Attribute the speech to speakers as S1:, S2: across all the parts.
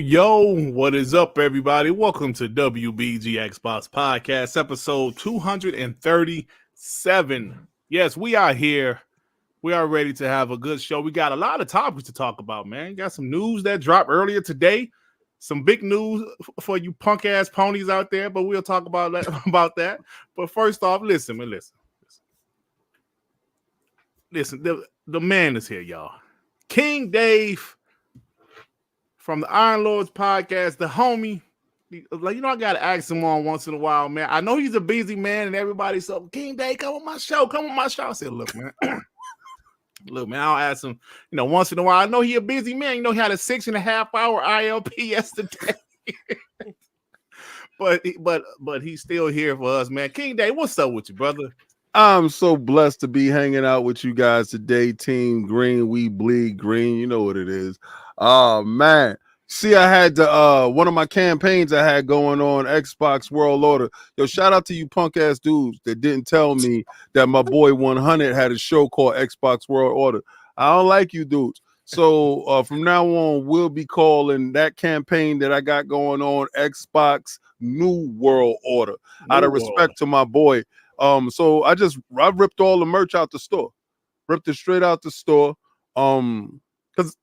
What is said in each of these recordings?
S1: Yo, what is up, everybody? Welcome to WBG Xbox Podcast, episode 237. Yes, we are here. We are ready to have a good show. We got a lot of topics to talk about, man. Got some news that dropped earlier today. Some big news for you punk-ass ponies out there, but we'll talk about that. But first off, listen. The man is here, y'all. King Dave from the Iron Lords podcast, the homie. Like, I gotta ask him on once in a while, man. I know he's a busy man, and everybody's so, King Dave, come on my show. I said, look, man. I'll ask him, once in a while. I know he a busy man. He had a 6.5 hour ILP yesterday. but he's still here for us, man. King Dave, what's up with you, brother?
S2: I'm so blessed to be hanging out with you guys today. Team Green, we bleed green. You know what it is. Oh man. See, I had one of my campaigns I had going on Xbox World Order. Yo, shout out to you punk ass dudes that didn't tell me that my boy 100 had a show called Xbox World Order. I don't like you dudes. So from now on, we'll be calling that campaign that I got going on Xbox New World Order. Out of respect to my boy. So I ripped all the merch out the store. Ripped it straight out the store. Because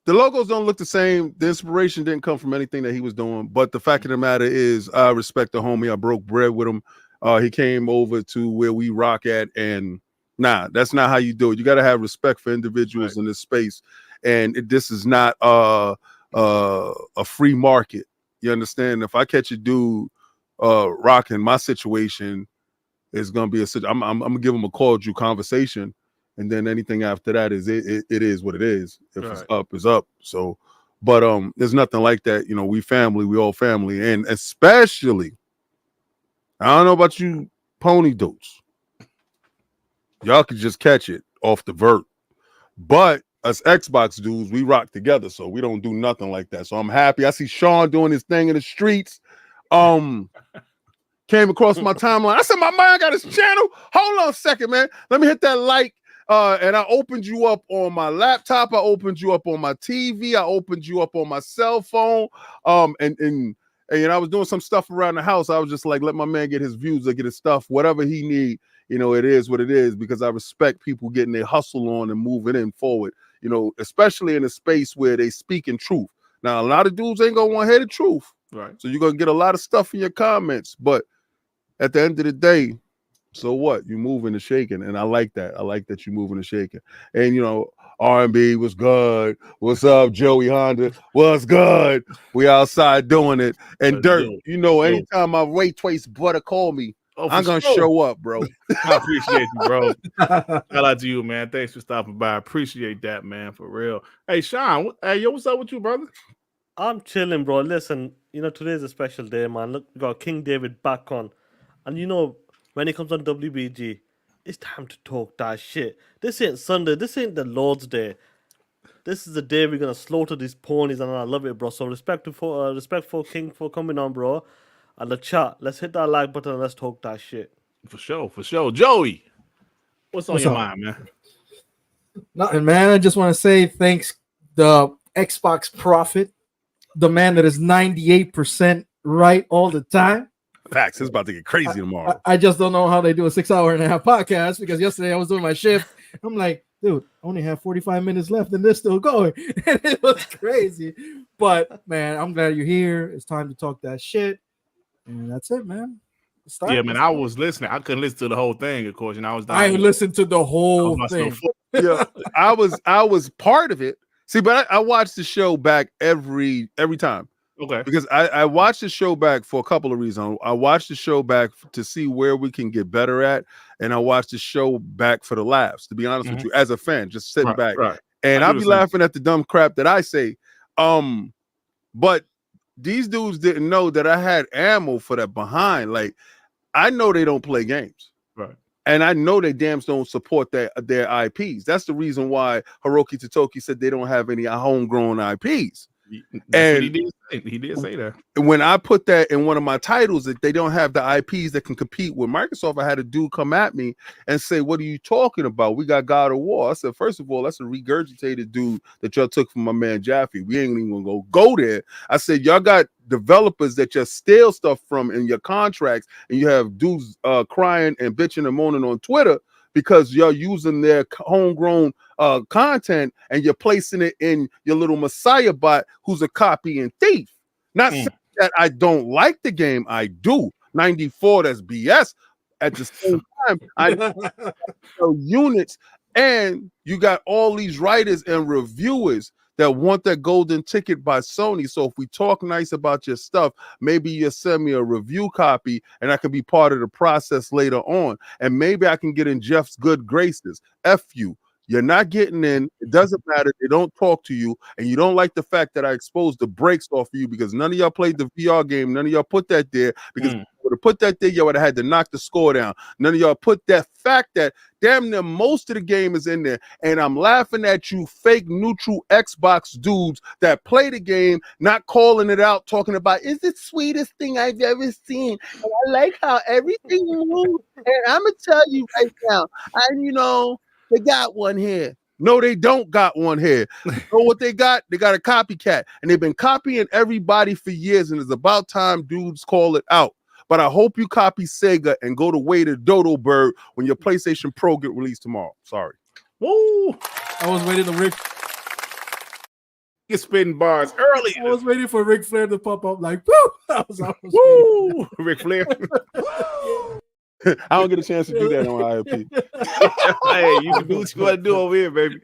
S2: the logos don't look the same. The inspiration didn't come from anything that he was doing. But the fact of the matter is, I respect the homie. I broke bread with him. He came over to where we rock at. And that's not how you do it. You got to have respect for individuals in this space. And this is not a free market. You understand? If I catch a dude rocking, my situation is going to be I'm going to give him a cordial conversation. And then anything after that is it is what it is. If it's up, it's up. So, but there's nothing like that. We family, we all family, and especially, I don't know about you pony dudes. Y'all could just catch it off the vert, but us Xbox dudes, we rock together, so we don't do nothing like that. So I'm happy. I see Sean doing his thing in the streets. Came across my timeline. I said, my man got his channel. Hold on a second, man. Let me hit that like. And I opened you up on my laptop. I opened you up on my TV. I opened you up on my cell phone. And I was doing some stuff around the house. I was just like, let my man get his views or get his stuff, whatever he need. It is what it is, because I respect people getting their hustle on and moving in forward, especially in a space where they speak in truth. Now, a lot of dudes ain't going to want to hear the truth.
S1: Right. So
S2: you're going to get a lot of stuff in your comments. But at the end of the day, so what? You moving and shaking, and I like that. I like that you moving and shaking. And R&B was good. What's up, Joey Honda? What's good? We outside doing it. And Dirt, anytime my weight twice butter call me, I'm gonna show up, bro.
S1: I appreciate you, bro. Shout out to you, man. Thanks for stopping by. I appreciate that, man, for real. Hey, Sean, what's up with you, brother?
S3: I'm chilling, bro. Listen, today's a special day, man. Look, we got King David back on, and when it comes on WBG, it's time to talk that shit. This ain't Sunday. This ain't the Lord's Day. This is the day we're gonna slaughter these ponies, and I love it, bro. So respect for King for coming on, bro. And the chat, let's hit that like button and let's talk that shit.
S1: For sure. Joey, what's on your
S4: up?
S1: mind, man?
S4: Nothing, man. I just want to say thanks the Xbox prophet, the man that is 98% right all the time.
S2: Facts. It's about to get crazy tomorrow.
S4: I just don't know how they do a 6.5-hour podcast, because yesterday I was doing my shift. I'm like, dude, I only have 45 minutes left and they're still going. And it was crazy. But man, I'm glad you're here. It's time to talk that shit. And that's it, man.
S1: Yeah, man. I was listening. I couldn't listen to the whole thing, of course. And I was
S4: I listened to the whole thing.
S2: Yeah, I was part of it. See, but I watched the show back every time.
S1: Okay.
S2: Because I watched the show back for a couple of reasons. I watched the show back to see where we can get better at, and I watched the show back for the laughs, to be honest with you, as a fan, just sitting back.
S1: Right.
S2: And I'll be laughing at the dumb crap that I say. But these dudes didn't know that I had ammo for that behind. Like, I know they don't play games.
S1: Right.
S2: And I know they damn don't support their IPs. That's the reason why Hiroki Totoki said they don't have any homegrown IPs.
S1: And he did say that.
S2: When I put that in one of my titles, that they don't have the IPs that can compete with Microsoft, I had a dude come at me and say, "What are you talking about? We got God of War." I said, first of all, that's a regurgitated dude that y'all took from my man Jaffe. We ain't even gonna go there. I said, y'all got developers that just steal stuff from in your contracts, and you have dudes crying and bitching and moaning on Twitter because you're using their homegrown content and you're placing it in your little Messiah bot who's a copy and thief. Not saying that I don't like the game. I do. 94, that's BS. At the same time, I know units, and you got all these writers and reviewers that want that golden ticket by Sony. So if we talk nice about your stuff, maybe you'll send me a review copy and I can be part of the process later on. And maybe I can get in Jeff's good graces. F you. You're not getting in. It doesn't matter. They don't talk to you. And you don't like the fact that I exposed the brakes off of you because none of y'all played the VR game. None of y'all put that there because if you would have put that there, y'all would have had to knock the score down. None of y'all put that fact that damn near most of the game is in there. And I'm laughing at you fake neutral Xbox dudes that play the game, not calling it out, talking about, is the sweetest thing I've ever seen. And I like how everything moves. And I'm going to tell you right now, they got one here. No, they don't got one here. You know what they got? They got a copycat. And they've been copying everybody for years, and it's about time dudes call it out. But I hope you copy Sega and go to way to Dodo Bird when your PlayStation Pro get released tomorrow. Sorry.
S1: Woo!
S4: I was waiting to Rick.
S1: You're spitting bars early.
S4: I was waiting for Ric Flair to pop up like, woo!
S1: Woo! Ric Flair.
S2: I don't get a chance to do that on IOP.
S1: Hey, you can do what you want to do over here, baby.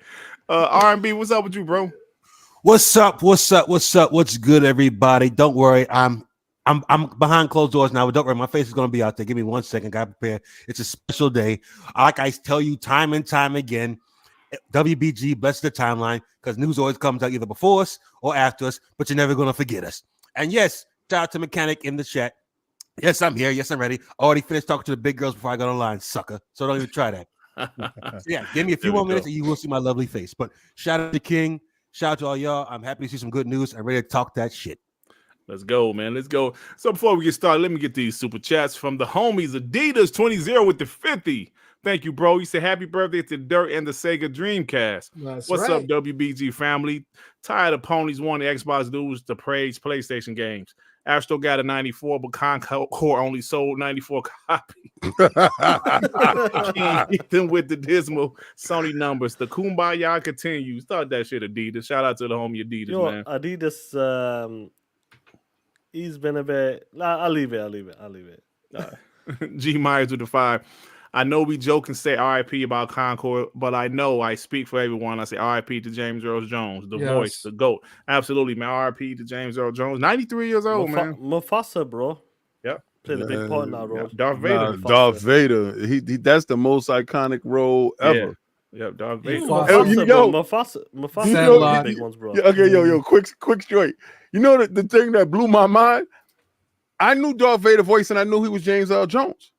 S1: R&B, what's up with you, bro?
S5: What's up? What's good, everybody? Don't worry, I'm behind closed doors now, but don't worry, my face is gonna be out there. Give me 1 second, got prepared. It's a special day. Like I tell you time and time again, WBG bless the timeline because news always comes out either before us or after us, but you're never gonna forget us. And yes, shout out to Mechanic in the chat. Yes, I'm here. Yes, I'm ready. Already finished talking to the big girls before I got online, sucker. So don't even try that. So yeah, give me a few more minutes and you will see my lovely face. But shout out to King. Shout out to all y'all. I'm happy to see some good news. I'm ready to talk that shit.
S1: Let's go, man. Let's go. So before we get started, let me get these super chats from the homies. Adidas 20 with the 50. Thank you, bro. You said happy birthday to Dirt and the Sega Dreamcast. What's up, WBG family? Tired of ponies wanting Xbox dudes to praise PlayStation games. Astro got a 94, but Concord only sold 94 copies. Can't get them with the dismal Sony numbers. The kumbaya continues. Start that shit, Adidas. Shout out to the homie Adidas, man.
S3: Adidas, he's been a bit. I'll leave it.
S1: G Myers with the 5. I know we joke and say RIP about Concord, but I know I speak for everyone. I say RIP to James Earl Jones, the voice, the GOAT. Absolutely, man. RIP to James Earl Jones. 93 years old, man.
S3: Mufasa, bro.
S1: Yep.
S3: Played a big part in that role.
S1: Darth Vader.
S2: Darth Vader. He that's the most iconic role ever.
S1: Yep, Darth Vader.
S3: Mufasa. Mufasa. Big ones, bro.
S2: Okay, yo, quick straight. You know the thing that blew my mind? I knew Darth Vader voice and I knew he was James Earl Jones.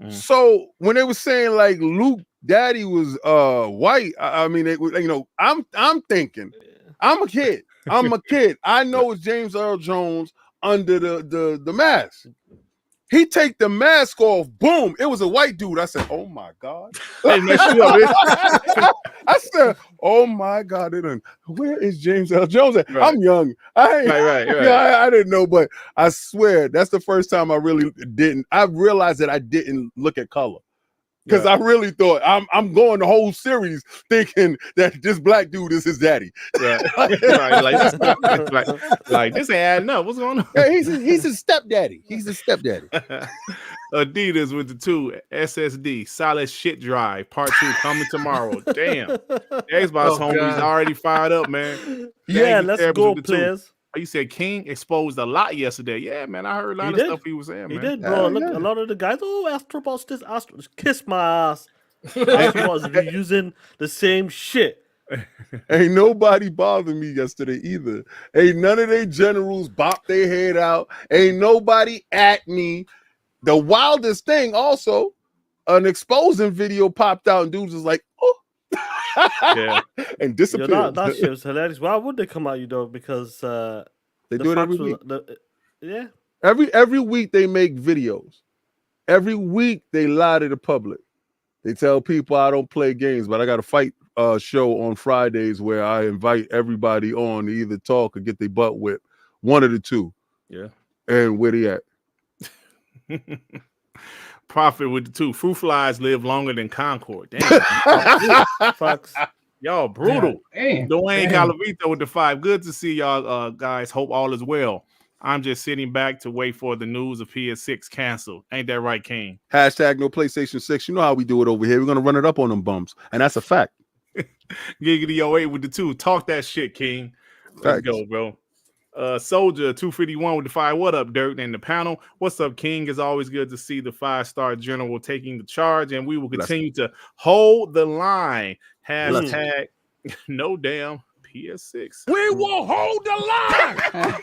S2: So when they were saying like Luke Daddy was white. I mean, it was, you know, I'm thinking, I'm a kid. I know it's James Earl Jones under the mask. He take the mask off, boom, it was a white dude. I said, oh my God. I said, oh my God, where is James Earl Jones at?
S1: Right.
S2: I'm young.
S1: Right.
S2: Yeah, I didn't know, but I swear that's the first time I really didn't. I realized that I didn't look at color. Because I really thought I'm going the whole series thinking that this black dude is his daddy.
S1: Right. Like this ain't adding up. What's going on?
S2: Yeah, he's his stepdaddy. He's his stepdaddy.
S1: Adidas with the 2 SSD solid shit drive part 2 coming tomorrow. Damn, the Xbox homies already fired up, man.
S3: Yeah, let's go, players.
S1: You said King exposed a lot yesterday. Yeah, man, I heard a lot of stuff he was saying.
S3: He
S1: man.
S3: did, bro. Look, a lot of the guys, Astrobot's this, kiss my ass. Astrobot's reusing the same shit.
S2: Ain't nobody bothered me yesterday either. Ain't none of their generals bop their head out. Ain't nobody at me. The wildest thing also, an exposing video popped out and dudes was like, oh.
S1: Yeah,
S2: and disappeared.
S3: That shit was hilarious. Why would they come at you though? Because
S2: they do it every week.
S3: Yeah,
S2: every week they make videos. Every week they lie to the public. They tell people I don't play games, but I got a fight show on Fridays where I invite everybody on to either talk or get their butt whipped. One of the two.
S1: Yeah.
S2: And where they at?
S1: Profit with the 2. Fruit flies live longer than Concord. Damn.
S3: Fucks.
S1: Y'all brutal.
S4: Damn.
S1: Dwayne Calavito with the 5. Good to see y'all guys. Hope all is well. I'm just sitting back to wait for the news of PS6 canceled. Ain't that right, King?
S2: Hashtag no PlayStation 6. You know how we do it over here. We're gonna run it up on them bums, and that's a fact.
S1: Giggity 08 with the 2. Talk that shit, King. Let's go, bro. Soldier 251 with the 5. What up, Dirt? And the panel. What's up, King? It's always good to see the 5-star general taking the charge, and we will continue to hold the line. Hashtag no damn PS6.
S2: We will hold the line.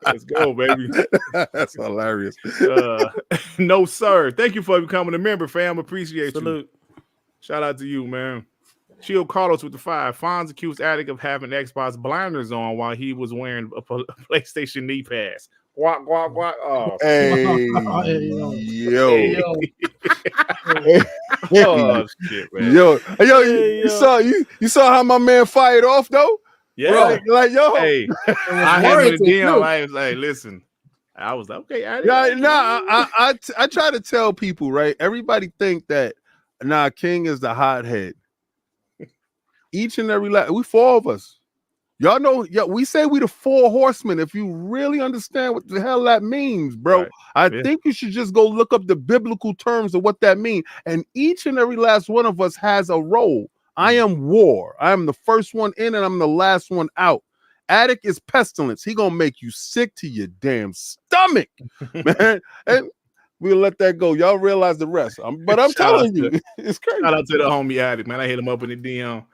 S1: Let's go, baby.
S2: That's hilarious.
S1: No, sir. Thank you for becoming a member, fam. Appreciate
S3: Salute.
S1: you. Shout out to you, man. Shield Carlos with the 5. Fonz accused Attic of having Xbox blinders on while he was wearing a PlayStation knee pads. Guac, guac, guac. Oh,
S2: hey, yo.
S1: Oh, shit, man.
S2: Yo, you saw how my man fired off though?
S1: Yeah,
S2: like yo.
S1: Hey, I had him in the DM. I was like, listen. I was like, okay.
S2: I try to tell people, right? Everybody think that King is the hothead. Each and every we 4 of us. Y'all know, we say we the 4 horsemen. If you really understand what the hell that means, bro,
S1: right.
S2: I think you should just go look up the biblical terms of what that means. And each and every last one of us has a role. I am war. I am the first one in and I'm the last one out. Attic is pestilence. He gonna make you sick to your damn stomach, man. And we'll let that go. Y'all realize the rest. But I'm telling you, it's crazy.
S1: Shout out to the homie Attic, man. I hit him up in the DM.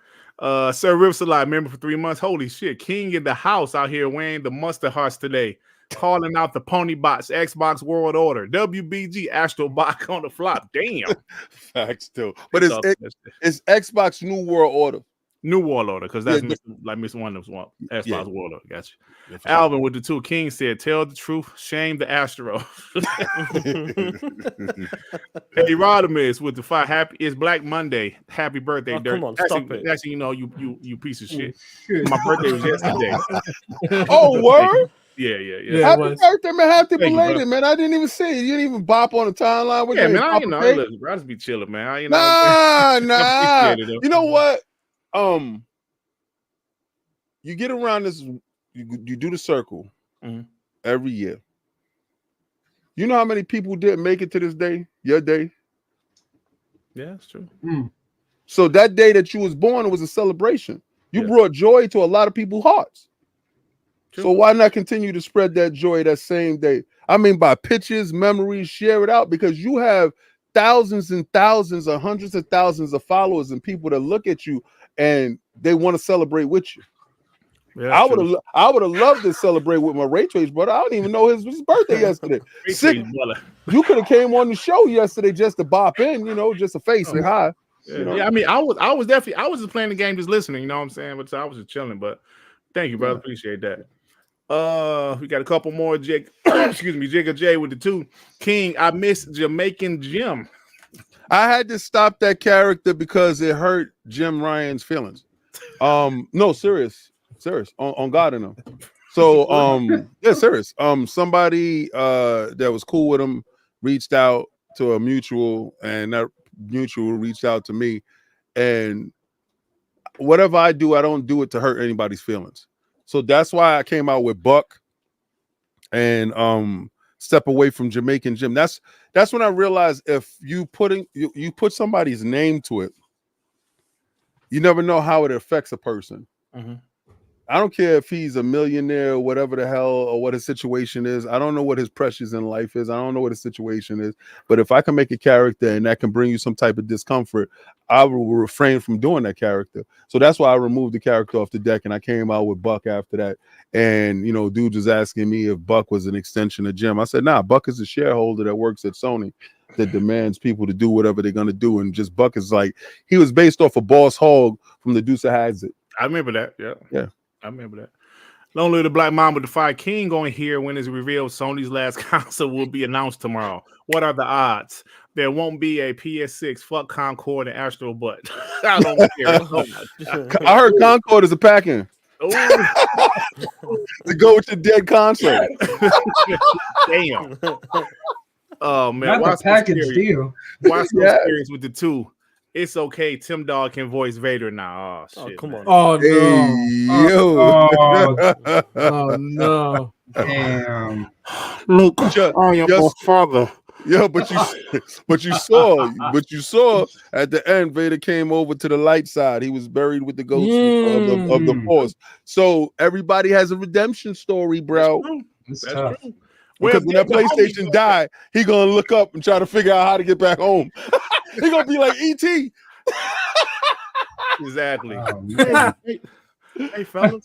S1: Sir Ripsalai, member for 3 months. Holy shit, King in the house out here wearing the mustard hearts today, calling out the pony bots, Xbox World Order, WBG, Astrobot on the flop. Damn,
S2: facts too. But it's Xbox New World Order.
S1: New World Order, because that's like Miss One of them. Xbox World Order. Gotcha. Yeah, Alvin with the 2. King said, "Tell the truth, shame the Astro." Hey, Rodimus with the 5. Happy it's Black Monday. Happy birthday, Dirt.
S3: Come on, stop it.
S1: Actually, you know, you piece of shit. My birthday was yesterday.
S2: Oh, word?
S1: Yeah.
S2: Happy birthday, man. Happy belated, man. I didn't even see it. You didn't even bop on the timeline.
S1: Yeah, man. I just be chilling, man.
S2: Nah. You know what? You get around this, you do the circle every year. You know how many people didn't make it to this day, your day?
S1: Yeah, that's true.
S2: So that day that you was born was a celebration. You brought joy to a lot of people's hearts. True. So why not continue to spread that joy that same day? I mean, by pictures, memories, share it out, because you have thousands and thousands or hundreds of thousands of followers and people that look at you and they want to celebrate with you.
S3: Yeah,
S2: I would have loved to celebrate with my Ray Trace brother. I don't even know his birthday yesterday. You could have came on the show yesterday just to bop in, just a face and hi.
S1: Yeah, I mean, I was just playing the game, just listening. You know what I'm saying? But I was just chilling. But thank you, brother. Appreciate that. We got a couple more. Excuse me, Jigga J with the 2. King, I miss Jamaican Jim.
S2: I had to stop that character because it hurt Jim Ryan's feelings. No, serious on God in them. So yeah, serious. Somebody that was cool with him reached out to a mutual, and that mutual reached out to me. And whatever I do, I don't do it to hurt anybody's feelings. So that's why I came out with Buck and step away from Jamaican Jim. That's when I realized if you put somebody's name to it, you never know how it affects a person.
S1: Mm-hmm.
S2: I don't care if he's a millionaire or whatever the hell or what his situation is. I don't know what his pressures in life is. I don't know what his situation is. But if I can make a character and that can bring you some type of discomfort, I will refrain from doing that character. So that's why I removed the character off the deck and I came out with Buck after that. And, dude was asking me if Buck was an extension of Jim. I said, nah, Buck is a shareholder that works at Sony that demands people to do whatever they're going to do. And just Buck is like, he was based off of Boss Hogg from the Deuce of Hazzard.
S1: I remember that.
S2: Yeah.
S1: I remember that. Long live the Black Mamba Defy King going here when it's revealed Sony's last console will be announced tomorrow. What are the odds? There won't be a PS6. Fuck Concord and Astrobot. I don't care.
S2: I heard Concord is a pack-in.
S1: Oh.
S2: To go with your dead console.
S1: Damn. Oh man,
S6: not the package deal.
S1: Watch those series with the 2. It's okay. Tim Dog can voice Vader now. Oh shit!
S3: Come on.
S4: Oh no!
S2: Hey, yo.
S4: Oh no!
S6: Damn.
S1: Look, I am your father.
S2: Yeah, but you saw at the end, Vader came over to the light side. He was buried with the ghost of the Force. So everybody has a redemption story, bro.
S6: That's
S1: true.
S2: Because when that PlayStation died, he gonna look up and try to figure out how to get back home. He gonna be like E.T.
S1: Exactly.
S6: Oh,
S1: hey, fellas.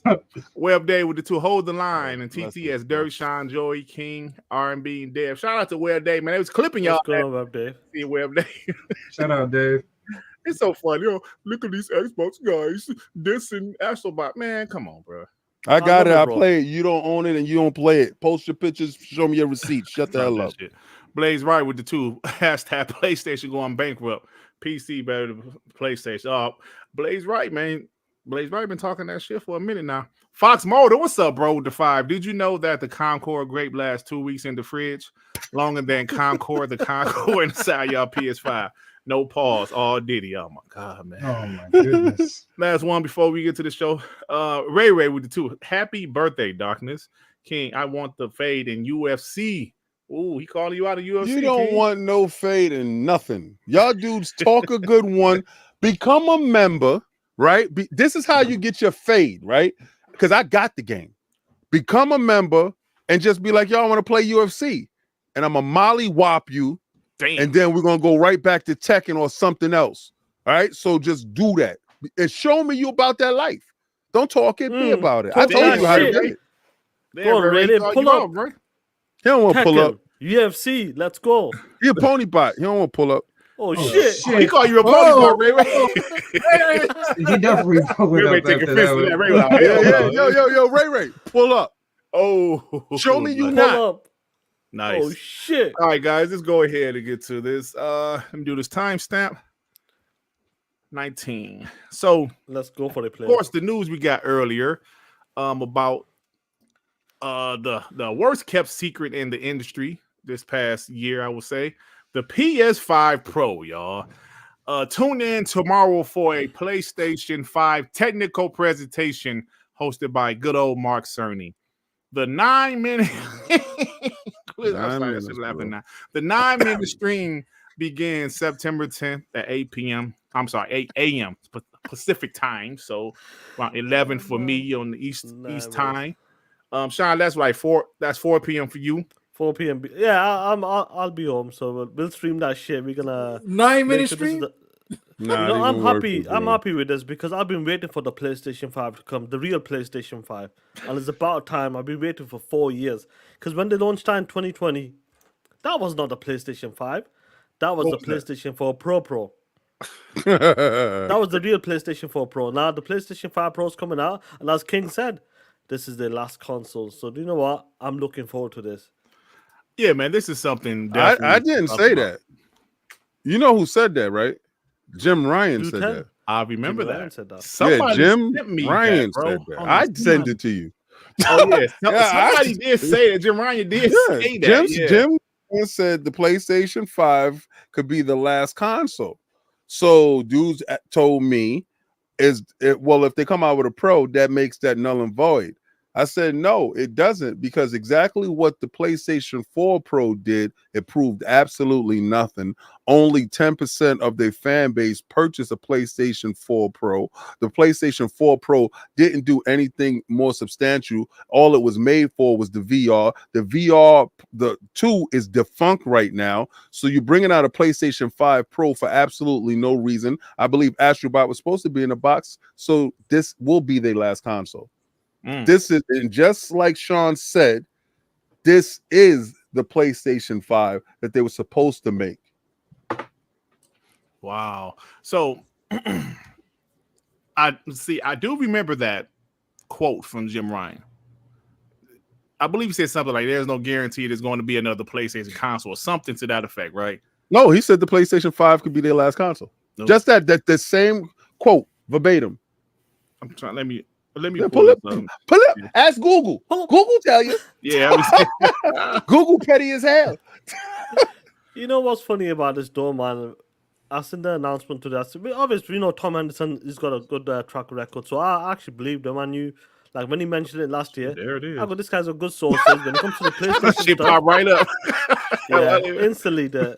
S1: Web Day with the 2. Hold the line. And TT as Dirt, Sean, Joey, King, R&B, and Dev. Shout out to Web Day, man. It was clipping y'all.
S3: What's going on, Web Dave?
S1: See Web Day.
S6: Shout out, Dave.
S1: It's so funny. Look at these Xbox guys dissing Astrobot. Man, come on, bro.
S2: I got it. I play it. You don't own it and you don't play it. Post your pictures. Show me your receipts. Shut the hell up.
S1: Shit. Blaze right with the 2. Hashtag PlayStation going bankrupt. PC better than PlayStation. Blaze right, man. Blaze right been talking that shit for a minute now. Fox Motor, what's up, bro? With the 5. Did you know that the Concord grape lasts 2 weeks in the fridge? Longer than Concord, the Concord inside y'all PS5. No pause. All Diddy. Oh my God, man.
S6: Oh my goodness.
S1: Last one before we get to the show. Ray with the 2. Happy birthday, Darkness. King, I want the fade in UFC. Ooh, he calling you out of UFC.
S2: You don't
S1: King.
S2: want no fade and nothing. Y'all dudes talk a good one. Become a member, right? This is how you get your fade, right? Because I got the game. Become a member and just be like, y'all want to play UFC. And I'm a molly whop you.
S1: Damn.
S2: And then we're going to go right back to Tekken or something else. All right? So just do that. And show me you about that life. Don't talk it, be about it. I told you how to do it.
S3: Go on, Ray, pull up.
S1: Bro.
S2: He don't want to pull up.
S3: UFC, let's go.
S2: He a pony bot. He don't want to pull up.
S3: Oh, shit.
S1: He call you a pony bot, Ray.
S6: He definitely pulled up after that.
S2: Yo, Ray, pull up.
S1: Oh,
S2: show me you
S3: Pull
S2: not.
S3: up.
S1: Nice.
S3: Oh, shit.
S1: All right, guys, let's go ahead and get to this. Let me do this timestamp. 19. So
S3: let's go for the play.
S1: Of course, the news we got earlier about the worst kept secret in the industry this past year, I would say. The PS5 Pro, y'all. Tune in tomorrow for a PlayStation 5 technical presentation hosted by good old Mark Cerny. The 9-minute The 9-minute stream begins September 10th at 8 p.m. I'm sorry, 8 a.m. Pacific time. So around 11 for me on the East time. Sean, that's like 4 p.m. for you.
S3: 4 p.m. Yeah, I'll be home. So we'll stream that shit. We're gonna
S4: 9-minute stream.
S2: Not
S3: You know, I'm
S2: even worth
S3: happy.
S2: it,
S3: I'm
S2: bro.
S3: happy with this because I've been waiting for the PlayStation 5 to come, the real PlayStation 5, and it's about time. I've been waiting for 4 years because when they launched that in 2020, that was not the PlayStation 5. That was
S1: What
S3: the
S1: was that?
S3: PlayStation 4 Pro. That was the real PlayStation 4 Pro. Now the PlayStation 5 Pro is coming out, and as King said, this is their last console. So do you know what? I'm looking forward to this.
S1: Yeah, man, this is something.
S2: I
S1: Definitely
S2: didn't
S1: to
S2: say
S1: talk about.
S2: that. You know who said that, right? Jim Ryan
S3: Do
S2: said
S3: tell.
S2: that.
S1: I remember
S3: Jimmy
S1: that.
S3: Ryan said that.
S1: Somebody
S2: yeah, Jim
S1: sent me
S2: Ryan
S1: that, bro.
S2: said that.
S1: Hold on,
S2: I'd send it to you.
S1: Oh yeah,
S2: Yeah,
S1: somebody did say that. Jim Ryan did say that.
S2: Jim said the PlayStation 5 could be the last console. So dudes told me, well, if they come out with a Pro, that makes that null and void. I said, no, it doesn't, because exactly what the PlayStation 4 Pro did, it proved absolutely nothing. Only 10% of their fan base purchased a PlayStation 4 Pro. The PlayStation 4 Pro didn't do anything more substantial. All it was made for was the VR. The VR, the 2 is defunct right now. So you're bringing out a PlayStation 5 Pro for absolutely no reason. I believe Astrobot was supposed to be in the box. So this will be their last console. This is, and just like Sean said, this is the PlayStation 5 that they were supposed to make.
S1: Wow. So I do remember that quote from Jim Ryan. I believe he said something like, there's no guarantee there's going to be another PlayStation console or something to that effect, right?
S2: No, he said the PlayStation 5 could be their last console.
S1: No.
S2: Just that the same quote verbatim.
S1: I'm trying, let me
S2: pull it. Pull it.
S1: Yeah.
S2: Ask Google. Google tell you.
S1: Yeah.
S2: Google petty as hell.
S3: You know what's funny about this though, man? I seen the announcement to that. Obviously, you know, Tom Henderson has got a good track record, so I actually believed him. I knew, like, when he mentioned it last year,
S1: There it is.
S3: I got this guy's a good sources. When it comes to the PlayStation
S1: Shit
S3: stuff,
S1: pop right up.
S3: yeah, instantly there.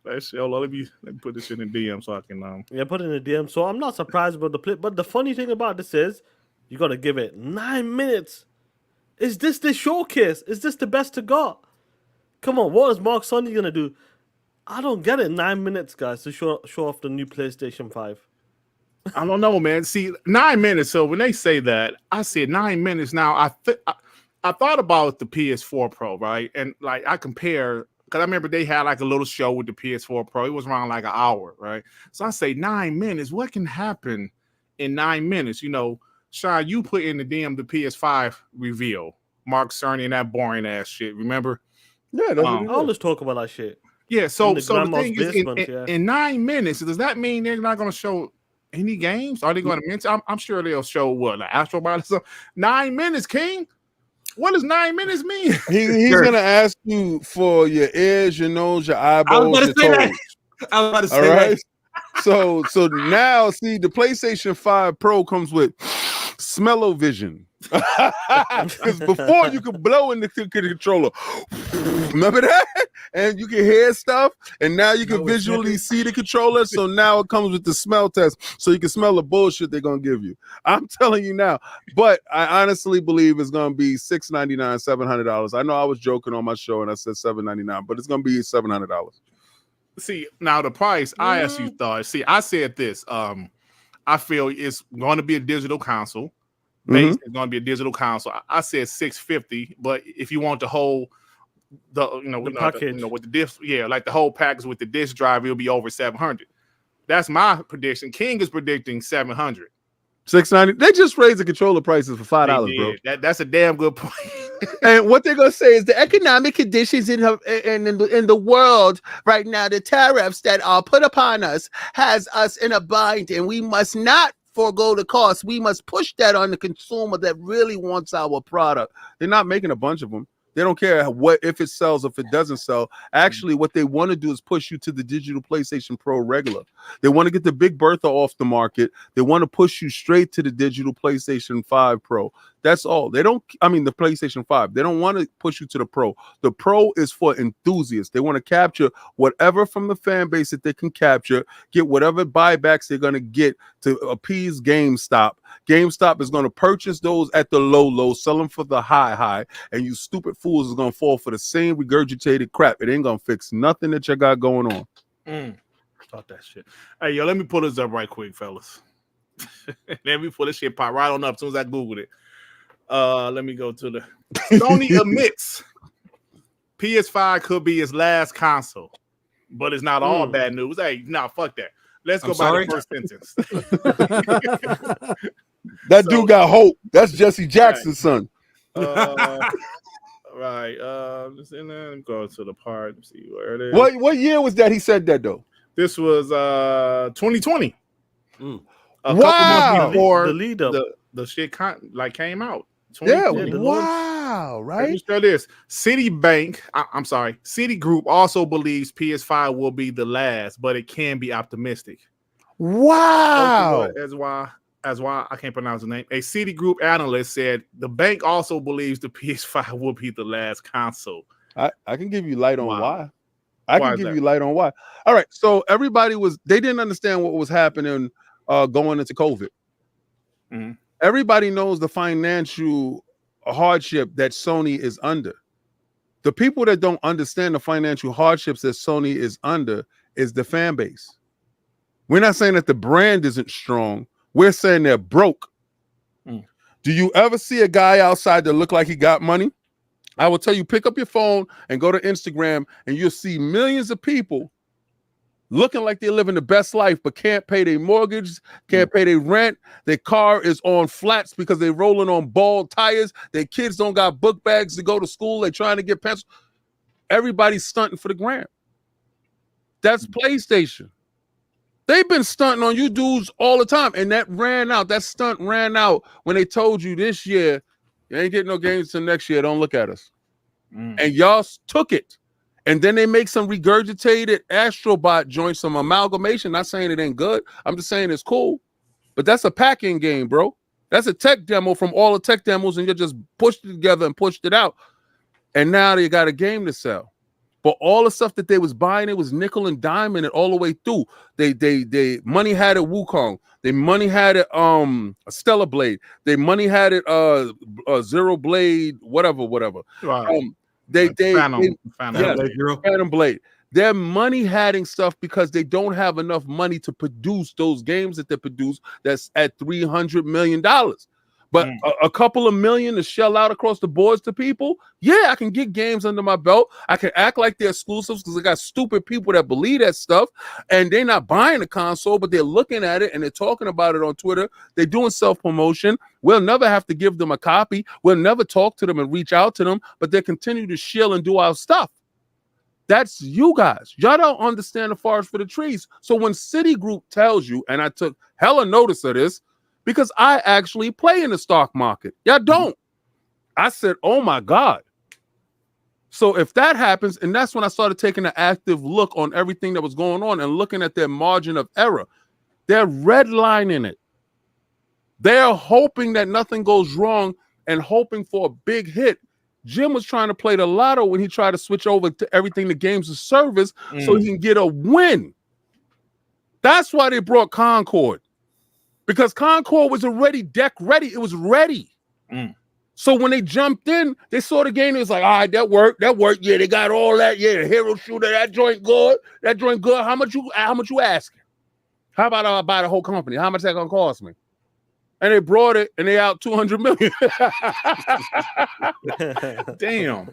S1: Let me put this in the DM so I can
S3: Put it in the DM. So I'm not surprised about the play. But the funny thing about this is, you got to give it 9 minutes. Is this the showcase? Is this the best to got? Come on, what is Mark Sony gonna do? I don't get it. 9 minutes, guys, to show off the new PlayStation 5.
S1: I don't know, man. See, 9 minutes. So when they say that, I said 9 minutes. Now I thought about the PS4 Pro, right? And like I compare, because I remember they had like a little show with the PS4 Pro. It was around like an hour, right? So I say 9 minutes. What can happen in 9 minutes? You know, Sean, you put in the DM the PS5 reveal. Mark Cerny and that boring ass shit. Remember?
S2: Yeah, that's what
S3: I always talk about that shit.
S1: Yeah. So
S3: the
S1: the thing is,
S3: basement,
S1: in 9 minutes, does that mean they're not going to show any games? Are they going to mention? I'm sure they'll show what, like Astrobot or something. 9 minutes, King. What does 9 minutes mean?
S2: He's gonna ask you for your ears, your nose, your eyeballs, your toes.
S5: I was about to say
S2: All right.
S5: that.
S2: So now, see, the PlayStation 5 Pro comes with smell-o-vision. Because before you could blow in the controller, remember that? And you can hear stuff, and now you can visually see the controller. So now it comes with the smell test, so you can smell the bullshit they're gonna give you. I'm telling you now. But I honestly believe it's gonna be $699, $700. I know I was joking on my show and I said $799, but it's gonna be $700.
S1: See, now the price, I actually thought, I said this. I feel it's going to be a digital console. Base is going to be a digital console. I said $650, but if you want the whole,
S3: package,
S1: with the disc, like the whole package with the disc drive, it'll be over $700. That's my prediction. King is predicting $700.
S2: $690. They just raised the controller prices for $5, bro.
S1: That's a damn good point.
S2: And what they're gonna say is the economic conditions in the world right now, the tariffs that are put upon us, has us in a bind, and we must not forego the cost. We must push that on the consumer that really wants our product. They're not making a bunch of them. They don't care what if it sells, if it doesn't sell. Actually, what they want to do is push you to the digital PlayStation Pro regular. They want to get the Big Bertha off the market. They want to push you straight to the digital PlayStation 5 Pro. That's all. The PlayStation 5. They don't want to push you to the Pro. The Pro is for enthusiasts. They want to capture whatever from the fan base that they can capture, get whatever buybacks they're going to get to appease GameStop. GameStop is going to purchase those at the low, sell them for the high, and you stupid fools is going to fall for the same regurgitated crap. It ain't going to fix nothing that you got going on.
S1: Talk that shit. Hey, yo, let me pull this up right quick, fellas. Let me pull this shit pop right on up as soon as I Googled it. Let me go to the Sony admits PS5 could be its last console, but it's not all bad news. Hey, nah, fuck that. Let's go by the first sentence.
S2: That dude got hope. That's Jesse Jackson's son.
S1: Right. Just in there. Let me go to the part. Let's see where it is.
S2: What year was that he said that though?
S1: This was 2020.
S2: Wow.
S1: Couple months before
S3: the lead up.
S1: The shit came out.
S2: Yeah,
S1: 2020.
S2: wow, right?
S1: Let me show this. Citigroup also believes PS5 will be the last, but it can be optimistic.
S2: Wow.
S1: As why I can't pronounce the name. A Citigroup analyst said the bank also believes the PS5 will be the last console.
S2: I can give you light on why.
S1: Why
S2: can
S1: is
S2: give
S1: that?
S2: you light on why. All right. So they didn't understand what was happening going into COVID.
S1: Mm-hmm.
S2: Everybody knows the financial hardship that Sony is under. The people that don't understand the financial hardships that Sony is under is the fan base. We're not saying that the brand isn't strong. We're saying they're broke. Do you ever see a guy outside that look like he got money? I will tell you, pick up your phone and go to Instagram and you'll see millions of people looking like they're living the best life, but can't pay their mortgage, can't pay their rent. Their car is on flats because they're rolling on bald tires. Their kids don't got book bags to go to school. They're trying to get pencils. Everybody's stunting for the gram. That's PlayStation. They've been stunting on you dudes all the time. And that stunt ran out when they told you this year, you ain't getting no games till next year. Don't look at us. And y'all took it. And then they make some regurgitated Astrobot joint, some amalgamation. Not saying it ain't good. I'm just saying it's cool. But that's a packing game, bro. That's a tech demo from all the tech demos, and you just pushed it together and pushed it out. And now they got a game to sell. But all the stuff that they was buying, it was nickel and dime it all the way through. They money had it Wukong. They money had it Stellar Blade. They money had it Zero Blade, whatever.
S1: Right.
S2: Phantom Blade. They're money having stuff because they don't have enough money to produce those games that they produce that's at $300 million. But a couple of million to shell out across the boards to people, yeah, I can get games under my belt. I can act like they're exclusives because I got stupid people that believe that stuff, and they're not buying the console, but they're looking at it and they're talking about it on Twitter. They're doing self-promotion. We'll never have to give them a copy. We'll never talk to them and reach out to them, but they continue to shill and do our stuff. That's you guys. Y'all don't understand the forest for the trees. So when Citigroup tells you, and I took hella notice of this, because I actually play in the stock market. Y'all don't. I said, oh my God. So if that happens, and that's when I started taking an active look on everything that was going on and looking at their margin of error. They're redlining it. They're hoping that nothing goes wrong and hoping for a big hit. Jim was trying to play the lotto when he tried to switch over to everything the game's a service so he can get a win. That's why they brought Concord. Because Concord was already deck ready. It was ready. So when they jumped in, they saw the game. It was like, all right, that worked. Yeah, they got all that. Yeah, the hero shooter, that joint good. How much you asking? How about I buy the whole company? How much that gonna cost me? And they brought it, and they out $200 million.
S1: Damn.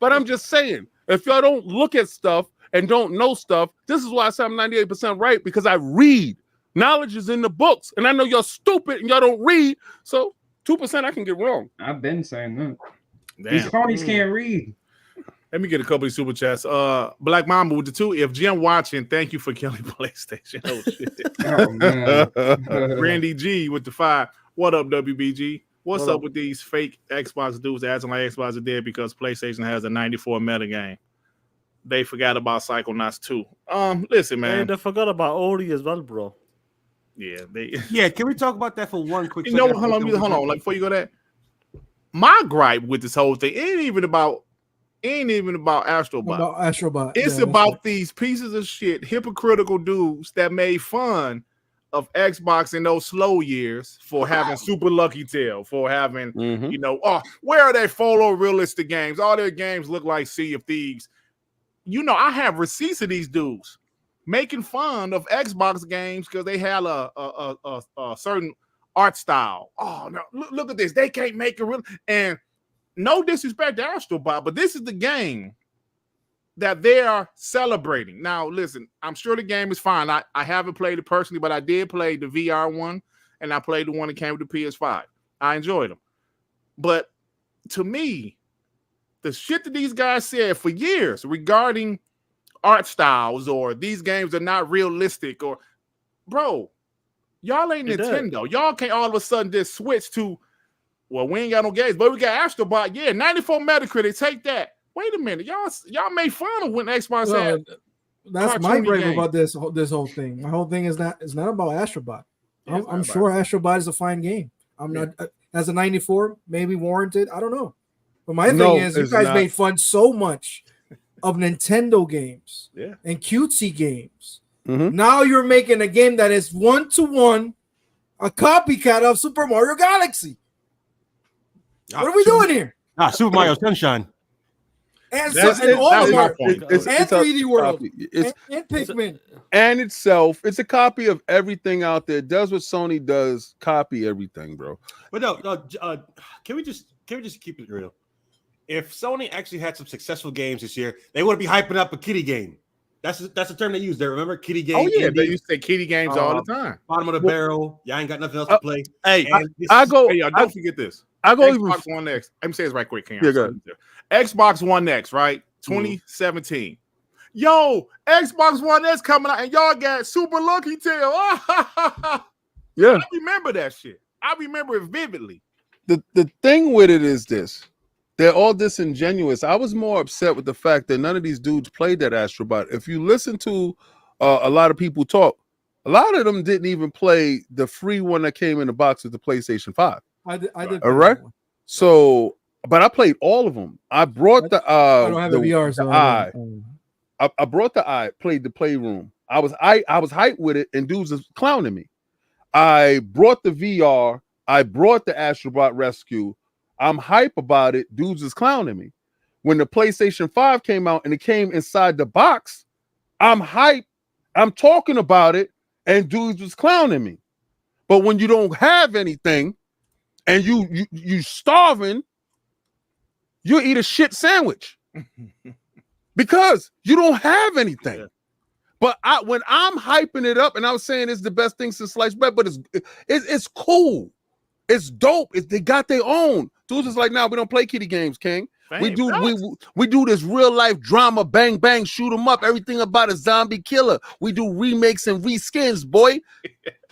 S2: But I'm just saying, if y'all don't look at stuff and don't know stuff, this is why I say I'm 98% right, because I read. Knowledge is in the books, and I know y'all stupid and y'all don't read, so 2% I can get wrong.
S6: I've been saying that.
S1: Damn.
S6: These phonies can't read.
S1: Let me get a couple of super chats. Black Mamba with the 2. If Jim watching, thank you for killing PlayStation. Oh shit.
S6: Oh man.
S1: Randy G with the 5. What up, WBG? What's up with these fake Xbox dudes acting like Xbox are dead because PlayStation has a 94 meta game? They forgot about Psychonauts 2. Listen, man.
S3: And they forgot about Ori as well, bro.
S1: Yeah,
S5: Can we talk about that for one quick
S1: second? Hold on. Like before you go there, my gripe with this whole thing ain't even about Astrobot. It's about these pieces of shit, hypocritical dudes that made fun of Xbox in those slow years for having Super Lucky Tail, for having where are they photorealistic games? All their games look like Sea of Thieves. I have receipts of these dudes. making fun of Xbox games because they had a certain art style. Oh no, look at this. They can't make it real. And no disrespect to Astrobot, but this is the game that they are celebrating. Now, listen, I'm sure the game is fine. I haven't played it personally, but I did play the VR one, and I played the one that came with the PS5. I enjoyed them. But to me, the shit that these guys said for years regarding art styles or these games are not realistic or, bro, y'all ain't Nintendo. Y'all can't all of a sudden just switch to, well, we ain't got no games, but we got Astrobot. Yeah, 94 Metacritic. Take that. Wait a minute, y'all made fun of when Xbox had.
S4: That's my gripe about this whole thing. My whole thing is not about Astrobot.
S1: Yeah,
S4: I'm sure Astrobot is a fine game. I'm not as a 94, maybe warranted. I don't know. But my thing is, you guys made fun so much of Nintendo games and cutesy games.
S2: Mm-hmm.
S4: Now you're making a game that is 1-to-1, a copycat of Super Mario Galaxy. What are we doing here?
S5: Super Mario Sunshine.
S4: And 3D World and Pikmin.
S2: And itself, it's a copy of everything out there. It does what Sony does, copy everything, bro.
S5: But no, can we just keep it real? If Sony actually had some successful games this year, they wouldn't be hyping up a kiddie game. That's the term they use there. Remember kiddie game?
S1: Oh yeah, they used to say kiddie games all the time.
S5: Bottom of the barrel. Y'all ain't got nothing else to play.
S1: Hey, y'all don't forget this.
S2: I go
S1: Xbox One X. Let me say this right quick, Cam.
S2: Yeah, go ahead.
S1: Xbox One X, right? 2017. Yo, Xbox One X coming out, and y'all got Super Lucky Tail.
S2: Yeah,
S1: I remember that shit. I remember it vividly.
S2: The thing with it is this. They're all disingenuous. I was more upset with the fact that none of these dudes played that Astrobot. If you listen to a lot of people talk, a lot of them didn't even play the free one that came in the box with the PlayStation 5.
S4: I did.
S2: All right. So, but I played all of them. I brought the
S4: I don't have
S2: the,
S4: a VR, so
S2: I brought the eye, played the Playroom. I was hyped with it, and dudes was clowning me. I brought the VR. I brought the Astrobot Rescue. I'm hype about it. Dudes is clowning me. When the PlayStation 5 came out and it came inside the box, I'm hype. I'm talking about it, and dudes was clowning me. But when you don't have anything and you starving, you eat a shit sandwich because you don't have anything. Yeah. But when I'm hyping it up and I was saying it's the best thing since sliced bread, but it's cool. It's dope. They got their own. Dudes is like, nah, we don't play kiddie games, King. We do this real life drama, bang, bang, shoot them up, everything about a zombie killer. We do remakes and reskins, boy.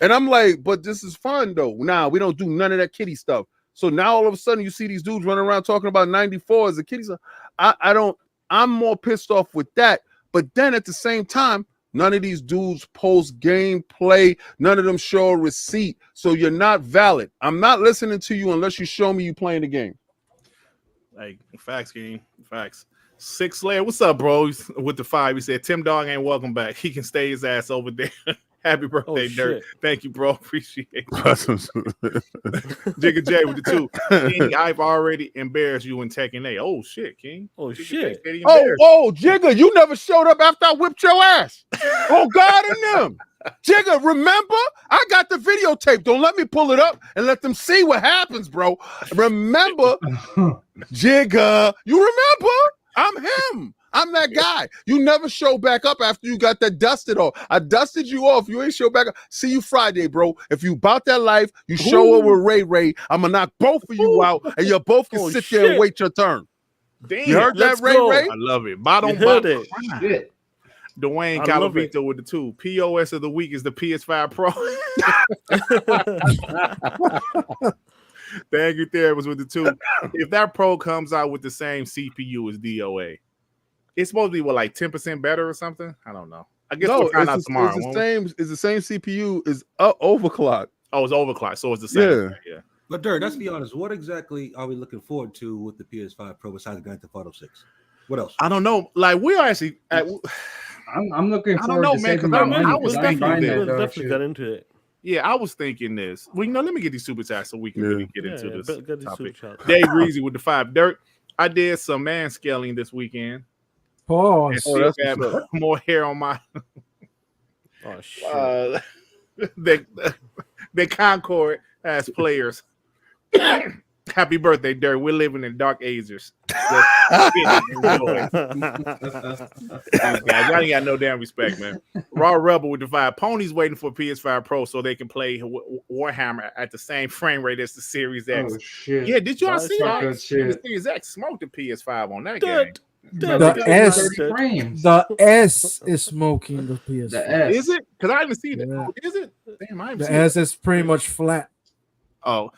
S2: And I'm like, but this is fun though. Nah, we don't do none of that kiddie stuff. So now all of a sudden you see these dudes running around talking about 94 as a kiddie stuff. I'm more pissed off with that. But then at the same time, none of these dudes post gameplay. None of them show a receipt. So you're not valid. I'm not listening to you unless you show me you playing the game.
S1: Like, facts, game. Facts. Six Layer, what's up, bro? With the 5, he said, Tim Dog ain't welcome back. He can stay his ass over there. Happy birthday, Dirt. Thank you, bro. Appreciate it. Jigga J with the 2. King, I've already embarrassed you in Tekken 8. Oh, shit, King.
S3: Oh,
S1: Jigga
S3: shit.
S2: Jigga, you never showed up after I whipped your ass. Oh, God and them. Jigga, remember? I got the videotape. Don't let me pull it up and let them see what happens, bro. Remember? Jigga, you remember? I'm him. I'm that guy. You never show back up after you got that dusted off. I dusted you off. You ain't show back up. See you Friday, bro. If you about that life, you show up with Ray. I'm going to knock both of you out, and you both can sit there and wait your turn.
S1: Damn.
S2: You heard that, Ray?
S1: I love it. Bottom.
S6: Shit.
S1: Dwayne Calavito with the 2. POS of the week is the PS5 Pro. Thank you, there was with the 2. If that Pro comes out with the same CPU as DOA, it's supposed to be like 10% better or something. I don't know. I guess we'll find out tomorrow.
S2: It's the same CPU. Is overclocked.
S1: Oh, it's overclocked, so it's the same. Yeah.
S5: But Dirt, let's be honest. What exactly are we looking forward to with the PS5 Pro besides Grand Theft Auto 6? What else?
S1: I don't know. Like we are actually.
S6: I'm looking forward.
S1: I don't know,
S6: to
S1: man. Because I was
S3: definitely got into it.
S1: Yeah, I was thinking this. Well, let me get these super chats so we can really get into this topic. Dave Reezy with the 5. Dirt, I did some man scaling this weekend.
S4: Pause.
S1: And still have more hair on my
S3: Oh shit.
S1: That Concord has players. Happy birthday, Dirt. We're living in dark ages. Y'all ain't got no damn respect, man. Raw Rebel with the 5 ponies waiting for PS5 Pro so they can play Warhammer at the same frame rate as the Series X.
S6: Oh shit!
S1: Yeah, did y'all see that?
S6: Good shit.
S1: The Series X smoked the PS5 on that
S3: Dirt.
S1: game.
S4: The S,
S6: 30 frames.
S4: the S is smoking the PS5.
S6: The S.
S1: Is it? Because I didn't see that.
S4: Yeah.
S1: Oh, is it? Damn, I haven't
S4: The
S1: seen
S4: S is pretty much flat.
S1: Oh,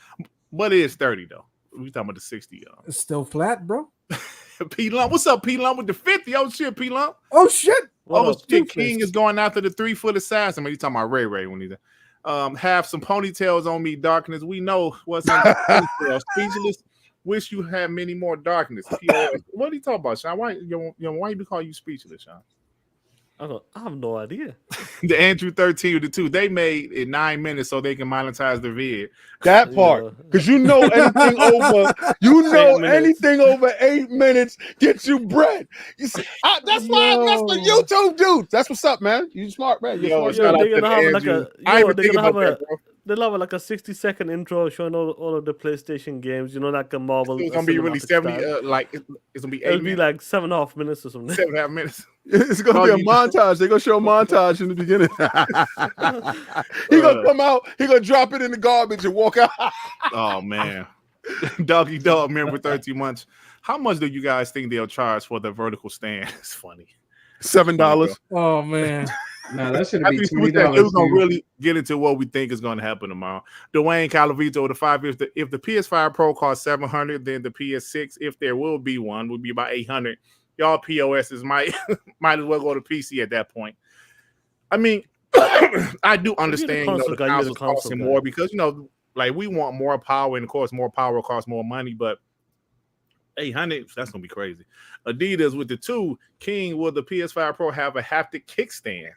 S1: but it is 30 though. We talking about the 60, y'all.
S4: It's still flat, bro.
S1: P Lump, what's up, P Lump with the 50? Oh shit, P Lump.
S4: Oh shit!
S1: Oh shit, King is going after the 3-foot assassin. Man, you talking about Ray when he's have some ponytails on me, darkness. We know what's in the ponytail. Speechless. Wish you had many more darkness. What are you talking about, Sean? Why you be calling you speechless, Sean?
S3: I have no idea.
S1: The Andrew 13 with the 2, they made it 9 minutes so they can monetize their vid.
S2: That part, because you know anything over 8 minutes gets you bread. You see, that's why I mess with YouTube dudes. That's what's up, man. You smart, man.
S1: Yo,
S3: They're gonna have like they'll have like a 60-second intro showing all of the PlayStation games. You know, like a Marvel.
S1: It's gonna be really 70. It's gonna be 8.
S3: It'll be like 7.5 minutes or something.
S1: 7.5 minutes.
S2: It's gonna be a montage. They're gonna show a montage in the beginning. He gonna come out, he gonna drop it in the garbage and walk out.
S1: Oh man. Doggy Dog, member 13 months. How much do you guys think they'll charge for the vertical stand? It's funny.
S2: $7.
S4: Oh man.
S6: No, that should
S1: I
S6: be
S1: think
S6: $20.
S1: we're gonna really get into what we think is gonna happen tomorrow. Dwayne Calavito, the 5, if the PS5 Pro costs $700, then the PS6, if there will be one, would be about $800. Y'all POSs might as well go to PC at that point. I mean, I do understand the consoles costing more because like we want more power, and of course, more power costs more money. But $800, that's gonna be crazy. Adidas with the 2, King, will the PS5 Pro have a haptic kickstand?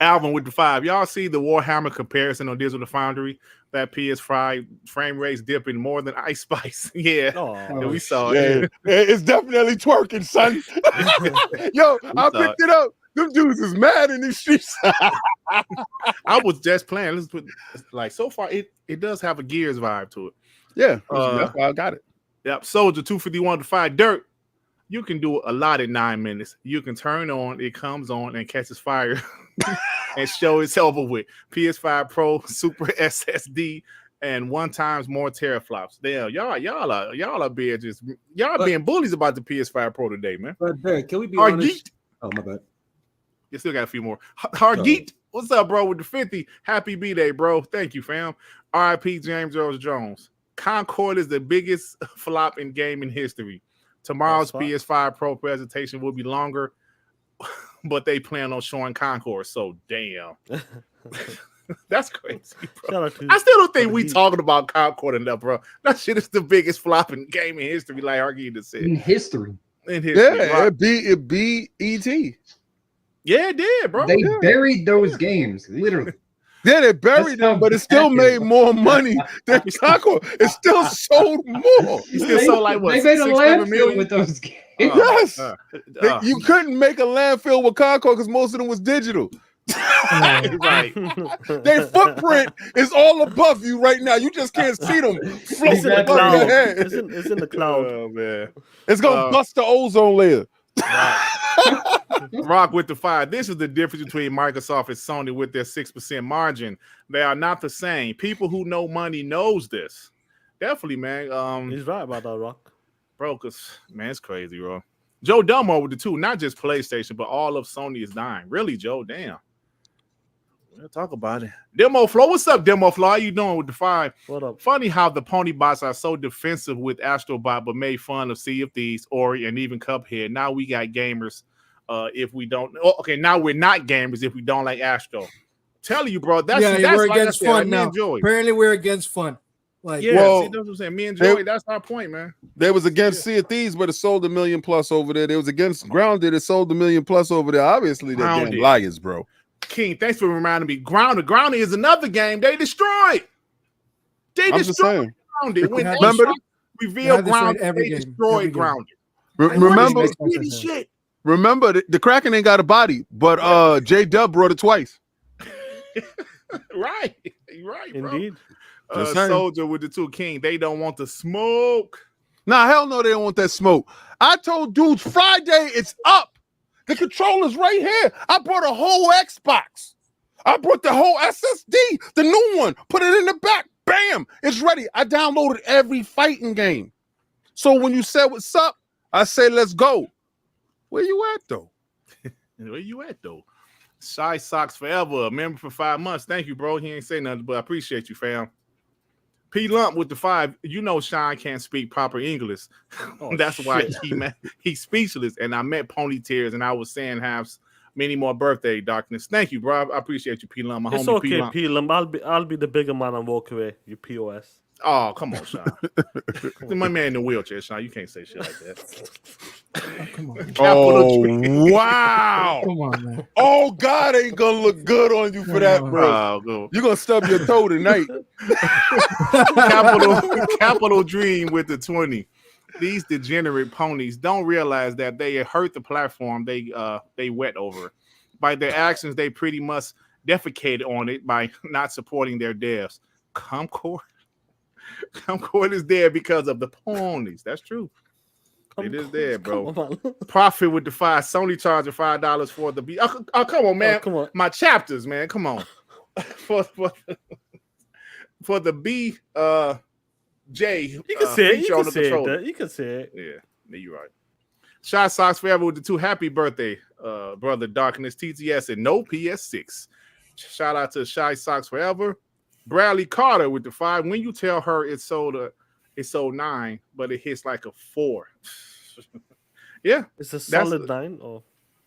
S1: Alvin with the 5. Y'all see the Warhammer comparison on Digital Foundry? That PS5 frame rates dipping more than Ice Spice. Yeah, we saw it.
S2: It's definitely twerking, son. Yo, I picked it up. Them dudes is mad in these streets.
S1: I was just playing. Let's put so far it does have a Gears vibe to it.
S2: Yeah, that's why I got it.
S1: Yep. Soldier 251 to 5. Dirt. You can do a lot in 9 minutes. You can turn on, it comes on and catches fire and show it's over with. PS5 Pro, Super SSD, and 1 times more teraflops. Damn, y'all are being being bullies about the PS5 Pro today, man.
S5: But Dirt, can we be honest? Oh, my bad.
S1: You still got a few more. Hargeet, what's up, bro? With the 50. Happy B-Day, bro. Thank you, fam. RIP James Earl Jones. Concord is the biggest flop in gaming history. Tomorrow's PS5 Pro presentation will be longer, but they plan on showing Concord. So damn. That's crazy, bro. I still don't think we talking about Concord enough, bro. That shit is the biggest flop in gaming history, like Hargeet said.
S6: In history.
S2: Yeah, it beat E.T.
S1: Yeah, it did, bro.
S6: They buried those games, literally.
S2: Yeah, they buried them, but it still made more money than Concord. It still sold more.
S1: It still sold like what?
S6: They made a
S1: 600
S6: landfill
S1: million
S6: with those games.
S2: Yes. You couldn't make a landfill with Concord because most of them was digital.
S1: Right.
S2: Their footprint is all above you right now. You just can't see them floating above your head.
S3: It's in the cloud.
S1: Oh man,
S2: it's gonna bust the ozone layer.
S1: Rock with the 5. This is the difference between Microsoft and Sony with their 6% margin. They are not the same. People who know money knows this. Definitely, man.
S3: He's right about that, Rock.
S1: Bro, because man, it's crazy, bro. Joe Dumbo with the 2, not just PlayStation, but all of Sony is dying. Really, Joe? Damn. We'll talk about it. Demo Flow, what's up, Demo Flow? How you doing with the 5?
S3: What up?
S1: Funny how the pony bots are so defensive with Astrobot, but made fun of Sea of Thieves, Ori, and even Cuphead. Now we got gamers. If we don't, now we're not gamers if we don't like Astro. Tell you, bro, that's
S4: we're
S1: like
S4: against fun now. Apparently, we're against fun. Like,
S1: yeah,
S2: well,
S1: see, that's what I'm saying. Me and Joey, that's our point, man.
S2: They was against Sea of Thieves, but it sold 1 million plus over there. They was against Grounded, it sold 1 million plus over there. Obviously, they're damn liars, bro.
S1: King, thanks for reminding me. Grounded is another game they destroyed. They destroyed Grounded. Reveal
S4: I've destroyed
S1: ground.
S4: every
S1: They
S4: game.
S1: destroyed
S4: Every game.
S1: ground.
S2: Remember,
S4: Makes no
S1: Greedy
S4: sense.
S1: shit.
S2: remember, the Kraken ain't got a body, but J Dub brought it twice.
S1: Right. You're right, bro.
S3: Indeed.
S2: Just saying.
S1: Soldier with the 2 King. They don't want the smoke.
S2: Nah, hell no, they don't want that smoke. I told dudes Friday it's up. The controller's right here. I brought a whole Xbox. I brought the whole SSD, the new one, put it in the back. Bam, it's ready. I downloaded every fighting game. So when you said what's up, I say let's go. Where you at though?
S1: Where you at though? Shy Socks Forever, a member for 5 months. Thank you, bro. He ain't say nothing, but I appreciate you, fam. P Lump with the 5. You know Sean can't speak proper English.
S3: Oh,
S1: That's why
S3: shit.
S1: he's speechless. And I met Pony Tears, and I was saying have many more birthday darkness. Thank you, bro. I appreciate you, P Lump. My
S3: It's
S1: homie
S3: okay,
S1: P Lump.
S3: P Lump. I'll be the bigger man and walk away. You POS.
S1: Oh, come on, Sean. My man in the wheelchair, Sean. You can't say shit like that.
S4: Oh, come on.
S1: Capital Dream.
S2: Wow.
S4: Come on, man.
S2: Oh, God ain't gonna look good on you for that, bro.
S1: Oh, go.
S2: You're gonna stub your toe tonight.
S1: Capital Dream with the 20. These degenerate ponies don't realize that they hurt the platform they wet over. By their actions, they pretty much defecated on it by not supporting their devs. Concord is there because of the ponies. That's true. It is there, bro.
S3: Come on.
S1: Profit with the 5. Sony charging $5 for the B. Oh, come on, man.
S3: Oh, come on.
S1: My chapters, man. Come on. for the B J.
S3: You can say it.
S1: feature
S3: You
S1: on
S3: can
S1: the
S3: say
S1: controller.
S3: it. You can say it.
S1: Yeah, you're right. Shot Socks Forever with the 2. Happy birthday, brother Darkness TTS and no PS6. Shout out to Shy Socks Forever. Bradley Carter with the 5. When you tell her it sold 9, but it hits like a 4. Yeah,
S3: It's a solid 9. Or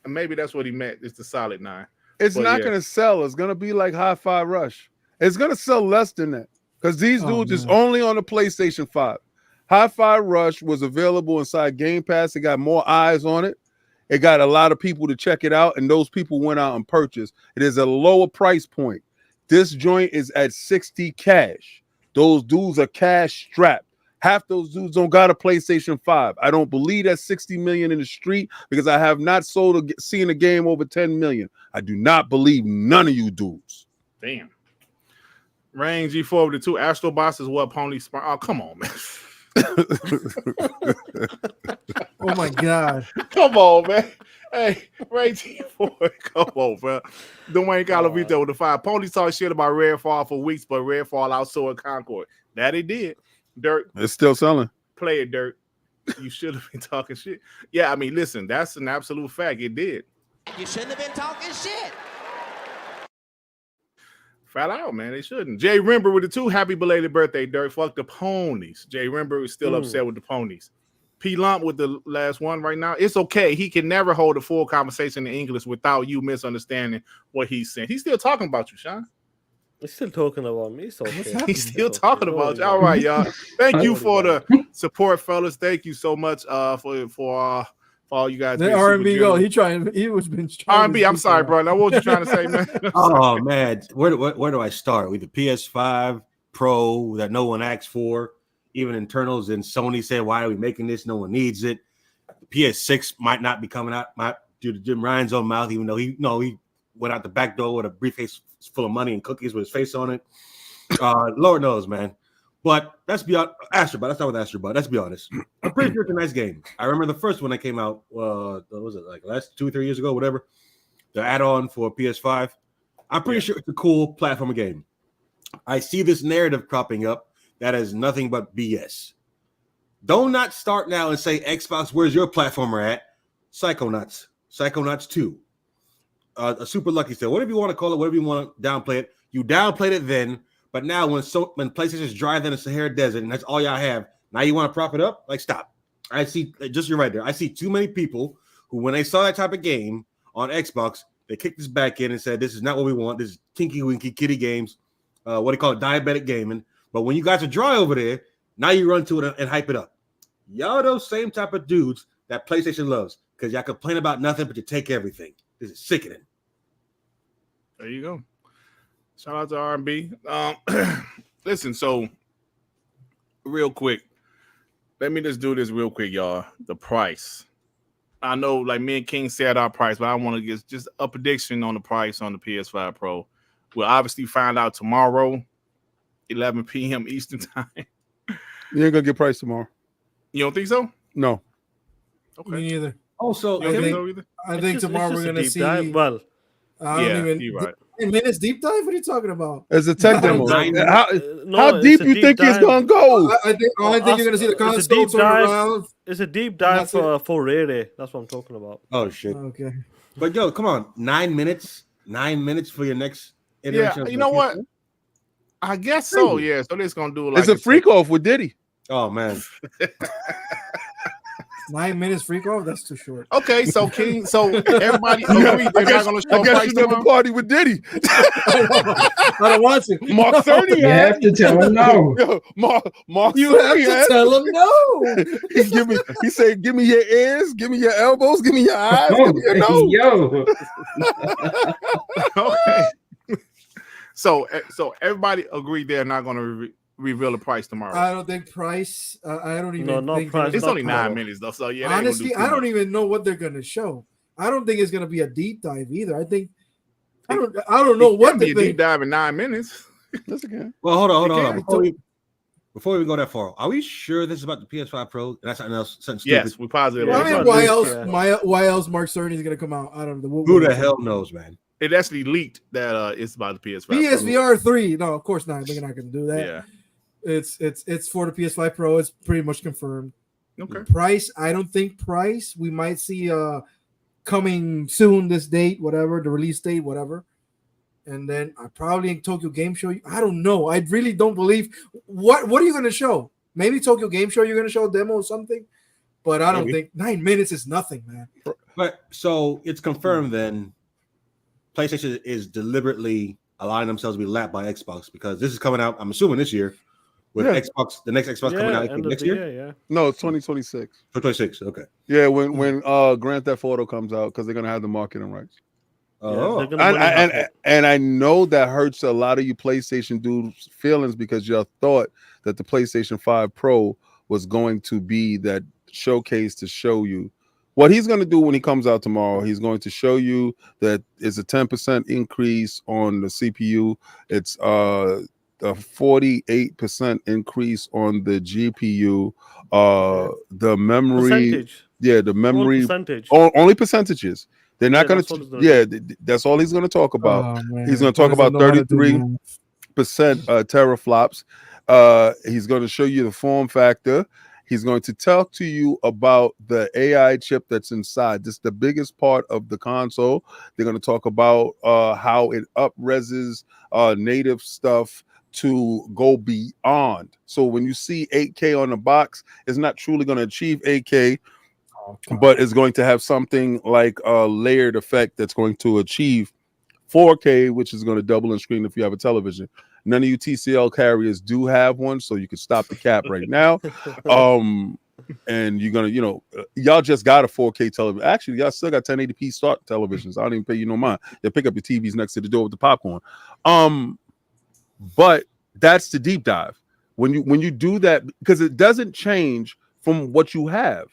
S1: maybe that's what he meant. It's the solid 9.
S2: It's
S1: But
S2: not
S1: yeah.
S2: gonna sell. It's gonna be like Hi-Fi Rush. It's gonna sell less than that because these dudes is
S4: man.
S2: only on the PlayStation 5. Hi-Fi Rush was available inside Game Pass. It got more eyes on it. It got a lot of people to check it out, and those people went out and purchased. It is a lower price point. This joint is at 60 cash. Those dudes are cash strapped. Half those dudes don't got a PlayStation 5. I don't believe that's 60 million in the street because I have not seen a game over 10 million. I do not believe none of you dudes.
S1: Damn. Range G4 with the 2. Astrobot is what pony spot. Oh, come on, man.
S4: Oh my God.
S1: Come on, man. Hey, Range G4. Come on, bro. Dwayne Calavito with the 5. Ponies talk shit about Redfall for weeks, but Redfall outsold Concord. That it did. Dirt,
S2: It's still selling.
S1: play it, Dirt. You should have been talking shit. Yeah, I mean, listen, that's an absolute fact. It did.
S7: You shouldn't have been talking shit.
S1: Flat out, man. They shouldn't. Jay Rimber with the 2. Happy belated birthday, Dirt. Fuck the ponies. Jay Rimber is still upset with the ponies. P Lump with the last one right now. It's okay. He can never hold a full conversation in English without you misunderstanding what he's saying. He's still talking about you, Sean.
S3: he's still talking about me. So
S1: He's still talking about you. All right, y'all. Thank you for the support, fellas. Thank you so much for all you guys.
S4: Let R&B go. He was been
S1: R&B. I'm sorry, bro. Now, what was you trying to say, man?
S5: Oh man, where do I start? With the PS5 Pro that no one asked for, even internals and Sony said, "Why are we making this? No one needs it." The PS6 might not be coming out due to Jim Ryan's own mouth, even though he went out the back door with a briefcase full of money and cookies with his face on it. Lord knows, man. But that's beyond Astrobot. Let's start with Astrobot. Let's be honest. I'm pretty sure it's a nice game. I remember the first one that came out. What was it, like last 2 or 3 years ago, whatever? The add-on for PS5. I'm pretty sure it's a cool platformer game. I see this narrative cropping up that is nothing but BS. Do not start now and say, Xbox, where's your platformer at? Psychonauts 2. A Super Lucky Star, whatever you want to call it, whatever you want to downplay it. You downplayed it then, but now when PlayStation's drier than the Sahara Desert and that's all y'all have, now you want to prop it up? Like, stop. I see, just you're right there. I see too many people who, when they saw that type of game on Xbox, they kicked this back in and said, this is not what we want. This is kinky winky kitty games. What do you call it? Diabetic gaming. But when you guys are dry over there, now you run to it and hype it up. Y'all those same type of dudes that PlayStation loves because y'all complain about nothing, but you take everything. This is sickening.
S1: There you go. Shout out to R&B. Listen, so real quick, let me just do this real quick, y'all. The price. I know, like me and King said our price, but I want to get just a prediction on the price on the PS5 Pro. We'll obviously find out tomorrow, 11 p.m. Eastern time.
S2: You ain't gonna get price tomorrow.
S1: You don't think so?
S2: No.
S1: Okay.
S4: Me neither.
S5: Also,
S1: You don't
S4: I
S1: think
S4: think-
S1: so either?
S4: I think tomorrow we're gonna see.
S3: Well,
S4: I don't even.
S1: you're right.
S4: 10 minutes deep dive. What are you talking about?
S2: It's a tech demo.
S5: Nine
S2: How,
S3: no,
S2: how
S3: it's
S2: deep
S3: a
S2: you think it's
S3: dive.
S2: gonna go?
S4: I think you're gonna see the
S3: It's a
S4: console
S3: deep
S4: turn
S3: dive.
S4: around.
S3: It's a deep dive
S4: That's it.
S3: for Rare. That's what I'm talking about.
S5: oh shit!
S4: Okay.
S5: But yo, come on, 9 minutes. 9 minutes for your next iteration.
S1: Yeah,
S5: of
S1: you
S5: the
S1: know what?
S5: PS4?
S1: I guess so. Yeah. So they're gonna do like
S2: It's a freak off with Diddy.
S5: Oh man,
S4: 9 minutes freak off. That's too short.
S1: Okay, so King, so everybody agree they're not gonna show
S2: I guess
S1: price
S2: you never
S1: tomorrow?
S2: party with Diddy.
S4: I don't want to.
S2: Mark 30
S6: You have to tell him no.
S2: Yo, Mark
S4: You have
S2: 30
S4: to
S2: had-
S4: tell him no.
S2: He said, give me your ears, give me your elbows, give me your eyes,
S6: Oh,
S2: give me your nose.
S6: yo.
S1: Okay. So everybody agreed they're not gonna reveal the price tomorrow.
S4: I don't think price. I don't even.
S3: No, not
S4: think
S3: price,
S1: It's
S3: not
S1: only 9
S3: tomorrow.
S1: minutes though. So yeah, they ain't gonna
S4: Honestly,
S1: do too
S4: I don't
S1: much.
S4: even know what they're gonna show. I don't think it's gonna be a deep dive either. I don't know
S1: It
S4: what
S1: can't be
S4: the
S1: a deep
S4: thing.
S1: dive in 9 minutes.
S2: That's okay.
S5: well, hold on.
S1: Again,
S5: Before we go that far, are we sure this is about the PS5 Pro? And that's something else. Something stupid.
S1: Yes, we positive.
S3: Yeah,
S4: I
S1: about
S4: mean,
S1: it.
S3: it's
S4: why
S3: not
S4: else?
S3: leaked,
S4: Why else? Mark Cerny is gonna come out? I don't know.
S5: Who the hell knows, man?
S1: It actually leaked that it's about the PS5. Pro.
S4: PSVR 3. No, of course not. They're not gonna do that.
S1: Yeah.
S4: It's for the PS5 Pro. It's pretty much confirmed.
S1: Okay.
S4: Price, I don't think price. We might see coming soon this date, whatever, the release date, whatever. And then probably in Tokyo Game Show. I don't know. I really don't believe what are you gonna show? Maybe Tokyo Game Show you're gonna show a demo or something. But I don't think 9 minutes is nothing, man.
S5: But so it's confirmed then PlayStation is deliberately allowing themselves to be lapped by Xbox because this is coming out, I'm assuming this year, with
S2: Yeah.
S5: Xbox, the next Xbox coming out I think,
S3: end of
S5: next
S3: the
S5: year.
S3: Yeah.
S2: No, it's 2026.
S5: 2026. Okay.
S2: Yeah, when Grand Theft Auto comes out, because they're gonna have the marketing rights.
S5: Oh,
S3: they're gonna money up it.
S2: And I know that hurts a lot of you PlayStation dudes' feelings because y'all thought that the PlayStation 5 Pro was going to be that showcase to show you what he's going to do when he comes out tomorrow. He's going to show you that it's a 10% increase on the CPU. It's a 48% increase on the GPU. The memory,
S3: Percentage.
S2: yeah, the
S3: What
S2: memory,
S3: percentage.
S2: only percentages. They're not
S3: Yeah,
S2: going
S3: that's what it's
S2: to.
S3: gonna
S2: Yeah, that's all he's going to talk about.
S4: Oh, man.
S2: He's going to talk
S4: Why does
S2: about
S4: he know how to do
S2: 33%
S4: math?
S2: teraflops. He's going to show you the form factor. He's going to talk to you about the AI chip that's inside. This is the biggest part of the console. They're going to talk about how it up-reses native stuff to go beyond. So when you see 8K on the box, it's not truly going to achieve 8K, but it's going to have something like a layered effect that's going to achieve 4K, which is going to double in screen if you have a television. None of you TCL carriers do have one, so you can stop the cap right now. And you're gonna, y'all just got a 4K television. Actually, y'all still got 1080p start televisions. I don't even pay you no mind. They pick up your TVs next to the door with the popcorn. But that's the deep dive. When you do that, because it doesn't change from what you have.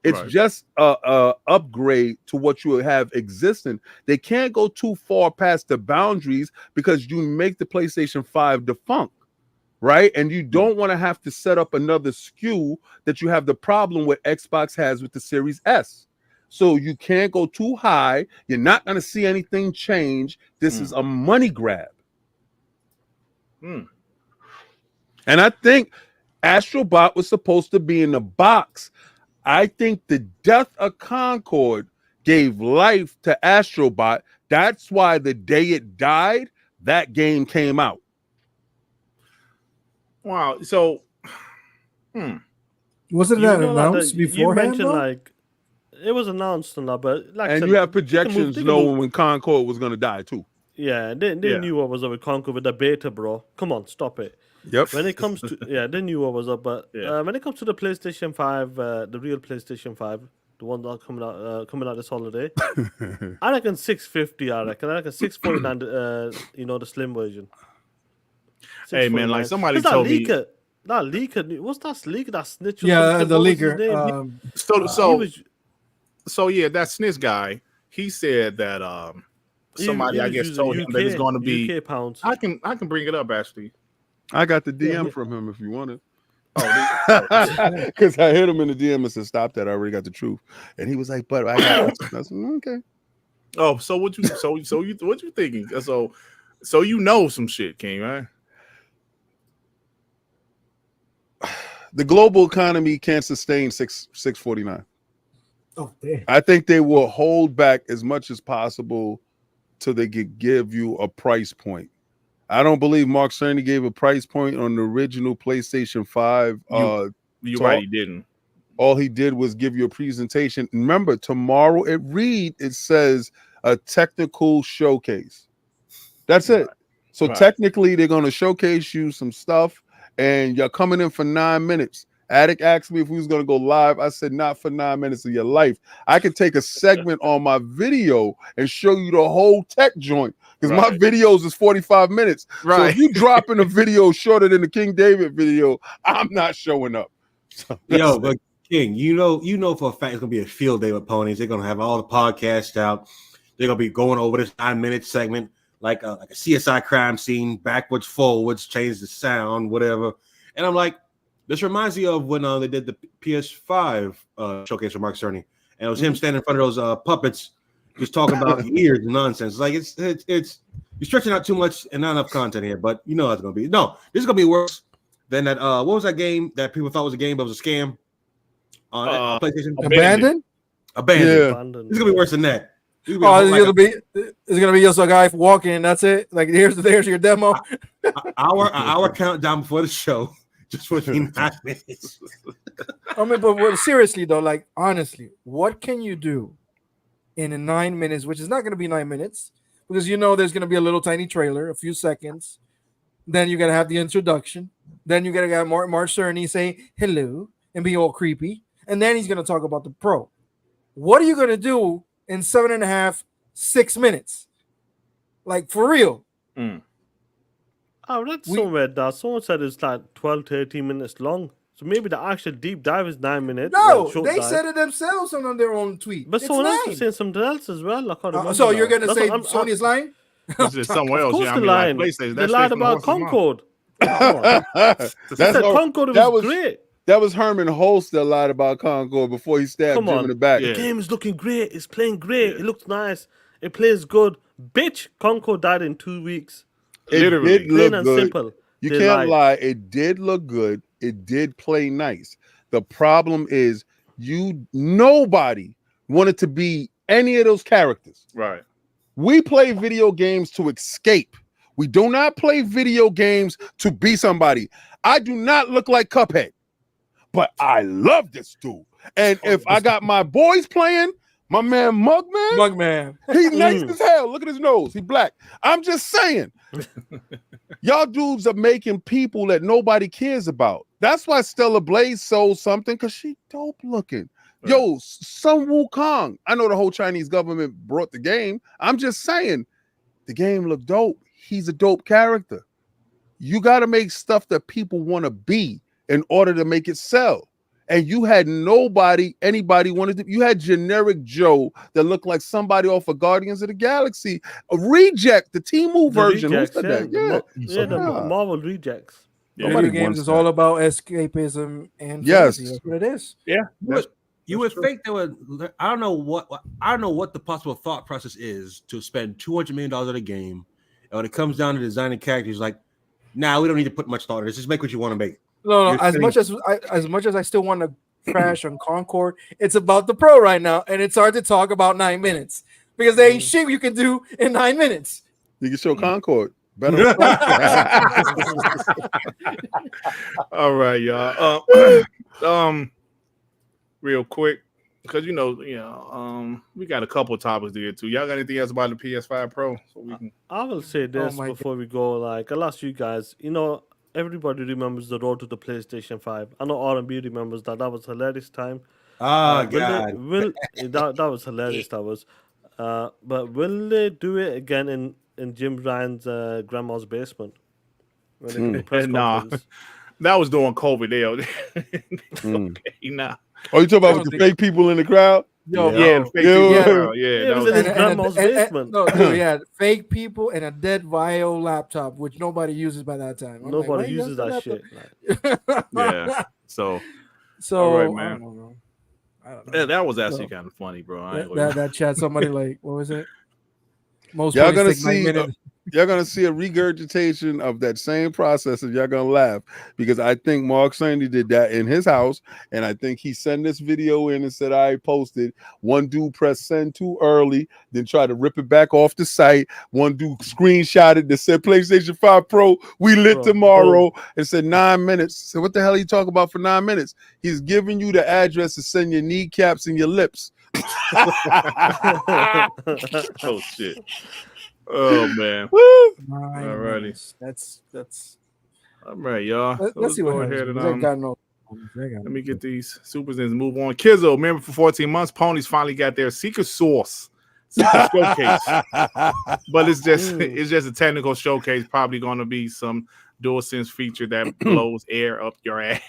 S2: It's
S1: Right.
S2: just a upgrade to what you have existing. They can't go too far past the boundaries because you make the PlayStation 5 defunct, right? And you don't want to have to set up another SKU that you have the problem what Xbox has with the Series S. So you can't go too high. You're not going to see anything change. This is a money grab.
S1: Mm.
S2: And I think Astrobot was supposed to be in the box. I think the death of Concord gave life to Astrobot. That's why the day it died, that game came out.
S1: Wow. So,
S4: Wasn't
S3: You
S4: that
S3: know, like,
S4: announced
S3: you
S4: beforehand?
S3: mentioned
S4: though?
S3: like it was announced and that, but like I
S2: And
S3: said,
S2: you have
S3: they can move-
S2: projections
S3: they can
S2: knowing
S3: move-
S2: when Concord was going to die, too.
S3: Yeah, they
S1: Yeah.
S3: knew what was up with Concord with the beta, bro. Come on, stop it.
S2: Yep.
S3: When it comes to they knew what was up, but
S1: Yeah.
S3: when it comes to the PlayStation 5, the real PlayStation 5, the one that coming out this holiday, I reckon 650. I reckon 649. The slim version.
S1: Hey, man, like
S3: 649.
S1: somebody
S3: 'Cause that
S1: told me-
S3: leaker, That leaker, what's that leaker? That snitch? Or
S4: Yeah,
S3: something?
S4: the
S3: What was his
S4: leaker.
S3: name?
S1: So yeah, that SNIS guy. He said that somebody
S3: He
S1: I
S3: was
S1: guess
S3: using
S1: told him that it's going to be.
S3: UK pounds.
S1: I can bring it up actually.
S2: I got the DM from him if you want it.
S1: Oh,
S2: Because I hit him in the DM and said, "Stop that! I already got the truth." And he was like, "But I got." I said, "Okay."
S1: oh, so what you thinking? So you know some shit, King, right?
S2: The global economy can't sustain 649.
S4: Oh, damn.
S2: I think they will hold back as much as possible till they could give you a price point. I don't believe Mark Cerny gave a price point on the original PlayStation 5.
S1: You're right, he didn't.
S2: All he did was give you a presentation. Remember, tomorrow it says a technical showcase. That's it. So technically, they're going to showcase you some stuff, and you're coming in for 9 minutes. Attic asked me if we was going to go live. I said, not for 9 minutes of your life. I could take a segment on my video and show you the whole tech joint, because my videos is 45 minutes.
S1: Right.
S2: So if you drop in a video shorter than the King David video, I'm not showing up. So
S5: Yo, but King, you know for a fact it's gonna be a field day with ponies. They're gonna have all the podcasts out. They're gonna be going over this 9-minute segment, like a CSI crime scene, backwards, forwards, change the sound, whatever. And I'm like, this reminds me of when they did the PS5 showcase for Mark Cerny, and it was him standing in front of those puppets, just talking about years and nonsense. Like it's you're stretching out too much and not enough content here. But you know how it's gonna be. No, this is gonna be worse than that. What was that game that people thought was a game but was a scam on PlayStation?
S4: Abandoned?
S3: Abandoned.
S5: It's gonna be worse than that.
S4: Oh, it's gonna be just a guy walking, and that's it. Like there's your demo.
S5: Our countdown before the show. Just for 9 minutes.
S4: I mean, but seriously though, like honestly, what can you do in 9 minutes, which is not going to be 9 minutes, because you know there's going to be a little tiny trailer, a few seconds. Then you got to have the introduction. Then you got to have Mark Cerny say hello and be all creepy, and then he's going to talk about the Pro. What are you going to do in 7.5, 6 minutes? Like for real?
S3: I read somewhere that someone said it's like 12 to 18 minutes long. So maybe the actual deep dive is 9 minutes.
S4: No, they said it themselves on their own tweet.
S3: But someone else was saying something else as well. I can't remember.
S4: So you're going to say Sony's lying?
S1: Somewhere else.
S3: Of course they're lying. They lied about Concord. Concord was great.
S2: That was Herman Holst that lied about Concord before he stabbed Jim in the back.
S3: The game is looking great. It's playing great. It looks nice. It plays good. Bitch, Concord died in 2 weeks.
S2: It
S3: literally
S2: did look good.
S3: Simple.
S2: You can't lie. It did look good. It did play nice. The problem is nobody wanted to be any of those characters.
S1: Right.
S2: We play video games to escape. We do not play video games to be somebody. I do not look like Cuphead, but I love this dude. And if I got my boys playing, my man Mugman, he's nice as hell. Look at his nose. He black. I'm just saying. Y'all dudes are making people that nobody cares about. That's why Stella Blaze sold something, because she dope looking. Yo, Sun Wukong. I know the whole Chinese government brought the game. I'm just saying the game looked dope. He's a dope character. You got to make stuff that people want to be in order to make it sell. And you had anybody wanted to. You had generic Joe that looked like somebody off of Guardians of the Galaxy. A reject, the Temu version.
S3: Rejects,
S2: Who said that?
S3: The Marvel rejects.
S4: Video games is all about escapism and
S2: yes,
S4: fantasy. That's what it is.
S1: Yeah.
S5: You would think they would. I don't know what the possible thought process is to spend $200 million on a game, and when it comes down to designing characters, like, nah, we don't need to put much thought in this. Just make what you want to make.
S4: No. As much as I still want to crash on Concord, it's about the Pro right now, and it's hard to talk about 9 minutes because there ain't shit you can do in 9 minutes.
S2: You can show Concord better.
S1: All right, y'all. Real quick, because we got a couple of topics to get to. Y'all got anything else about the PS5 Pro? So we can.
S3: I will say this before we go. Like, I'll ask you guys. Everybody remembers the road to the PlayStation 5. I know R&B remembers that. That was hilarious time.
S5: God.
S3: That was hilarious. That was. But will they do it again in Jim Ryan's grandma's basement? When they do press conference?
S1: That was during COVID.
S2: Mm.
S1: Okay, nah.
S2: Oh, you talking about with the fake people in the crowd?
S4: Yo,
S1: Yeah, the fake
S2: Yeah.
S1: people.
S2: Yeah.
S1: Yeah,
S3: It
S1: that
S3: was
S1: was
S3: in his grandma's basement.
S4: No, dude, yeah, fake people and a dead VIO laptop, which nobody uses by that time. I'm like, why
S3: Nobody
S4: you
S3: uses
S4: got
S3: that
S4: the
S3: shit. Like,
S1: yeah. So
S4: So
S1: all right,
S4: I
S1: man.
S4: don't know, bro. I don't know.
S1: yeah, that was actually
S4: So,
S1: kind of funny, bro. I ain't gonna-
S4: that chat, somebody like, what was it? Most
S2: Y'all
S4: plays
S2: gonna
S4: take 9
S2: see
S4: minutes.
S2: y'all gonna see a regurgitation of that same process, and y'all gonna laugh because I think Mark Cerny did that in his house, and I think he sent this video in and said I posted. One dude pressed send too early, then tried to rip it back off the site. One dude screenshotted that said PlayStation 5 Pro, we lit
S3: Bro,
S2: tomorrow, and said 9 minutes. So what the hell are you talking about for 9 minutes? He's giving you the address to send your kneecaps and your lips.
S1: Oh shit. Oh man.
S2: Woo!
S4: 9
S1: Alrighty.
S4: minutes. That's
S1: All right, y'all. So
S4: let's see what
S1: go
S4: happens.
S1: ahead and
S4: They got no. They got
S1: let me get these supers and move on. Kizzo, member for 14 months. Ponies finally got their secret sauce. Secret showcase. But it's just a technical showcase. Probably gonna be some DualSense feature that blows air up your ass.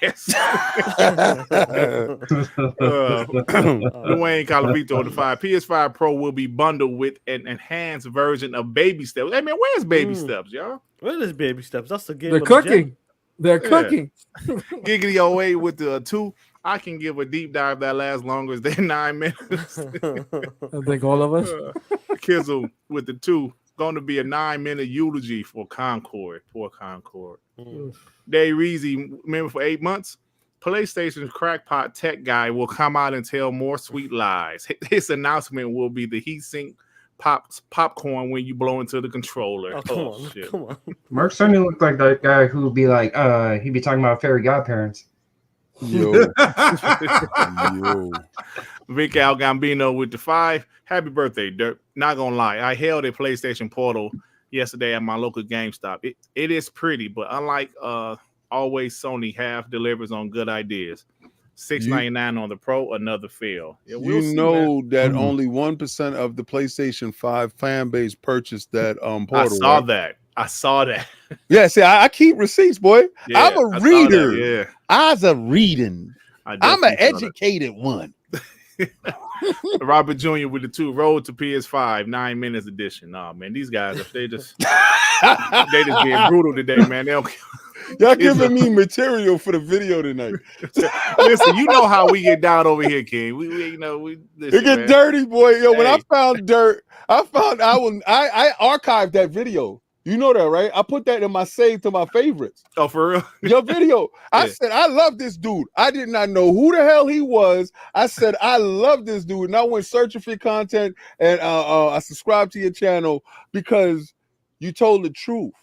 S1: Dwayne Calavito, the PS5 Pro will be bundled with an enhanced version of Baby Steps. Hey man, where's Baby Steps, y'all?
S3: where is Baby Steps? That's the game.
S4: They're
S3: of the gen.
S4: cooking. They're
S1: Yeah.
S4: cooking.
S1: Giggity 08 with the 2. I can give a deep dive that lasts longer than 9 minutes.
S4: I think all of us.
S1: Kizzle with the 2. Going to be a 9-minute eulogy for Concord. Poor Concord. Dave Reezy, member for 8 months. PlayStation's crackpot tech guy will come out and tell more sweet lies. His announcement will be the heatsink popcorn when you blow into the controller.
S3: Oh, come on,
S1: shit.
S3: come on.
S6: Mark Cerny looked like that guy who would be like, he'd be talking about fairy godparents.
S2: Yo. Yo.
S1: Vic Al Gambino with the 5. Happy birthday, Dirt. Not gonna lie, I held a PlayStation Portal yesterday at my local GameStop. It is pretty, but unlike always Sony half delivers on good ideas. $6.99 on the Pro, another fail. Yeah, we'll see, man.
S2: That only 1% of the PlayStation 5 fan base purchased that Portal.
S1: I saw that.
S2: Yeah, see, I keep receipts, boy.
S1: Yeah,
S2: I'm a
S1: I saw
S2: reader.
S1: that, yeah.
S2: I's a reading. I'm an
S1: definitely saw that.
S2: educated one.
S1: Robert Jr. with the 2. Road to PS5 9 minutes edition. Nah, man, these guys, if they just being brutal today, man. They don't.
S2: Y'all giving me material for the video tonight.
S1: Listen, you know how we get down over here, King. We listen,
S2: It get
S1: man.
S2: dirty, boy. Yo, when I
S1: Hey.
S2: found Dirt, I archived that video. You know that, right? I put that in my save to my favorites.
S1: Oh, for real?
S2: Your video. I
S1: Yeah.
S2: said, I love this dude. I did not know who the hell he was. I said, I love this dude. And I went searching for your content and I subscribed to your channel because you told the truth.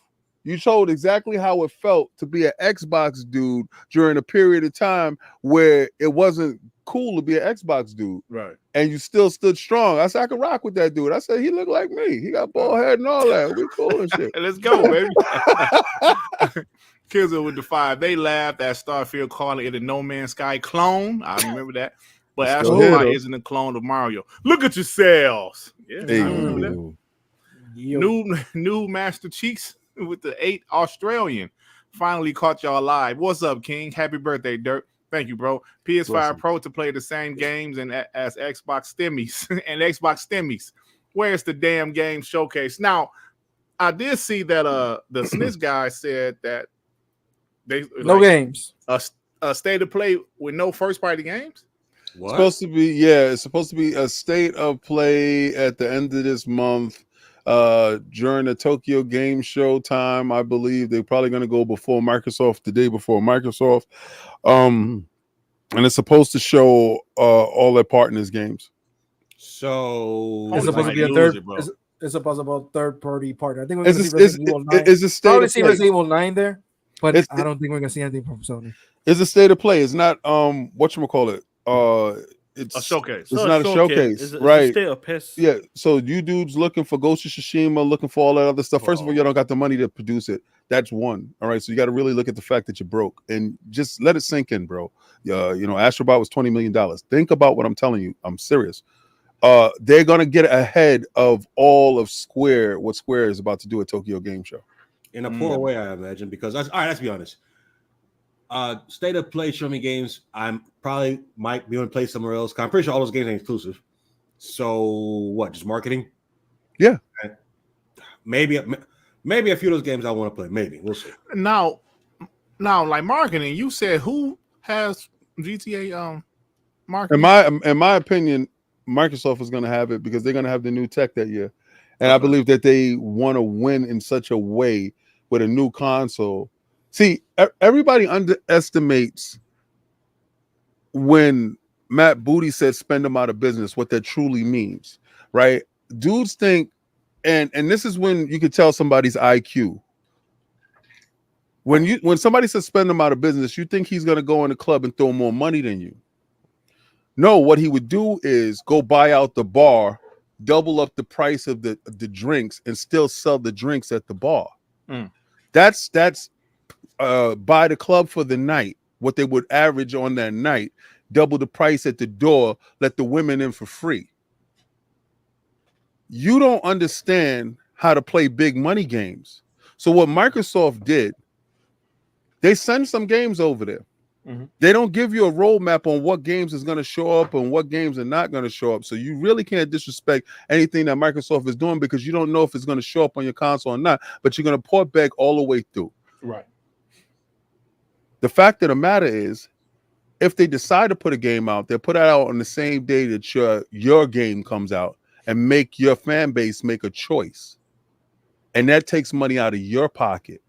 S2: You told exactly how it felt to be an Xbox dude during a period of time where it wasn't cool to be an Xbox dude.
S1: Right.
S2: And you still stood strong. I said, I could rock with that dude. I said, he looked like me. He got bald head and all that. We cool and shit.
S1: Let's go, baby. Kizzo with the 5. They laughed at Starfield calling it a No Man's Sky clone. I remember that. But
S2: Still here,
S1: Astrobot
S2: though.
S1: isn't a clone of Mario. Look at yourselves. Yeah,
S2: Hey,
S1: I remember that. New Master Cheeks with the 8 Australian. Finally caught y'all live. What's up, King? Happy birthday, Dirt. Thank you, bro. PS5
S2: Blessings.
S1: Pro to play the same games as Xbox Stimmies and Xbox Stimmies. Where's the damn game showcase? Now, I did see that the SNES guy said that they
S4: No games.
S1: a state of play with no first party games.
S5: What?
S2: Supposed to be, yeah, it's supposed to be a state of play at the end of this month. During the Tokyo Game Show time, I believe they're probably going to go before Microsoft, the day before Microsoft, and it's supposed to show all their partners' games.
S5: So
S4: It's supposed to be a
S1: lose
S4: third.
S1: it, bro.
S4: It's supposed to be a third-party partner. I think we're going to see
S2: It's
S4: Resident Evil 9.
S2: a state
S4: Probably
S2: of
S4: see
S2: play.
S4: Resident Evil 9 there, but
S2: It's-
S4: I don't think we're going to see anything from Sony.
S2: It's a state of play. It's not whatchamacallit. It's
S1: A showcase.
S2: It's not a showcase,
S3: It's a
S2: right?
S3: state of piss.
S2: Yeah, so you dudes looking for Ghost of Tsushima, looking for all that other stuff. First of all, you don't got the money to produce it. That's one. All right, so you got to really look at the fact that you're broke and just let it sink in, bro. Astrobot was $20 million. Think about what I'm telling you. I'm serious. They're gonna get ahead of all of Square. What Square is about to do at Tokyo Game Show.
S5: in a poor way, I imagine, because all right, let's be honest. State of play, show me games. I'm probably might be able to play somewhere else. I'm pretty sure all those games are exclusive. So what? Just marketing?
S2: Yeah.
S5: Maybe a few of those games I want to play. Maybe we'll see.
S1: Now, like marketing, you said who has GTA marketing?
S2: In my opinion, Microsoft is going to have it because they're going to have the new tech that year, and I believe that they want to win in such a way with a new console. See, everybody underestimates when Matt Booty said "spend them out of business," what that truly means, right? Dudes think, and this is when you could tell somebody's IQ. When somebody says spend them out of business, you think he's going to go in the club and throw more money than you. No, what he would do is go buy out the bar, double up the price of the drinks, and still sell the drinks at the bar. That's buy the club for the night, what they would average on that night, double the price at the door, let the women in for free. You don't understand how to play big money games. So what Microsoft did, they send some games over there. They don't give you a roadmap on what games is going to show up and what games are not going to show up. So you really can't disrespect anything that Microsoft is doing because you don't know if it's going to show up on your console or not, but you're going to port back all the way through.
S4: Right.
S2: The fact of the matter is, if they decide to put a game out, they'll put it out on the same day that your game comes out and make your fan base make a choice. And that takes money out of your pocket.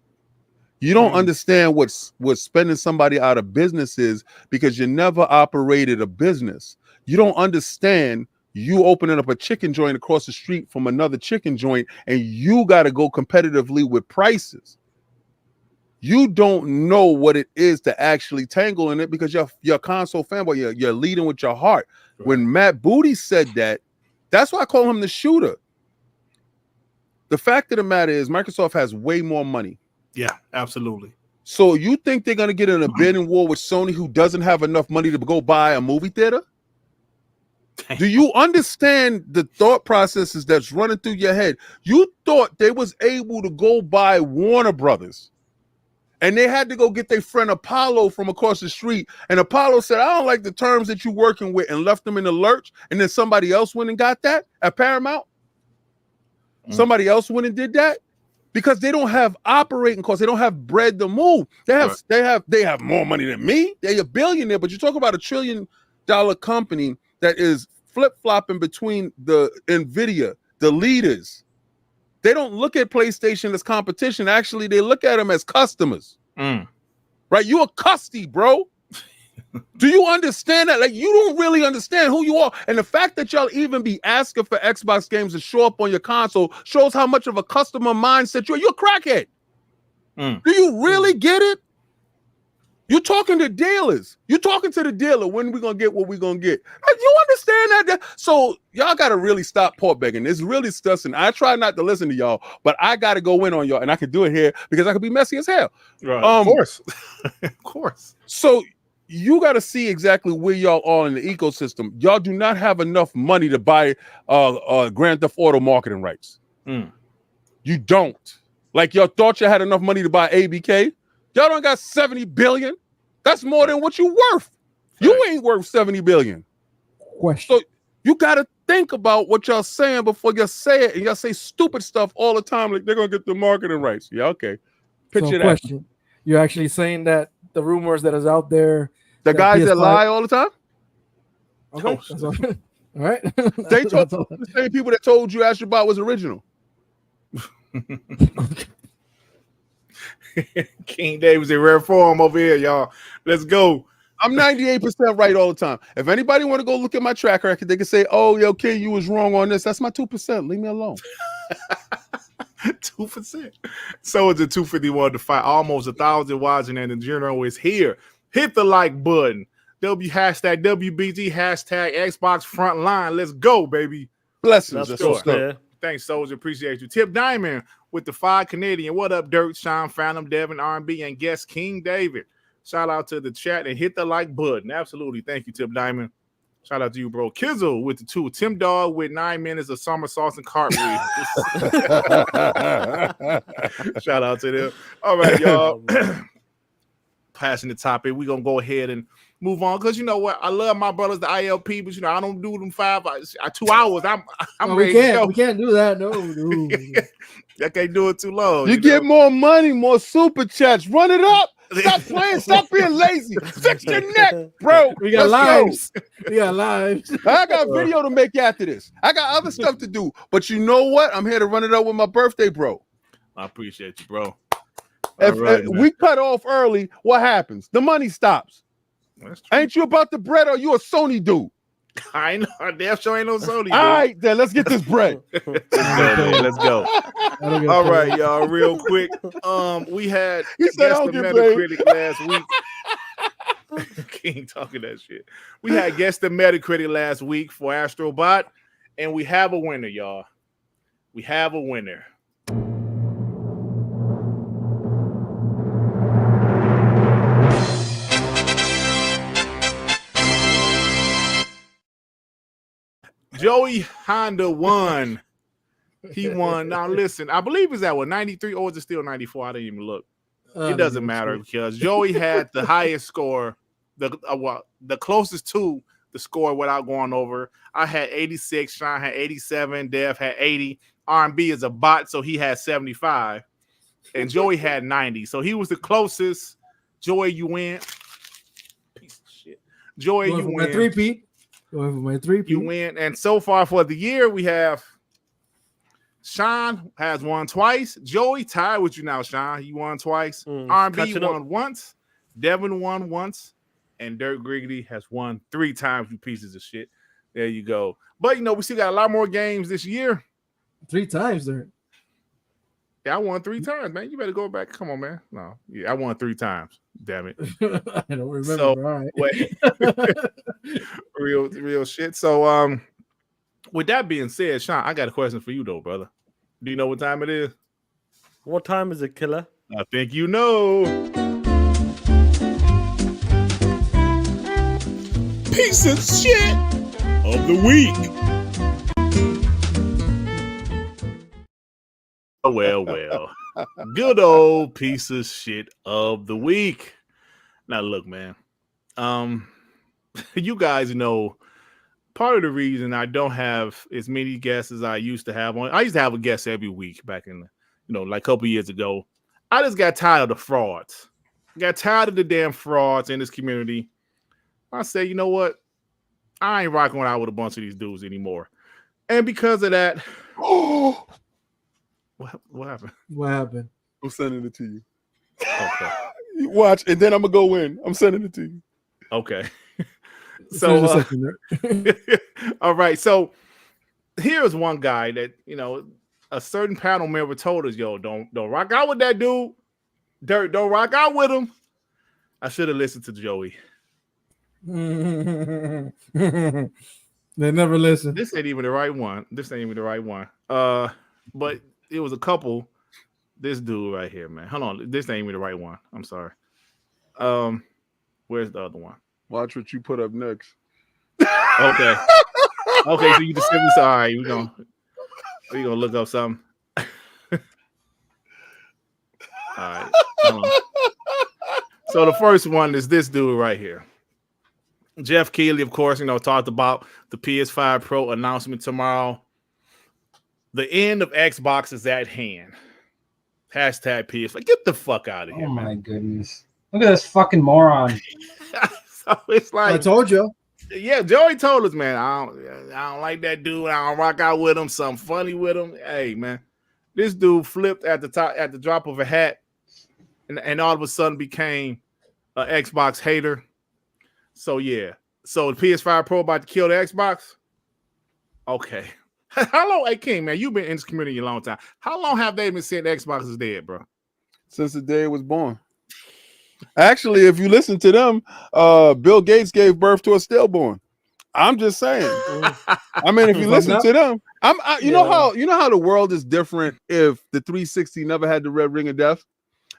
S2: You don't understand what spending somebody out of business is because you never operated a business. You don't understand you opening up a chicken joint across the street from another chicken joint and you got to go competitively with prices. You don't know what it is to actually tangle in it because you're a console fanboy. You're leading with your heart. Right. When Matt Booty said that, that's why I call him the shooter. The fact of the matter is Microsoft has way more money.
S1: Yeah, absolutely.
S2: So you think they're going to get in a bidding war with Sony who doesn't have enough money to go buy a movie theater? Damn. Do you understand the thought processes that's running through your head? You thought they was able to go buy Warner Brothers and they had to go get their friend Apollo from across the street. And Apollo said, I don't like the terms that you're working with and left them in the lurch. And then somebody else went and got that at Paramount. Somebody else went and did that. Because they don't have operating costs, they don't have bread to move. They have more money than me. They're a billionaire, but you talk about $1 trillion company that is flip-flopping between the Nvidia, the leaders. They don't look at PlayStation as competition. Actually, they look at them as customers. Right? You're a custy, bro. Do you understand that? Like, you don't really understand who you are. And the fact that y'all even be asking for Xbox games to show up on your console shows how much of a customer mindset you're a crackhead. Do you really get it? You're talking to dealers. You're talking to the dealer. When we going to get what we going to get? Like, you understand that? So y'all got to really stop port begging. It's really disgusting. I try not to listen to y'all, but I got to go in on y'all. And I can do it here because I can be messy as hell.
S1: Right. Of course. Of course.
S2: So you got to see exactly where y'all are in the ecosystem. Y'all do not have enough money to buy Grand Theft Auto marketing rights. You don't. Like, y'all thought you had enough money to buy ABK. Y'all don't got 70 billion. That's more than what you worth. Right. You ain't worth 70 billion.
S4: Question.
S2: So you got to think about what y'all saying before you say it. And y'all say stupid stuff all the time. Like, they're going to get the marketing rights. Yeah, okay. Picture that.
S4: Question. You're actually saying that the rumors that is out there,
S2: the guys that lie all the time?
S4: Okay. All right.
S2: They told the same people that told you Astrobot was original.
S1: King Davis in rare form over here, y'all. Let's go.
S2: I'm 98% right all the time. If anybody want to go look at my track record, they can say, oh, yo, King, you was wrong on this. That's my 2%. Leave me alone.
S1: 2%. So it's a 251 to fight almost 1,000 watching, and the general is here. Hit the like button. Hashtag WBG, hashtag Xbox Frontline. Let's go, baby.
S2: Blessings.
S1: That's what's up. Thanks, Soldier. Appreciate you. Tip Diamond with the 5 Canadian. What up, Dirt, Sean, Phantom, Devin, R&B, and guest King David. Shout out to the chat and hit the like button. Absolutely. Thank you, Tip Diamond. Shout out to you, bro. Kizzle with the 2. Tim Dog with 9 minutes of somersaults and cartwheels. Shout out to them. All right, y'all. passionate topic. We're gonna go ahead and move on because you know what? I love my brothers, the ILP, but you know I don't do them 2 hours. I'm ready to go.
S4: We can't do that. No.
S1: I can't do it too long.
S2: You get more money, more super chats. Run it up. Stop playing. Stop being lazy. Fix your neck, bro.
S4: We got
S2: Let's
S4: lives. We got lives.
S2: go. I got a video to make after this. I got other stuff to do. But you know what? I'm here to run it up with my birthday, bro.
S1: I appreciate you, bro.
S2: If we cut off early, what happens? The money stops. Ain't you about the bread or you a Sony dude?
S1: I know. I damn sure ain't no Sony.
S2: All right, then let's get this bread.
S1: Let's go. All right, y'all. Real quick. We had
S2: He said,
S1: guest
S2: "I
S1: the
S2: don't get
S1: Metacritic last week. King talking that shit. We had guest the Metacritic last week for Astrobot, and we have a winner, y'all. We have a winner. Joey Honda won. He won. Now listen, I believe it's at what 93 or is it still 94? I didn't even look. It doesn't matter because Joey had the highest score, the closest to the score without going over. I had 86, Sean had 87, Dev had 80. R&B is a bot, so he had 75, and Joey had 90. So he was the closest. Joey, you win. Piece of shit. Joey, you win.
S4: Three-peat. Going for my 3-peat.
S1: You win. And so far for the year, we have Sean has won twice. Joey tied with you now, Sean. You won twice. R&B won once. Devin won once. And Dirt Griggity has won 3 times, you pieces of shit. There you go. But, you know, we still got a lot more games this year.
S4: 3 times, Dirt.
S1: Yeah, I won 3 times, man. You better go back. Come on, man. No. Yeah, I won 3 times. Damn it.
S4: I don't remember.
S1: So,
S4: all right.
S1: real shit. So, with that being said, Sean, I got a question for you, though, brother. Do you know what time it is?
S3: What time is it, killer?
S1: I think you know. Piece of shit of the week. Well. Good old piece of shit of the week. Now, look, man. You guys know part of the reason I don't have as many guests as I used to have on. I used to have a guest every week back in, like a couple years ago. I just got tired of the frauds. Got tired of the damn frauds in this community. I said, you know what? I ain't rocking out with a bunch of these dudes anymore. And because of that, what happened?
S4: What happened?
S2: I'm sending it to you.
S1: Okay.
S2: You watch, and then I'm gonna go in. I'm sending it to you.
S1: Okay. So, all right. So here's one guy that a certain panel member told us, "Yo, don't rock out with that dude. Dirt, don't rock out with him." I should have listened to Joey.
S4: They never listen.
S1: This ain't even the right one. But it was a couple. This dude right here, man. Hold on. This ain't even the right one. I'm sorry. Where's the other one?
S2: Watch what you put up next.
S1: Okay. Okay, so you just said all right, we're gonna look up something. All right. So the first one is this dude right here. Jeff Keighley, of course, talked about the PS5 Pro announcement tomorrow. The end of Xbox is at hand. Hashtag PS5. Get the fuck out of here.
S6: Oh my goodness. Look at this fucking moron.
S1: So it's like
S4: I told you.
S1: Yeah, Joey told us, man. I don't like that dude. I don't rock out with him. Something funny with him. Hey, man, this dude flipped at the drop of a hat, and all of a sudden became an Xbox hater. So yeah, so the PS5 Pro about to kill the Xbox. Okay, how long? Hey King, man, you've been in this community a long time. How long have they been saying the Xbox is dead, bro?
S2: Since the day it was born. Actually, if you listen to them, Bill Gates gave birth to a stillborn. I'm just saying. I mean, if you listen to them, you know how the world is different if the 360 never had the red ring of death.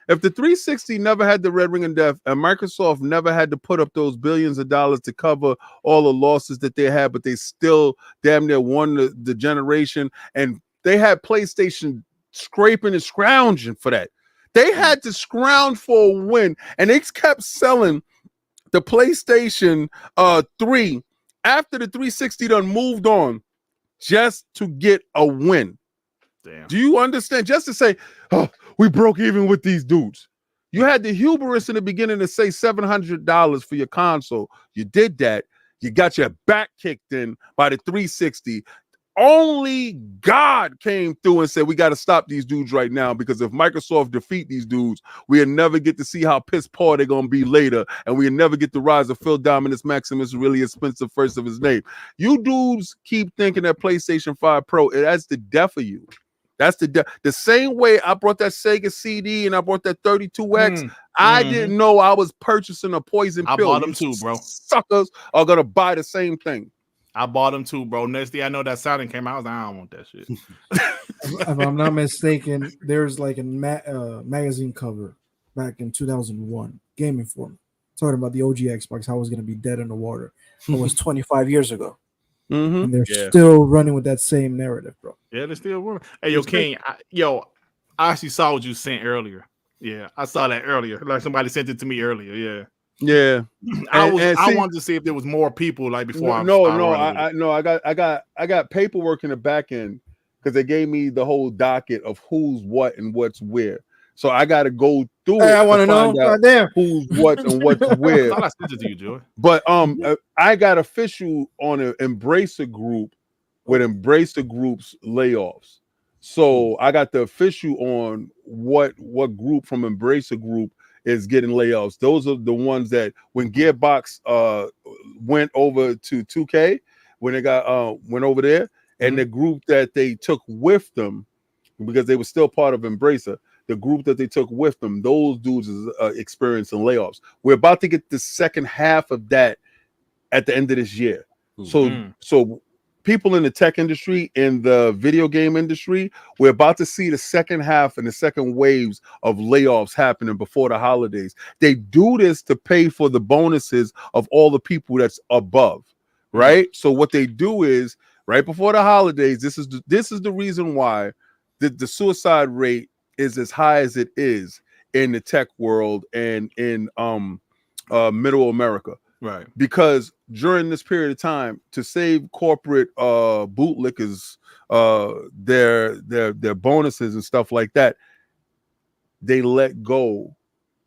S2: If the 360 never had the red ring of death and Microsoft never had to put up those billions of dollars to cover all the losses that they had, but they still damn near won the generation, and they had PlayStation scraping and scrounging for that. They had to scrounge for a win, and they kept selling the PlayStation 3 after the 360 done moved on just to get a win.
S1: Damn.
S2: Do you understand? Just to say, oh, we broke even with these dudes. You had the hubris in the beginning to say $700 for your console. You did that. You got your back kicked in by the 360. Only God came through and said, we got to stop these dudes right now, because if Microsoft defeat these dudes, we'll never get to see how piss poor they're going to be later, and we'll never get the rise of Phil Dominus Maximus, really expensive first of his name. You dudes keep thinking that PlayStation 5 Pro, that's the death of you. That's the same way I brought that Sega CD and I brought that 32X. I didn't know I was purchasing a poison pill.
S1: I bought them too, bro.
S2: Suckers are going to buy the same thing.
S1: I bought them too, bro. Next day I know that sounding came out. I was like, I don't want that shit.
S4: If I'm not mistaken, there's like a magazine cover back in 2001, Game Informer, talking about the OG Xbox, how it was going to be dead in the water. It was 25 years ago. And they're still running with that same narrative, bro.
S1: Yeah, they're still running. Hey, yo, King, I actually saw what you sent earlier. Yeah, I saw that earlier. Like somebody sent it to me earlier. Yeah.
S2: Yeah,
S1: I wanted to see if there was more people like before.
S2: I got paperwork in the back end because they gave me the whole docket of who's what and what's where. So I got to go through it.
S4: I want to know. Goddamn.
S2: Who's what and what's where.
S1: I thought I sent it to you, Joy.
S2: But I got official on an Embracer group with Embracer Group's layoffs. So I got the official on what group from Embracer Group is getting layoffs. Those are the ones that when Gearbox went over to 2K, when they got went over there, and the group that they took with them, because they were still part of Embracer, the group that they took with them, those dudes is experiencing layoffs. We're about to get the second half of that at the end of this year. So people in the tech industry, in the video game industry, we're about to see the second half and the second waves of layoffs happening before the holidays. They do this to pay for the bonuses of all the people that's above, right? So what they do is right before the holidays, this is the reason why the suicide rate is as high as it is in the tech world and in middle America.
S1: Right.
S2: Because during this period of time, to save corporate bootlickers their bonuses and stuff like that, they let go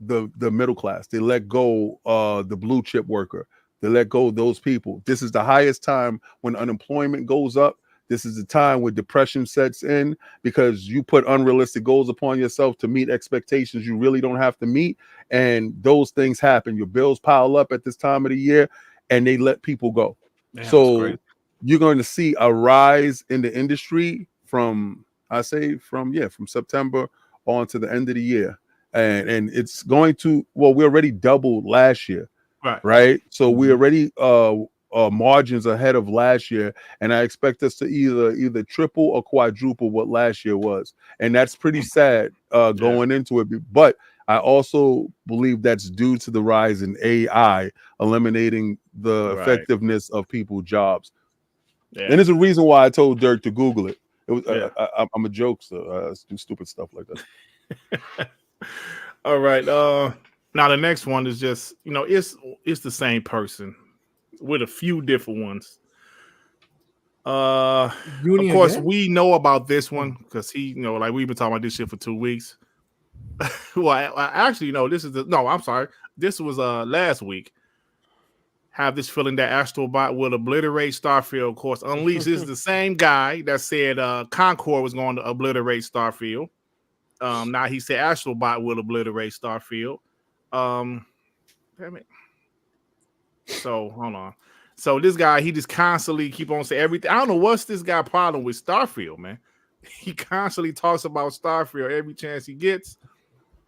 S2: the middle class. They let go the blue chip worker. They let go of those people. This is the highest time when unemployment goes up. This is the time where depression sets in because you put unrealistic goals upon yourself to meet expectations you really don't have to meet. And those things happen. Your bills pile up at this time of the year and they let people go.
S1: Damn,
S2: so you're going to see a rise in the industry from September on to the end of the year. And it's going to, we already doubled last year. Right. So we already margins ahead of last year, and I expect us to either triple or quadruple what last year was, and that's pretty sad going into it. But I also believe that's due to the rise in AI eliminating the effectiveness of people's jobs. And there's a reason why I told Dirk to Google it. It was I'm a jokester. I do stupid stuff like that.
S1: All right. Now the next one is just it's the same person with a few different ones. Of course, we know about this one because he, like we've been talking about this shit for 2 weeks. Well, I actually this is I'm sorry. This was last week. Have this feeling that Astrobot will obliterate Starfield. Of course, Unleashed is the same guy that said Concord was going to obliterate Starfield. Now he said Astrobot will obliterate Starfield. Damn it. So hold on. So this guy, he just constantly keep on saying everything. I don't know what's this guy problem with Starfield, man. He constantly talks about Starfield every chance he gets,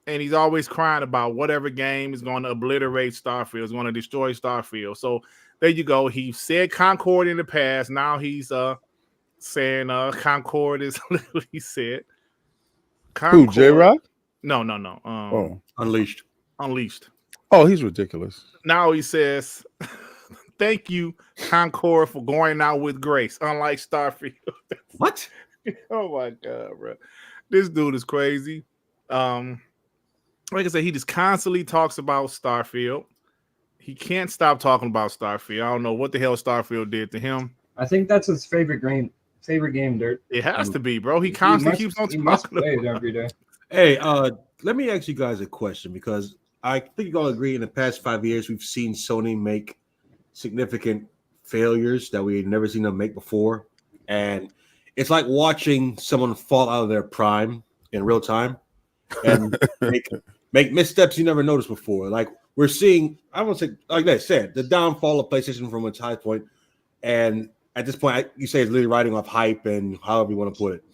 S1: and he's always crying about whatever game is going to obliterate Starfield, is going to destroy Starfield. So there you go. He said Concord in the past. Now he's saying Concord is what he said.
S2: Concord. Who, J-Rock?
S1: No.
S5: Unleashed.
S2: Oh, he's ridiculous.
S1: Now he says, thank you, Concord, for going out with grace, unlike Starfield.
S5: What?
S1: Oh, my God, bro. This dude is crazy. like I said, he just constantly talks about Starfield. He can't stop talking about Starfield. I don't know what the hell Starfield did to him.
S6: I think that's his favorite game. Dirt.
S1: It has to be, bro. He constantly keeps on
S6: He must
S1: talking
S6: play
S1: about
S6: it every day.
S5: Hey, let me ask you guys a question, because I think you all agree in the past 5 years we've seen Sony make significant failures that we had never seen them make before, and it's like watching someone fall out of their prime in real time and make missteps you never noticed before. Like we're seeing, I won't say like I said, the downfall of PlayStation from its high point, and at this point, you say it's literally riding off hype and however you want to put it.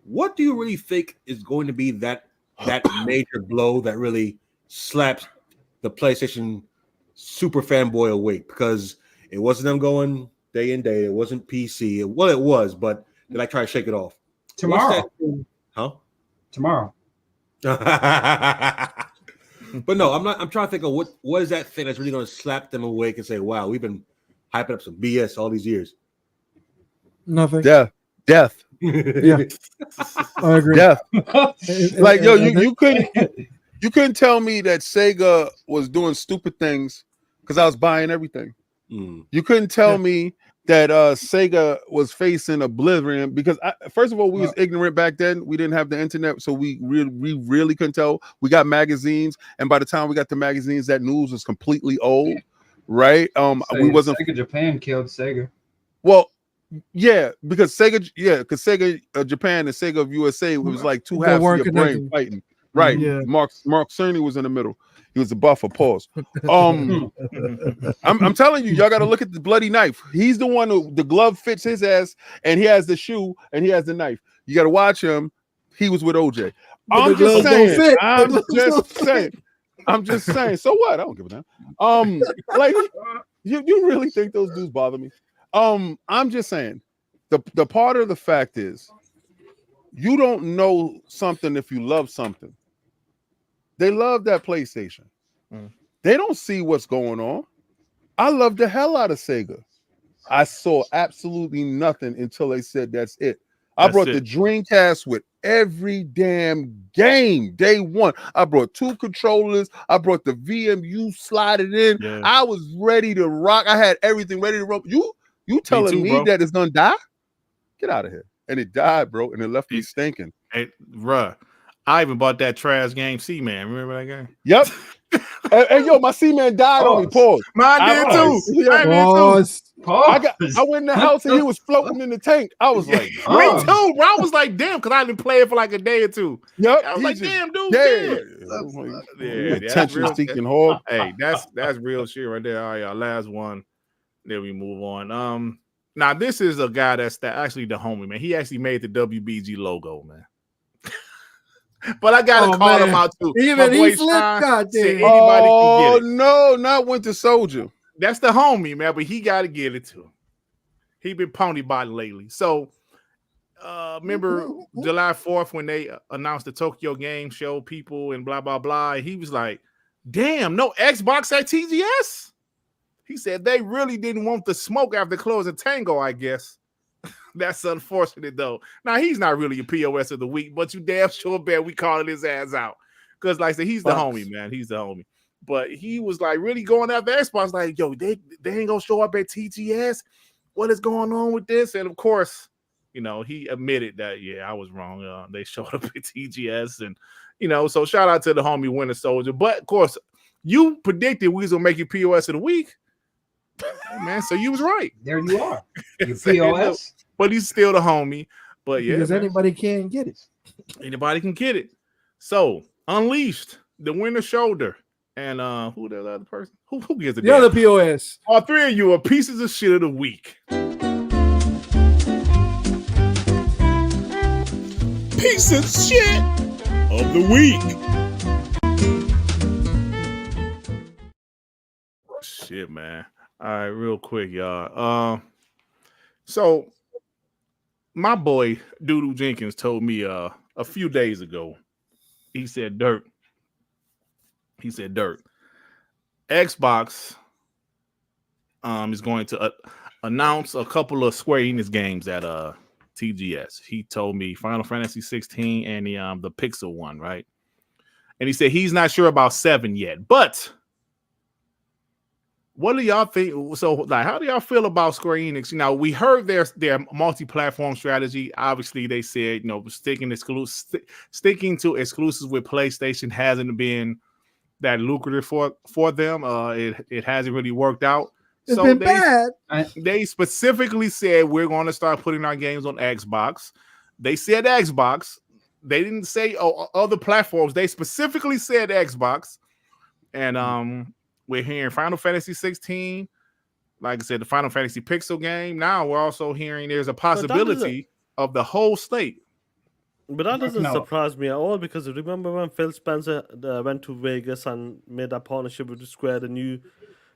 S5: What do you really think is going to be that major blow that really slaps the PlayStation super fanboy awake? Because it wasn't them going day in day. It wasn't PC. Well, it was, but they like try to shake it off
S6: Tomorrow.
S5: Huh?
S6: Tomorrow.
S5: But no, I'm not. I'm trying to think of what is that thing that's really going to slap them awake and say, "Wow, we've been hyping up some BS all these years."
S4: Nothing.
S2: Death.
S4: Yeah, I agree.
S2: Death. Like yo, you couldn't tell me that Sega was doing stupid things because I was buying everything. You couldn't tell me that Sega was facing oblivion because first of all, we was ignorant back then. We didn't have the internet, so we really couldn't tell. We got magazines, and by the time we got the magazines, that news was completely old, right? We wasn't.
S6: Sega Japan killed Sega.
S2: Well, yeah, because Sega Japan and Sega of USA, it was like two halves of your brain fighting. Right.
S4: Yeah.
S2: Mark Cerny was in the middle. He was a buffer. Pause. I'm telling you, y'all got to look at the bloody knife. He's the one who the glove fits his ass, and he has the shoe, and he has the knife. You got to watch him. He was with OJ. I'm just saying. So what? I don't give a damn. Like you really think those dudes bother me? I'm just saying. The part of the fact is, you don't know something if you love something. They love that PlayStation. They don't see what's going on. I love the hell out of Sega. I saw absolutely nothing until they said that's it. I brought the Dreamcast with every damn game day one. I brought 2 controllers. I brought the VMU slotted in. Yeah. I was ready to rock. I had everything ready to roll. You telling me that it's gonna die? Get out of here. And it died, bro, and it left me stinking.
S1: Hey, bruh, I even bought that trash game C-Man. Remember that game?
S2: Yep. Hey, yo, my C-Man died on me. Pause.
S1: Mine did too.
S2: I went in the house and he was floating in the tank. I was like,
S1: me too, bro. I was like, damn, because I didn't play it for like a day or two.
S2: Yep.
S1: I was like, damn, dude.
S2: Attention seeking hog.
S1: Hey, that's real shit right there. All right, y'all. Last one. Then we move on. Now this is a guy that's actually the homie, man. He actually made the WBG logo, man. But I gotta call him out too.
S4: Even he flipped, goddamn.
S2: Oh no, not Winter Soldier.
S1: That's the homie, man. But he got to get it too. He been pony body lately. So, remember July 4th when they announced the Tokyo Game Show people and blah blah blah. He was like, "Damn, no Xbox at TGS." He said they really didn't want the smoke after closing Tango. I guess. That's unfortunate, though. Now, he's not really a POS of the week, but you damn sure bet we calling his ass out. Because, like I said, he's the homie, man. He's the homie. But he was, like, really going after Xbox, like, yo, they ain't going to show up at TGS? What is going on with this? And, of course, you know, he admitted that, yeah, I was wrong. They showed up at TGS. And, you know, so shout out to the homie Winter Soldier. But, of course, you predicted we was going to make you POS of the week. Man, so you was right.
S6: There you are. You POS.
S1: But he's still the homie. But yeah,
S4: because anybody can get it.
S1: Anybody can get it. So Unleashed, the Winter Shoulder, and who the other person? Who gives a damn?
S4: The other POS.
S1: All three of you are pieces of shit of the week. Piece of shit of the week. Shit, man. All right, real quick, y'all. So my boy Doodoo Jenkins told me a few days ago. He said, Dirt. Xbox is going to announce a couple of Square Enix games at TGS. He told me Final Fantasy 16 and the Pixel one, right? and he said he's not sure about 7 yet. But what do y'all think? So, like, how do y'all feel about Square Enix? You know, we heard their multi-platform strategy. Obviously, they said, you know, sticking to exclusives with PlayStation hasn't been that lucrative for them. It hasn't really worked out.
S4: It's been bad.
S1: They specifically said we're going to start putting our games on Xbox. They said Xbox. They didn't say other platforms. They specifically said Xbox. And we're hearing Final Fantasy 16. Like I said, the Final Fantasy Pixel game. Now we're also hearing there's a possibility of the whole slate.
S3: But that doesn't surprise me at all, because remember when Phil Spencer went to Vegas and made that partnership with Square, the new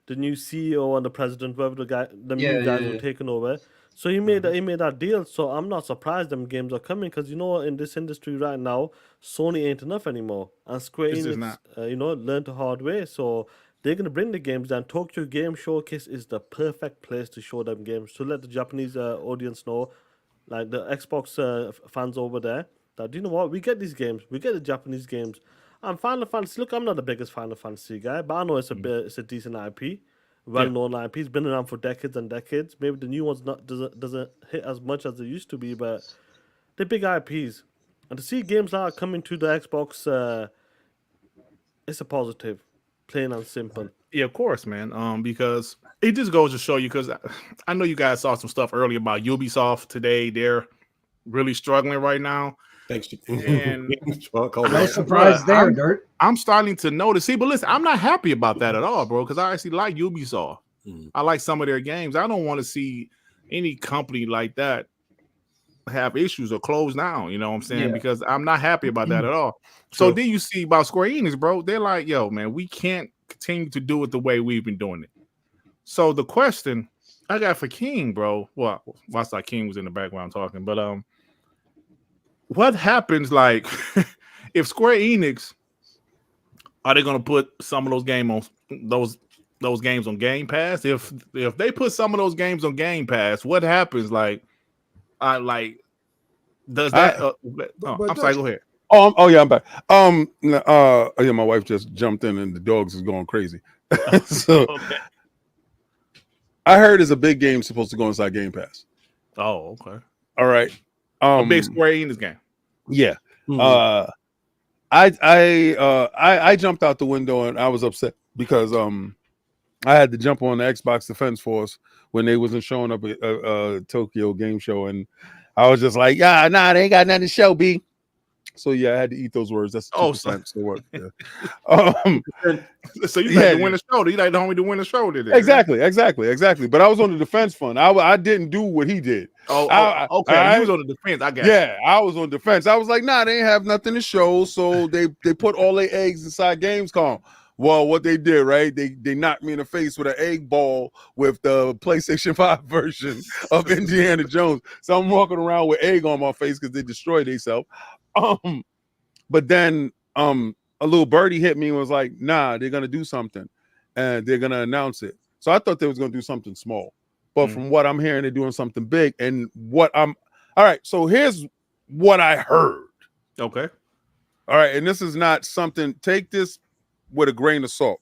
S3: CEO and the president, whoever the new guys were taking over. So he made that deal. So I'm not surprised them games are coming, because you know, in this industry right now, Sony ain't enough anymore, and Square Enix, learned the hard way. So they're gonna bring the games down. Tokyo Game Showcase is the perfect place to show them games, to let the Japanese audience know, like the Xbox fans over there, that you know what, we get these games, we get the Japanese games. And Final Fantasy, look, I'm not the biggest Final Fantasy guy, but I know it's a decent IP. Well-known IP. It's been around for decades and decades. Maybe the new ones doesn't hit as much as they used to be, but they're big IPs. And to see games like that coming to the Xbox, it's a positive, plain and simple.
S1: Yeah, of course, man. Because it just goes to show you, because I know you guys saw some stuff earlier about Ubisoft today. They're really struggling right now.
S5: Thanks.
S1: And
S6: no surprise there, Dirt.
S1: I'm starting to notice. See, but listen, I'm not happy about that at all, bro, because I actually like Ubisoft. I like some of their games. I don't want to see any company like that have issues or close down. You know what I'm saying? Because I'm not happy about that at all. So then you see about Square Enix, bro. They're like, yo, man, we can't continue to do it the way we've been doing it. So the question I got for King, bro. Well, I thought King was in the background talking, but what happens, like, if Square Enix, are they going to put some of those games on Game Pass? If they put some of those games on Game Pass, what happens? Does that? I'm sorry. Go ahead.
S2: Oh yeah, I'm back. My wife just jumped in and the dogs is going crazy. So
S1: Okay.
S2: I heard it's a big game supposed to go inside Game Pass.
S1: Oh, okay.
S2: All right.
S1: A big Square Enix game.
S2: Yeah. I jumped out the window and I was upset because I had to jump on the Xbox Defense Force when they wasn't showing up at Tokyo Game Show, and I was just like, they ain't got nothing to show, B. So yeah, I had to eat those words. That's 2%. So what? Yeah.
S1: So you like to win the shoulder. You like the homie to win the shoulder. Then,
S2: exactly. But I was on the defense fund. I didn't do what he did.
S1: Okay. You was on the defense. I got
S2: you. I was on defense. I was like, they ain't have nothing to show. So they put all their eggs inside Gamescom. Well, what they did, right? They knocked me in the face with an egg ball with the PlayStation 5 version of Indiana Jones. So I'm walking around with egg on my face because they destroyed themselves. But then a little birdie hit me and was like, they're gonna do something and they're gonna announce it. So I thought they was gonna do something small, but from what I'm hearing, they're doing something big. And all right, so here's what I heard.
S1: Okay.
S2: All right, and this is not something, take this with a grain of salt.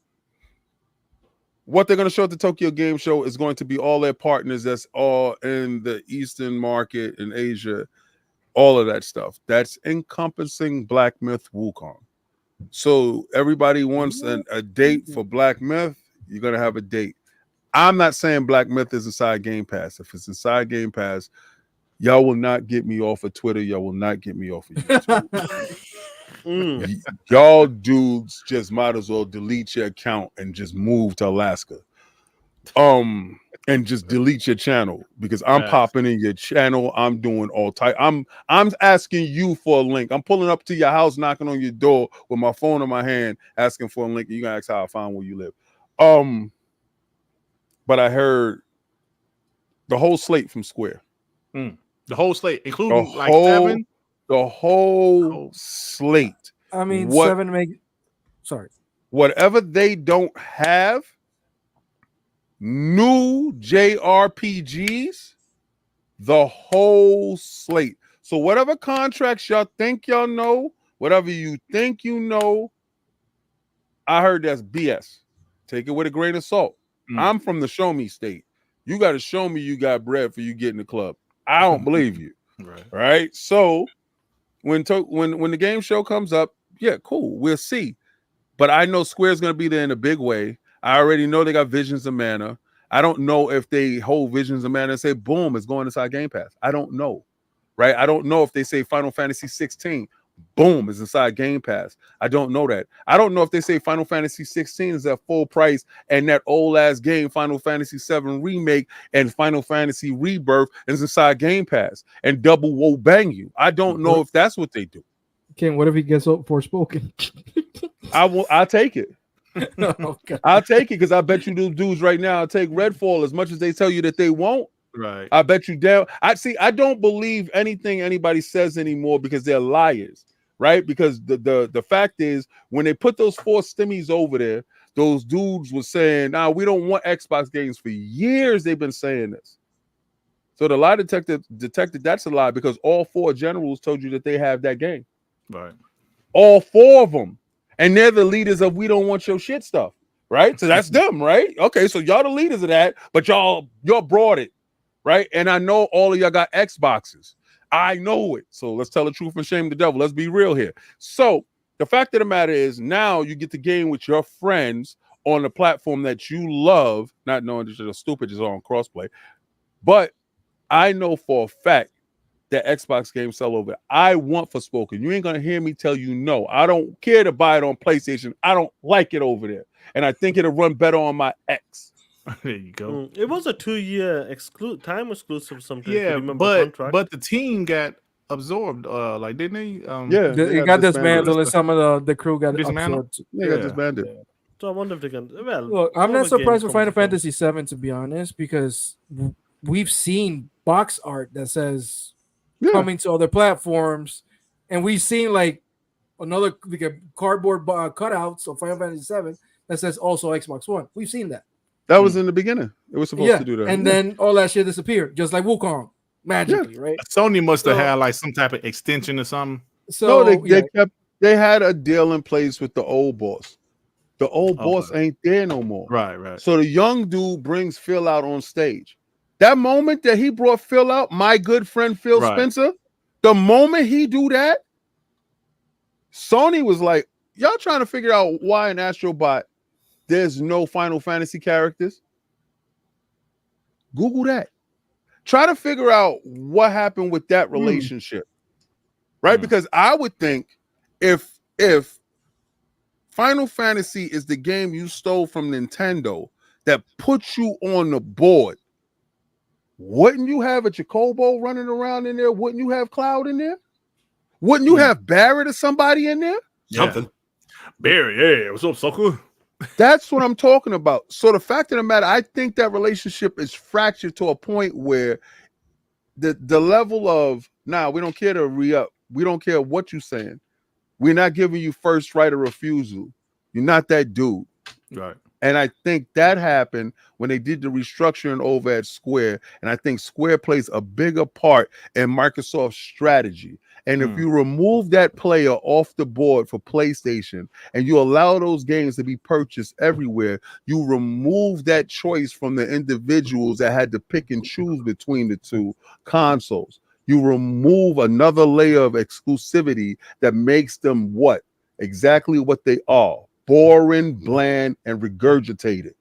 S2: What they're gonna show at the Tokyo Game Show is going to be all their partners that's all in the Eastern market in Asia. All of that stuff. That's encompassing Black Myth Wukong. So everybody wants a date for Black Myth. You're going to have a date. I'm not saying Black Myth is inside Game Pass. If it's inside Game Pass, y'all will not get me off of Twitter. Y'all will not get me off of YouTube. Y'all dudes just might as well delete your account and just move to Alaska. And just delete your channel, because I'm popping in your channel. I'm doing all type. I'm asking you for a link. I'm pulling up to your house, knocking on your door with my phone in my hand, asking for a link. You gotta ask how I find where you live. But I heard the whole slate from Square.
S1: The whole slate, including Seven.
S2: The whole slate.
S4: I mean, 7 sorry.
S2: Whatever they don't have. New JRPGs, the whole slate. So whatever contracts y'all think y'all know, whatever you think you know, I heard that's BS. Take it with a grain of salt. I'm from the show me state. You got to show me you got bread for you get in the club. I don't believe you. Right. So when the game show comes up, yeah, cool. We'll see. But I know Square's going to be there in a big way. I already know they got Visions of Mana. I don't know if they hold Visions of Mana and say, boom, it's going inside Game Pass. I don't know. Right. I don't know if they say Final Fantasy 16. Boom, is inside Game Pass. I don't know that. I don't know if they say Final Fantasy 16 is at full price and that old ass game, Final Fantasy 7 Remake and Final Fantasy Rebirth, is inside Game Pass and double will bang you. I don't know if that's what they do.
S4: Ken, what if he gets Forspoken?
S2: I'll take it.
S4: Okay.
S2: I'll take it because I bet you those dudes right now take Redfall as much as they tell you that they won't.
S1: Right.
S2: I bet you down. I don't believe anything anybody says anymore because they're liars, right? Because the fact is, when they put those 4 stimmies over there, those dudes were saying, "Nah, we don't want Xbox games." For years, they've been saying this. So the lie detector detected that's a lie because all 4 generals told you that they have that game.
S1: Right.
S2: All 4 of them, and they're the leaders of "we don't want your shit" stuff, right? So that's them, right? Okay, so y'all the leaders of that, but y'all brought it. Right. And I know all of y'all got Xboxes. I know it. So let's tell the truth and shame the devil. Let's be real here. So the fact of the matter is now you get the game with your friends on the platform that you love, not knowing that you're stupid is on crossplay. But I know for a fact that Xbox games sell over. I want Forspoken. You ain't going to hear me tell you no. I don't care to buy it on PlayStation. I don't like it over there. And I think it'll run better on my X.
S1: There you go.
S3: It was a 2-year time exclusive. Something.
S1: Yeah, but the team got absorbed. Like didn't they?
S4: It got dismantled, and some of the crew got
S1: dismantled.
S4: absorbed.
S2: Yeah, got disbanded.
S3: So I wonder if they can. Well,
S4: look, I'm not surprised with Final Fantasy 7 to be honest, because we've seen box art that says coming to other platforms, and we've seen like a cardboard cutouts of Final Fantasy 7 that says also Xbox One. We've seen that.
S2: That was in the beginning. It was supposed to do that.
S4: And then all that shit disappeared, just like Wukong, magically, right?
S1: Sony must have had like some type of extension or something.
S4: So
S2: they had a deal in place with the old boss. The old boss ain't there no more.
S1: Right.
S2: So the young dude brings Phil out on stage. That moment that he brought Phil out, my good friend Phil Spencer, the moment he do that, Sony was like, y'all trying to figure out why in Astrobot there's no Final Fantasy characters? Google that. Try to figure out what happened with that relationship. Right? Because I would think if Final Fantasy is the game you stole from Nintendo that puts you on the board, wouldn't you have a Chocobo running around in there? Wouldn't you have Cloud in there? Wouldn't you have Barrett or somebody in there?
S5: Something.
S1: Barry, what's up, sucker?
S2: That's what I'm talking about. So the fact of the matter, I think that relationship is fractured to a point where the level of, we don't care to re-up. We don't care what you're saying. We're not giving you first right of refusal. You're not that dude.
S1: Right.
S2: And I think that happened when they did the restructuring over at Square. And I think Square plays a bigger part in Microsoft's strategy. And if you remove that player off the board for PlayStation and you allow those games to be purchased everywhere, you remove that choice from the individuals that had to pick and choose between the two consoles. You remove another layer of exclusivity that makes them exactly what they are: boring, bland, and regurgitated.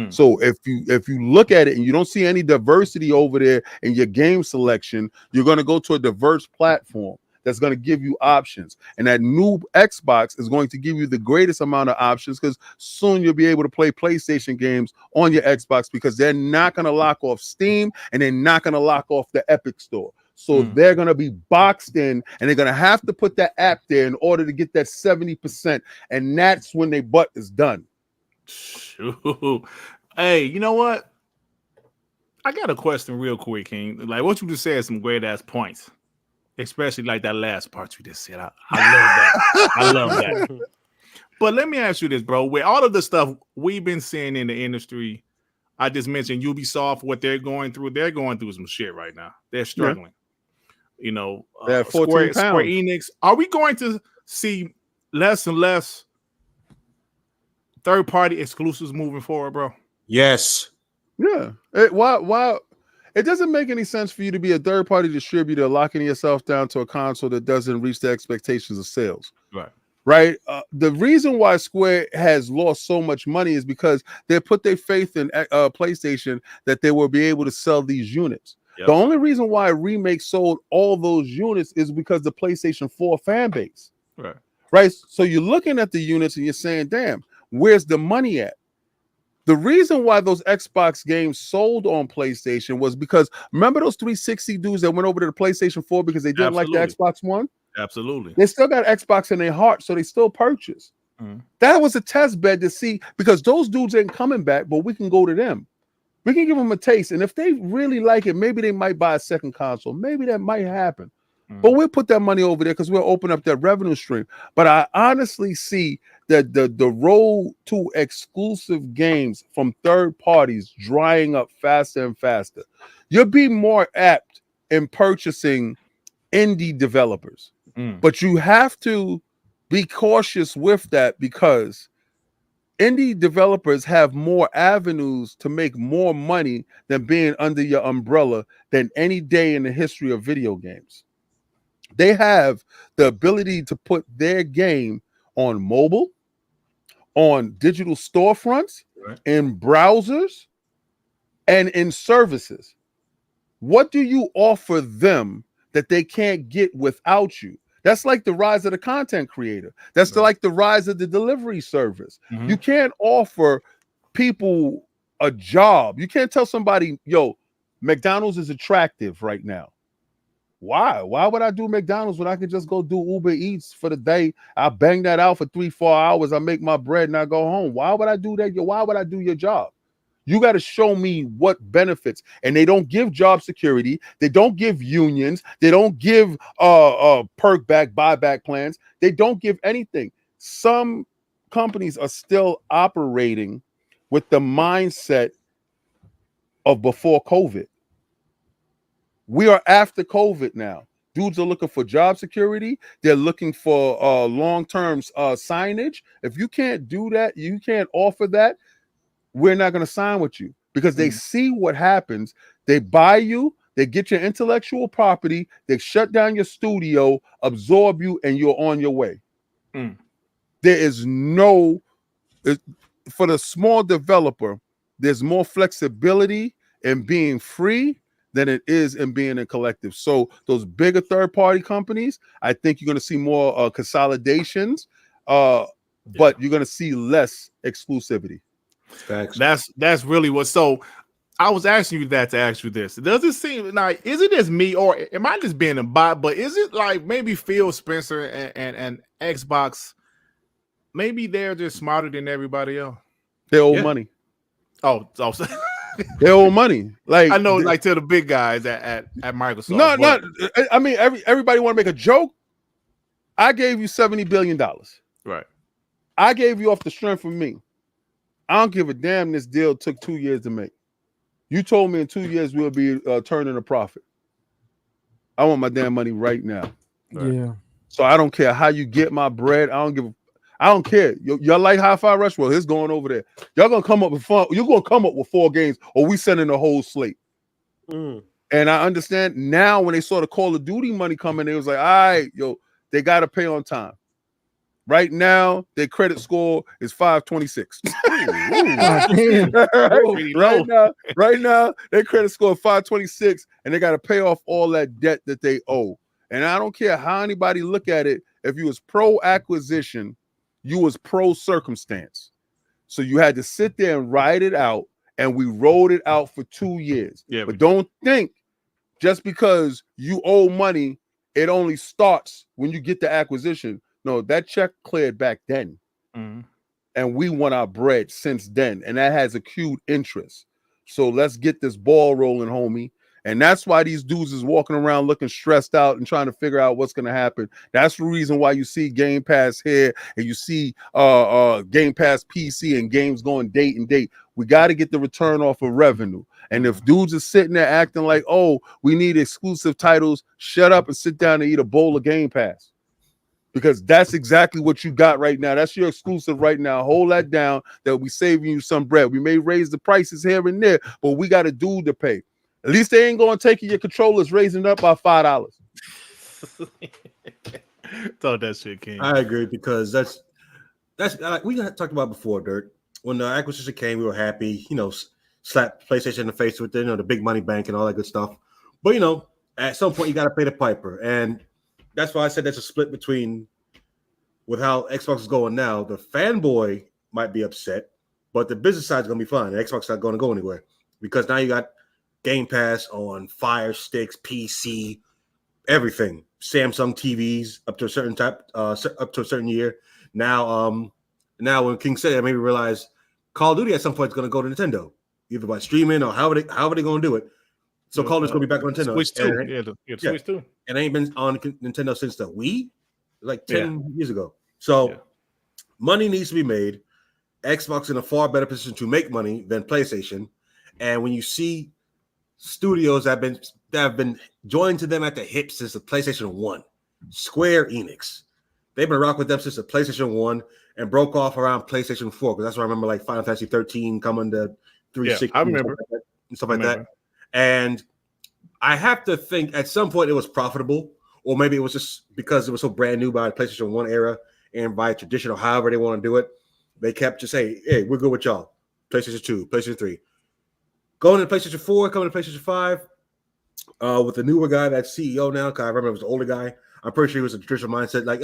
S2: So if you look at it and you don't see any diversity over there in your game selection, you're going to go to a diverse platform that's going to give you options. And that new Xbox is going to give you the greatest amount of options, because soon you'll be able to play PlayStation games on your Xbox, because they're not going to lock off Steam and they're not going to lock off the Epic Store. So they're going to be boxed in, and they're going to have to put that app there in order to get that 70%. And that's when their butt is done.
S1: Shoot. Hey, you know what? I got a question real quick, King. Like what you just said, some great ass points. Especially like that last part you just said. I love that. I love that. But let me ask you this, bro. With all of the stuff we've been seeing in the industry, I just mentioned Ubisoft, what they're going through some shit right now. They're struggling. You know, Square Enix. Are we going to see less and less third-party exclusives moving forward, bro?
S5: Yes.
S2: Yeah. Why? It doesn't make any sense for you to be a third-party distributor locking yourself down to a console that doesn't reach the expectations of sales. Right. The reason why Square has lost so much money is because they put their faith in PlayStation that they will be able to sell these units. Yep. The only reason why Remake sold all those units is because the PlayStation 4 fan base. Right. So you're looking at the units and you're saying, damn, where's the money at? The reason why those Xbox games sold on PlayStation was because remember those 360 dudes that went over to the PlayStation 4 because they didn't like the Xbox One?
S1: Absolutely.
S2: They still got Xbox in their heart, so they still purchase. That was a test bed to see because those dudes ain't coming back, but we can go to them. We can give them a taste. And if they really like it, maybe they might buy a second console. Maybe that might happen. But we'll put that money over there because we'll open up that revenue stream. But I honestly see that the road to exclusive games from third parties drying up faster and faster. You'll be more apt in purchasing indie developers. But you have to be cautious with that because indie developers have more avenues to make more money than being under your umbrella than any day in the history of video games. They have the ability to put their game on mobile, on digital storefronts, in browsers, and in services. What do you offer them that they can't get without you? That's like the rise of the content creator. That's like the rise of the delivery service. You can't offer people a job. You can't tell somebody, yo, McDonald's is attractive right now. Why? Why would I do McDonald's when I can just go do Uber Eats for the day? I bang that out for 3-4 hours. I make my bread and I go home. Why would I do that? Why would I do your job? You got to show me what benefits. And they don't give job security. They don't give unions. They don't give perk back, buyback plans. They don't give anything. Some companies are still operating with the mindset of before COVID. We are after COVID now. Dudes are looking for job security. They're looking for long-term signage. If you can't do that, you can't offer that, we're not going to sign with you because they see what happens. They buy you, they get your intellectual property, they shut down your studio, absorb you, and you're on your way. There is no, for the small developer, there's more flexibility in being free than it is in being a collective. So those bigger third-party companies, I think you're going to see more consolidations, but you're going to see less exclusivity.
S5: Facts.
S1: That's really what. So I was asking you that to ask you this. Does it seem like, is it just me or am I just being a bot? But is it like maybe Phil Spencer and Xbox, maybe they're just smarter than everybody else?
S2: They owe money.
S1: Oh,
S2: they owe money. Like
S1: I know, like to the big guys at Microsoft.
S2: No. I mean, everybody want to make a joke. I gave you $70 billion.
S1: Right.
S2: I gave you off the strength of me. I don't give a damn. This deal took 2 years to make. You told me in 2 years we'll be turning a profit. I want my damn money right now.
S1: Right.
S4: Yeah.
S2: So I don't care how you get my bread. I don't care. Y'all like Hi-Fi Rush? Well, it's going over there. Y'all gonna come up with fun. You're gonna come up with 4 games, or we sending the whole slate. And I understand now when they saw the Call of Duty money coming, they was like, all right, they gotta pay on time. Right now, their credit score is 526. Right now, their credit score is 526, and they got to pay off all that debt that they owe. And I don't care how anybody look at it. If you was pro acquisition, you was pro circumstance. So you had to sit there and ride it out, and we rolled it out for 2 years.
S1: Yeah,
S2: but don't think just because you owe money, it only starts when you get the acquisition. No, that check cleared back then. And we want our bread since then. And that has accrued interest. So let's get this ball rolling, homie. And that's why these dudes is walking around looking stressed out and trying to figure out what's going to happen. That's the reason why you see Game Pass here and you see Game Pass PC and games going date and date. We got to get the return off of revenue. And if dudes are sitting there acting like, oh, we need exclusive titles, shut up and sit down and eat a bowl of Game Pass. because that's exactly what you got right now. That's your exclusive right now. Hold that down. That we saving you some bread. We may raise the prices here and there, but we got a dude to pay. At least they ain't going to take your controllers raising it up by $5.
S1: Thought that shit, King.
S5: I agree because that's we talked about before, Dirt. When the acquisition came, we were happy. Slapped PlayStation in the face with the big money bank and all that good stuff. But at some point you got to pay the piper, and that's why I said that's a split between with how Xbox is going now. The fanboy might be upset, but the business side is going to be fine. The Xbox is not going to go anywhere because now you got Gamepass on Fire Sticks, PC, everything. Samsung TVs up to a certain type, up to a certain year. Now when King said it, I made me realize Call of Duty at some point is going to go to Nintendo, either by streaming or however they going to do it. So Call of Duty's going to be back on Nintendo.
S1: Switch 2. Switch 2.
S5: It ain't been on Nintendo since the Wii, like 10 years ago. So money needs to be made. Xbox in a far better position to make money than PlayStation. And when you see studios that have been joined to them at the hip since the PlayStation 1, Square Enix, they've been rocking with them since the PlayStation 1 and broke off around PlayStation 4, because that's what I remember, like Final Fantasy 13 coming to 360.
S1: Yeah, I remember.
S5: And stuff like that. And I have to think at some point it was profitable, or maybe it was just because it was so brand new by the PlayStation 1 era and by traditional, however they want to do it. They kept just saying, hey, we're good with y'all. PlayStation 2, PlayStation 3. Going to PlayStation 4, coming to PlayStation 5, with the newer guy that's CEO now, because I remember it was the older guy. I'm pretty sure he was a traditional mindset, like,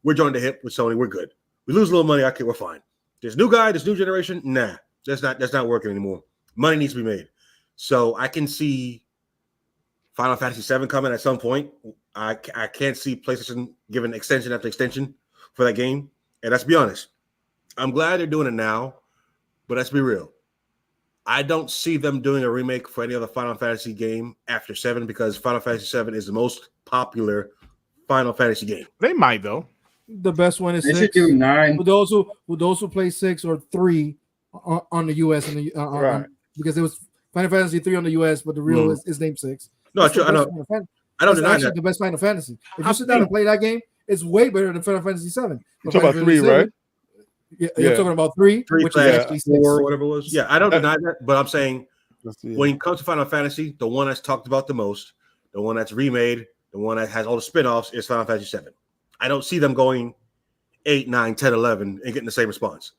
S5: we're joining the hip with Sony, we're good. We lose a little money, okay, we're fine. This new guy, this new generation, nah, that's not working anymore. Money needs to be made. So I can see Final Fantasy 7 coming at some point. I can't see PlayStation giving extension after extension for that game. And let's be honest, I'm glad they're doing it now, but let's be real. I don't see them doing a remake for any other Final Fantasy game after 7, because Final Fantasy 7 is the most popular Final Fantasy game.
S1: They might, though.
S4: The best one is
S6: They
S4: 6.
S6: should do 9.
S4: With those who play 6 or 3 on the US and the
S1: Right.
S4: because it was Final Fantasy 3 on the US, but the real is named 6.
S5: No,
S4: That's
S5: true.
S4: the
S5: I
S4: best
S5: know.
S4: Final Fan-
S5: I don't
S4: That's
S5: deny
S4: actually
S5: that.
S4: the best Final Fantasy. If you sit down and play that game, it's way better than Final Fantasy 7.
S2: You talking about 3, right?
S4: Yeah, you're talking about 3, which is actually 6.
S5: 4, whatever it was. Yeah, I don't deny that, but I'm saying
S2: Yeah.
S5: when it comes to Final Fantasy, the one that's talked about the most, the one that's remade, the one that has all the spin-offs is Final Fantasy 7. I don't see them going 8, 9, 10, 11 and getting the same response.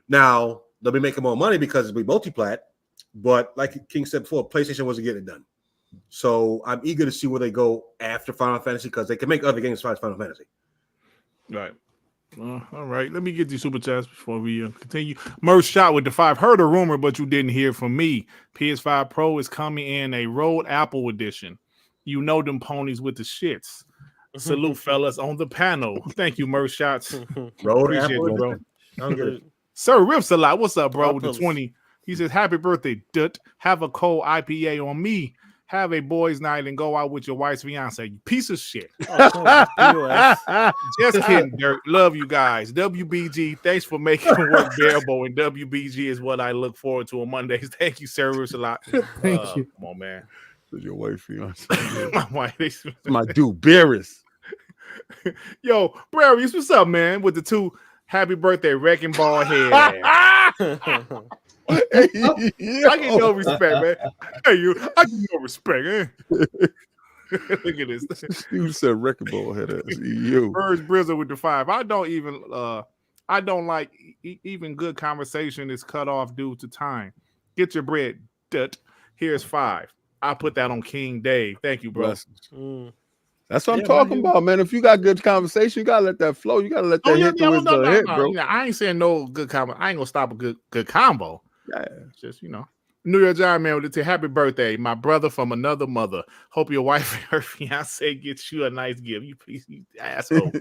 S5: Now, they'll be making more money because it'll be multi-plat, but like King said before, PlayStation wasn't getting it done. So I'm eager to see where they go after Final Fantasy, because they can make other games as far as Final Fantasy.
S1: Right. All right. Let me get these super chats before we continue. Merch shot with the 5. Heard a rumor, but you didn't hear from me. PS5 Pro is coming in a Road Apple edition. You know them ponies with the shits. Salute, fellas, on the panel. Thank you, Merch shots.
S5: Road
S1: Appreciate
S5: Apple,
S1: you, bro.
S5: I don't get it.
S1: Sir Rips a lot. What's up, bro? With the
S3: Apples.
S1: 20. He says, happy birthday, Dut. Have a cold IPA on me. Have a boys' night and go out with your wife's fiance. You piece of shit. Just kidding, Dirt. Love you guys. WBG, thanks for making work bearable. And WBG is what I look forward to on Mondays. Thank you, Sir Rips a lot.
S4: Thank you.
S1: Come on, man.
S2: Your wife, fiance.
S1: My wife.
S2: My dude, Beerus.
S1: Yo, Brarius, what's up, man? With the 2 happy birthday wrecking ball head. I get no respect, man. Hey, you. I get no respect, eh? Look at this.
S2: You said record ball head ass. You.
S1: Birds Brizzle with the 5. I don't like even good conversation is cut off due to time. Get your bread, Dut. Here's 5. I put that on King Dave. Thank you, bro.
S2: That's what I'm talking about, man. If you got good conversation, you gotta let that flow. You gotta let that hit through his hit, bro.
S1: You know, I ain't saying no good combo. I ain't gonna stop a good combo.
S2: Yeah.
S1: Just, New York Giant man with the happy birthday, my brother from another mother. Hope your wife and her fiance gets you a nice gift. You piece, you asshole.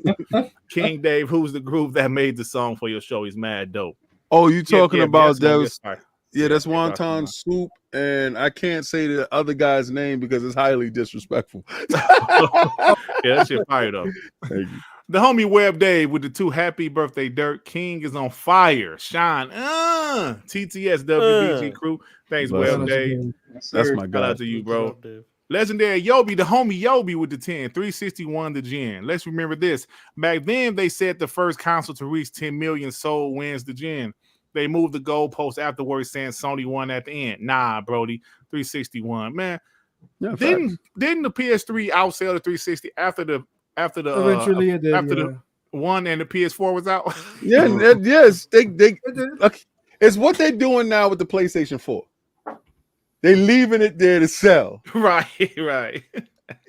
S1: King Dave, who's the groove that made the song for your show? He's mad dope.
S2: Oh, you talking about
S1: that?
S2: that's wonton soup, and I can't say the other guy's name because it's highly disrespectful.
S1: Yeah, that shit fire though.
S2: Thank you.
S1: The homie Web Dave with the 2 happy birthday Dirt. King is on fire. Shine. TTS WBG crew. Thanks, Web Dave.
S2: That's my
S1: Shout
S2: guy.
S1: out to you, bro. Legendary Yobi, the homie Yobi with the 10, 361 the gen. Let's remember this. Back then, they said the first console to reach 10 million sold wins the gen. They moved the goalpost afterwards, saying Sony won at the end. Nah, Brody, 361. Man,
S2: Yeah,
S1: didn't the PS3 outsell the 360 after the
S4: Eventually it did.
S1: after the one and the PS4 was out?
S2: yeah, yes. They okay, it's what they're doing now with the PlayStation 4. They leaving it there to sell.
S1: Right.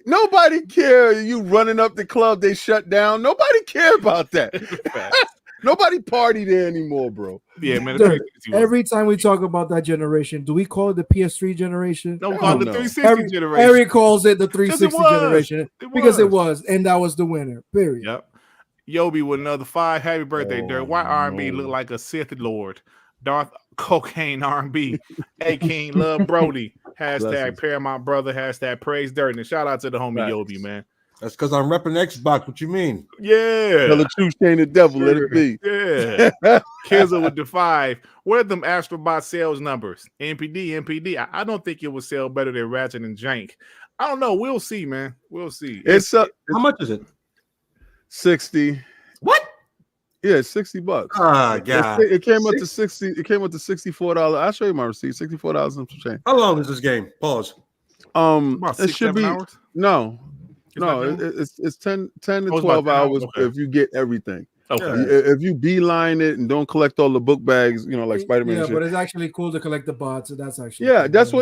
S2: Nobody care. You running up the club, they shut down. Nobody care about that. Nobody party there anymore, bro.
S1: Yeah, man.
S4: Dude, every time we talk about that generation, do we call it the PS3 generation?
S1: No, we call it the
S2: no.
S1: 360 generation.
S4: Eric calls it the 360 generation because it
S1: was.
S4: was, and that was the winner. Period.
S1: Yep. Yobi with another 5. Happy birthday, Dirt. Why R&B
S2: no.
S1: look like a Sith Lord? Darth Cocaine R&B. Hey, King, love Brody. Hashtag
S2: Blessings.
S1: Paramount Brother. Hashtag Praise Dirt. And shout out to the homie
S2: Right.
S1: Yobi, man.
S5: That's because I'm repping Xbox. What you mean?
S1: Yeah.
S2: Tell the truth, ain't the devil. Let it be.
S1: Yeah. Kizza with the 5. Where are them Astrobot sales numbers? NPD. I don't think it will sell better than Ratchet and Jank. I don't know. We'll see, man. We'll see.
S2: It's
S5: How much is it?
S2: 60.
S5: What?
S2: Yeah, it's $60.
S5: Ah, God.
S2: It came up to 60. It came up to $64. I'll show you my receipt. $64 and some change.
S5: How long is this game? Pause.
S1: About
S2: It
S1: 6,
S2: should
S1: 7
S2: be
S1: hours.
S2: no.
S1: not
S2: No,
S1: that
S2: it's 10 to
S1: Oh, it's
S2: 12
S1: about 10
S2: hours
S1: okay.
S2: if you get everything.
S1: Okay.
S2: If you beeline it and don't collect all the book bags, like Spider-Man.
S4: Yeah,
S2: and shit.
S4: but it's actually cool to collect the bots. So that's actually
S2: Yeah,
S4: cool.
S2: that's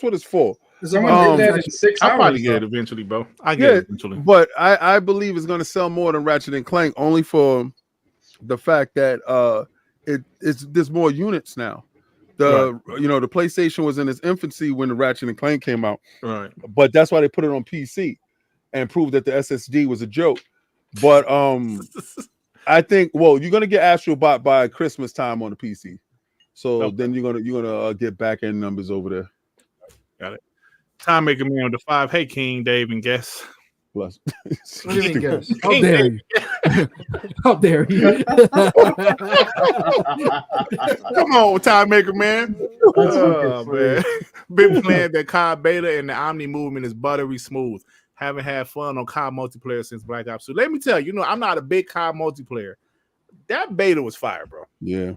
S2: what it's for.
S4: It's
S6: Someone
S4: about-
S6: did that in 6
S1: I'll
S6: hours.
S1: probably get it
S6: though.
S1: eventually, bro. I get it eventually.
S2: But I believe it's going to sell more than Ratchet and Clank only for the fact that there's more units now. The PlayStation was in its infancy when the Ratchet and Clank came out,
S1: Right.
S2: but that's why they put it on PC and proved that the SSD was a joke. But I think you're gonna get Astrobot by Christmas time on the PC, so then you're gonna get back end numbers over there.
S1: Got it. Time making me on the 5. Hey, King, Dave, and guess.
S2: Plus,
S4: What do you mean, guys? How dare you? How dare you?
S1: Come on, time maker, man. Oh, man. Been playing the COD beta and the Omni movement is buttery smooth. Haven't had fun on COD multiplayer since Black Ops 2. Let me tell you, I'm not a big COD multiplayer. That beta was fire, bro.
S2: yeah.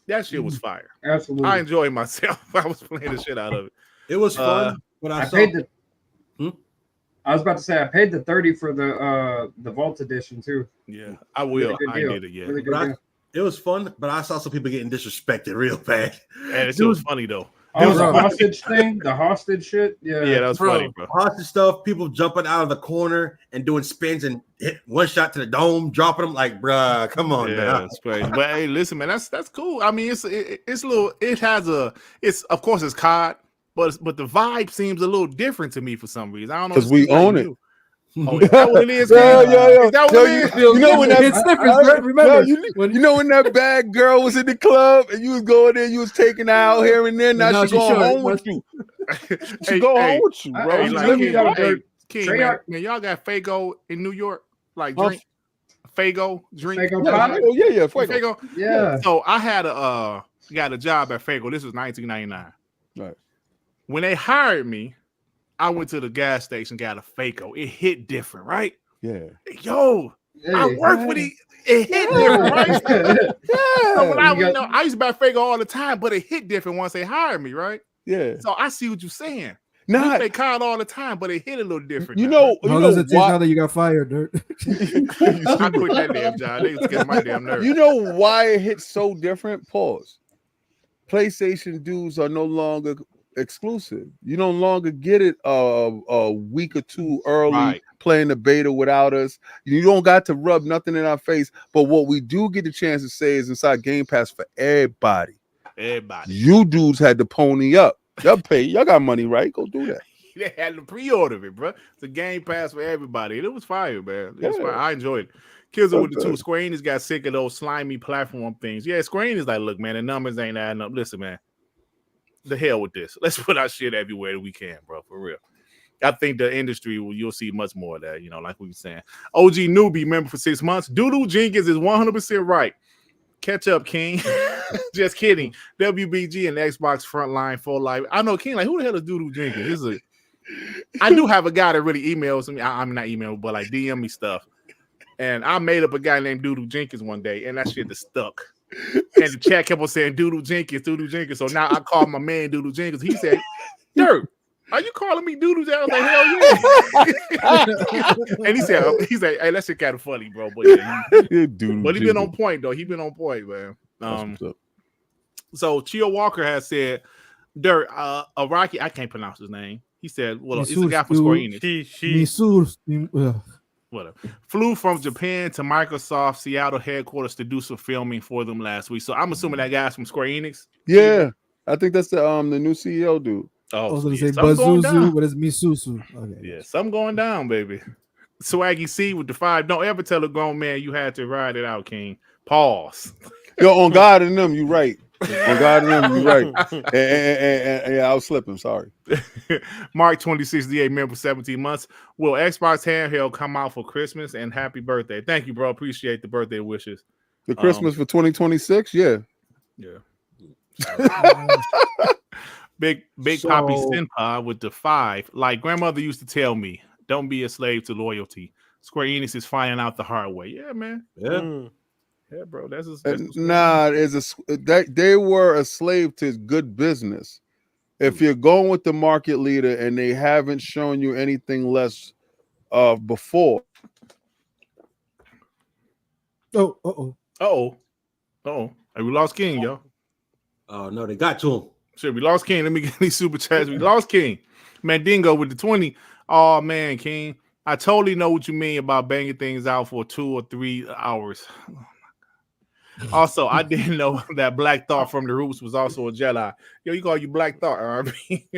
S1: That shit was fire.
S6: Absolutely.
S1: I enjoyed myself. I was playing the shit out of it.
S5: It was fun, but I
S6: I
S5: saw.
S6: paid the. I was about to say I paid the $30 for the Vault Edition too.
S1: Yeah, I will.
S6: Really good
S1: I
S6: deal.
S1: did it yet.
S6: Really good
S5: But
S6: deal.
S5: it was fun, but I saw some people getting disrespected real bad.
S1: And it was funny though.
S6: Oh, the
S4: Bro.
S6: hostage thing, the hostage shit. Yeah,
S1: Yeah, that was
S4: Bro.
S1: funny, bro.
S5: Hostage stuff, people jumping out of the corner and doing spins and hit one shot to the dome, dropping them like, bruh, come on,
S1: Yeah,
S5: man.
S1: that's crazy. But hey, listen, man, that's cool. I mean, it's a little. It has it's of course it's COD, but the vibe seems a little different to me for some reason. I don't know
S2: 'Cause we own it.
S1: Oh, is that what it is?
S2: Yeah.
S1: Is that what it is?
S2: You know when that
S4: It's different, bro. Remember, when
S2: you know when that bad girl was in the club and you was going there, you was taking her out here and there. Now
S4: Now
S2: she
S4: she
S2: going
S4: short.
S2: home with you. She
S1: Hey,
S2: go
S1: hey,
S2: home with you, bro.
S6: hey,
S1: Hey,
S2: She
S1: like,
S2: let me
S1: King,
S2: know.
S1: hey, King,
S6: Treyarch-
S1: man, y'all got Fago in New York, like
S4: Oh.
S1: drink. Fago drink.
S6: Fago
S2: Yeah,
S6: product?
S2: oh yeah, Fuego.
S1: Fago.
S6: Yeah.
S1: So I had got a job at Fago. This was 1999.
S2: Right.
S1: When they hired me, I went to the gas station, got a Fago. It hit different, right?
S2: Yeah.
S1: Yo, I worked with it. It hit different, right? So when I used to buy Fago all the time, but it hit different once they hired me, right?
S2: Yeah.
S1: So I see what you're saying.
S2: Nah,
S1: They COD all the time, but it hit a little different.
S2: you
S1: now.
S2: know
S4: how does it taste
S2: why?
S4: now that you got fired, Dirt?
S1: I quit that damn job. They was getting my damn nerves.
S2: You know why it hits so different? Pause. PlayStation dudes are no longer exclusive. You no longer get it a week or two early
S1: Right.
S2: playing the beta without us. You don't got to rub nothing in our face. But what we do get the chance to say is inside Gamepass for everybody.
S1: Everybody.
S2: You dudes had to pony up. Y'all pay. Y'all got money, right? Go do that.
S1: They had to pre-order it, bro. It's a Game Pass for everybody. It was fire, man. It was
S2: Yeah.
S1: fire. I enjoyed it. Killzone with the
S2: Okay.
S1: 2. Square Enix got sick of those slimy platform things. Yeah, Square Enix like, look, man, the numbers ain't adding up. Listen, man, the hell with this. Let's put our shit everywhere that we can, bro, for real. I think the industry, you'll see much more of that, like we were saying. OG Newbie, member for 6 months. Doodoo Jenkins is 100% right. Catch up, King. Just kidding. WBG and Xbox Frontline for life. I know, King, like, who the hell is Doodoo Jenkins? I do have a guy that really emails me. I'm not email, but like DM me stuff. And I made up a guy named Doodle Jenkins one day, and that shit is stuck. And the chat kept on saying Doodle Jenkins, Doodle Jenkins. So now I call my man Doodle Jenkins. He said, Dirt, are you calling me Doodle Jenkins? I was like, hell yeah. And he said, hey, that shit kind of funny, bro. But yeah, he been on point though. He been on point, man. So Chio Walker has said, Dirt, Araki, I can't pronounce his name. He said, well, it's a guy from Square Enix. Whatever. Flew from Japan to Microsoft Seattle headquarters to do some filming for them last week. So I'm assuming that guy's from Square Enix.
S2: Yeah, I think that's the new CEO dude.
S4: I was gonna say Bazuzu, but it's Misusu. Okay.
S1: Yeah, something going down, baby. Swaggy C with the 5. Don't ever tell a grown man you had to ride it out, King. Pause.
S2: Yo, on God and them, you right. On God and them, you right. And I was slipping. Sorry.
S1: Mark 2068, member 17 months. Will Xbox handheld come out for Christmas? And happy birthday. Thank you, bro. Appreciate the birthday wishes.
S2: The Christmas for 2026? Yeah.
S1: Yeah. Big Poppy Senpai with the 5. Like grandmother used to tell me, don't be a slave to loyalty. Square Enix is finding out the hard way. Yeah, man.
S5: Yeah.
S1: Yeah, bro. That's
S2: they were a slave to good business. If you're going with the market leader and they haven't shown you anything less before.
S1: Hey, we lost King, yo.
S5: Oh no, they got to him.
S1: Shit, we lost King. Let me get these super chats. We lost King. Mandingo with the 20. Oh man, King. I totally know what you mean about banging things out for 2 or 3 hours. Also, I didn't know that Black Thought from the Roots was also a Jedi. Yo, you call you Black Thought, RB.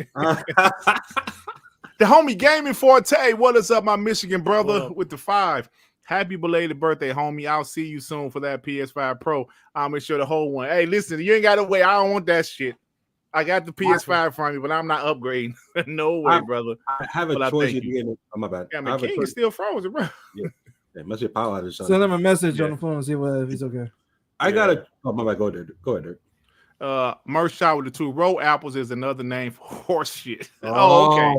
S1: The homie Gaming Forte. What is up, my Michigan brother with the 5? Happy belated birthday, homie. I'll see you soon for that PS5 Pro. I'll make sure the whole one. Hey, listen, you ain't got to wait. I don't want that shit. I got the PS5 from you, but I'm not upgrading. No way, brother.
S5: I have a choice. Oh, my bad.
S1: Yeah, man, King is still frozen, bro.
S5: Yeah, it must be a power outage.
S4: Send him a message on the phone and see if he's okay.
S5: I gotta. Oh my bad. Go ahead.
S1: Merch shot with the 2. Roll apples is another name for horse shit. Oh, okay.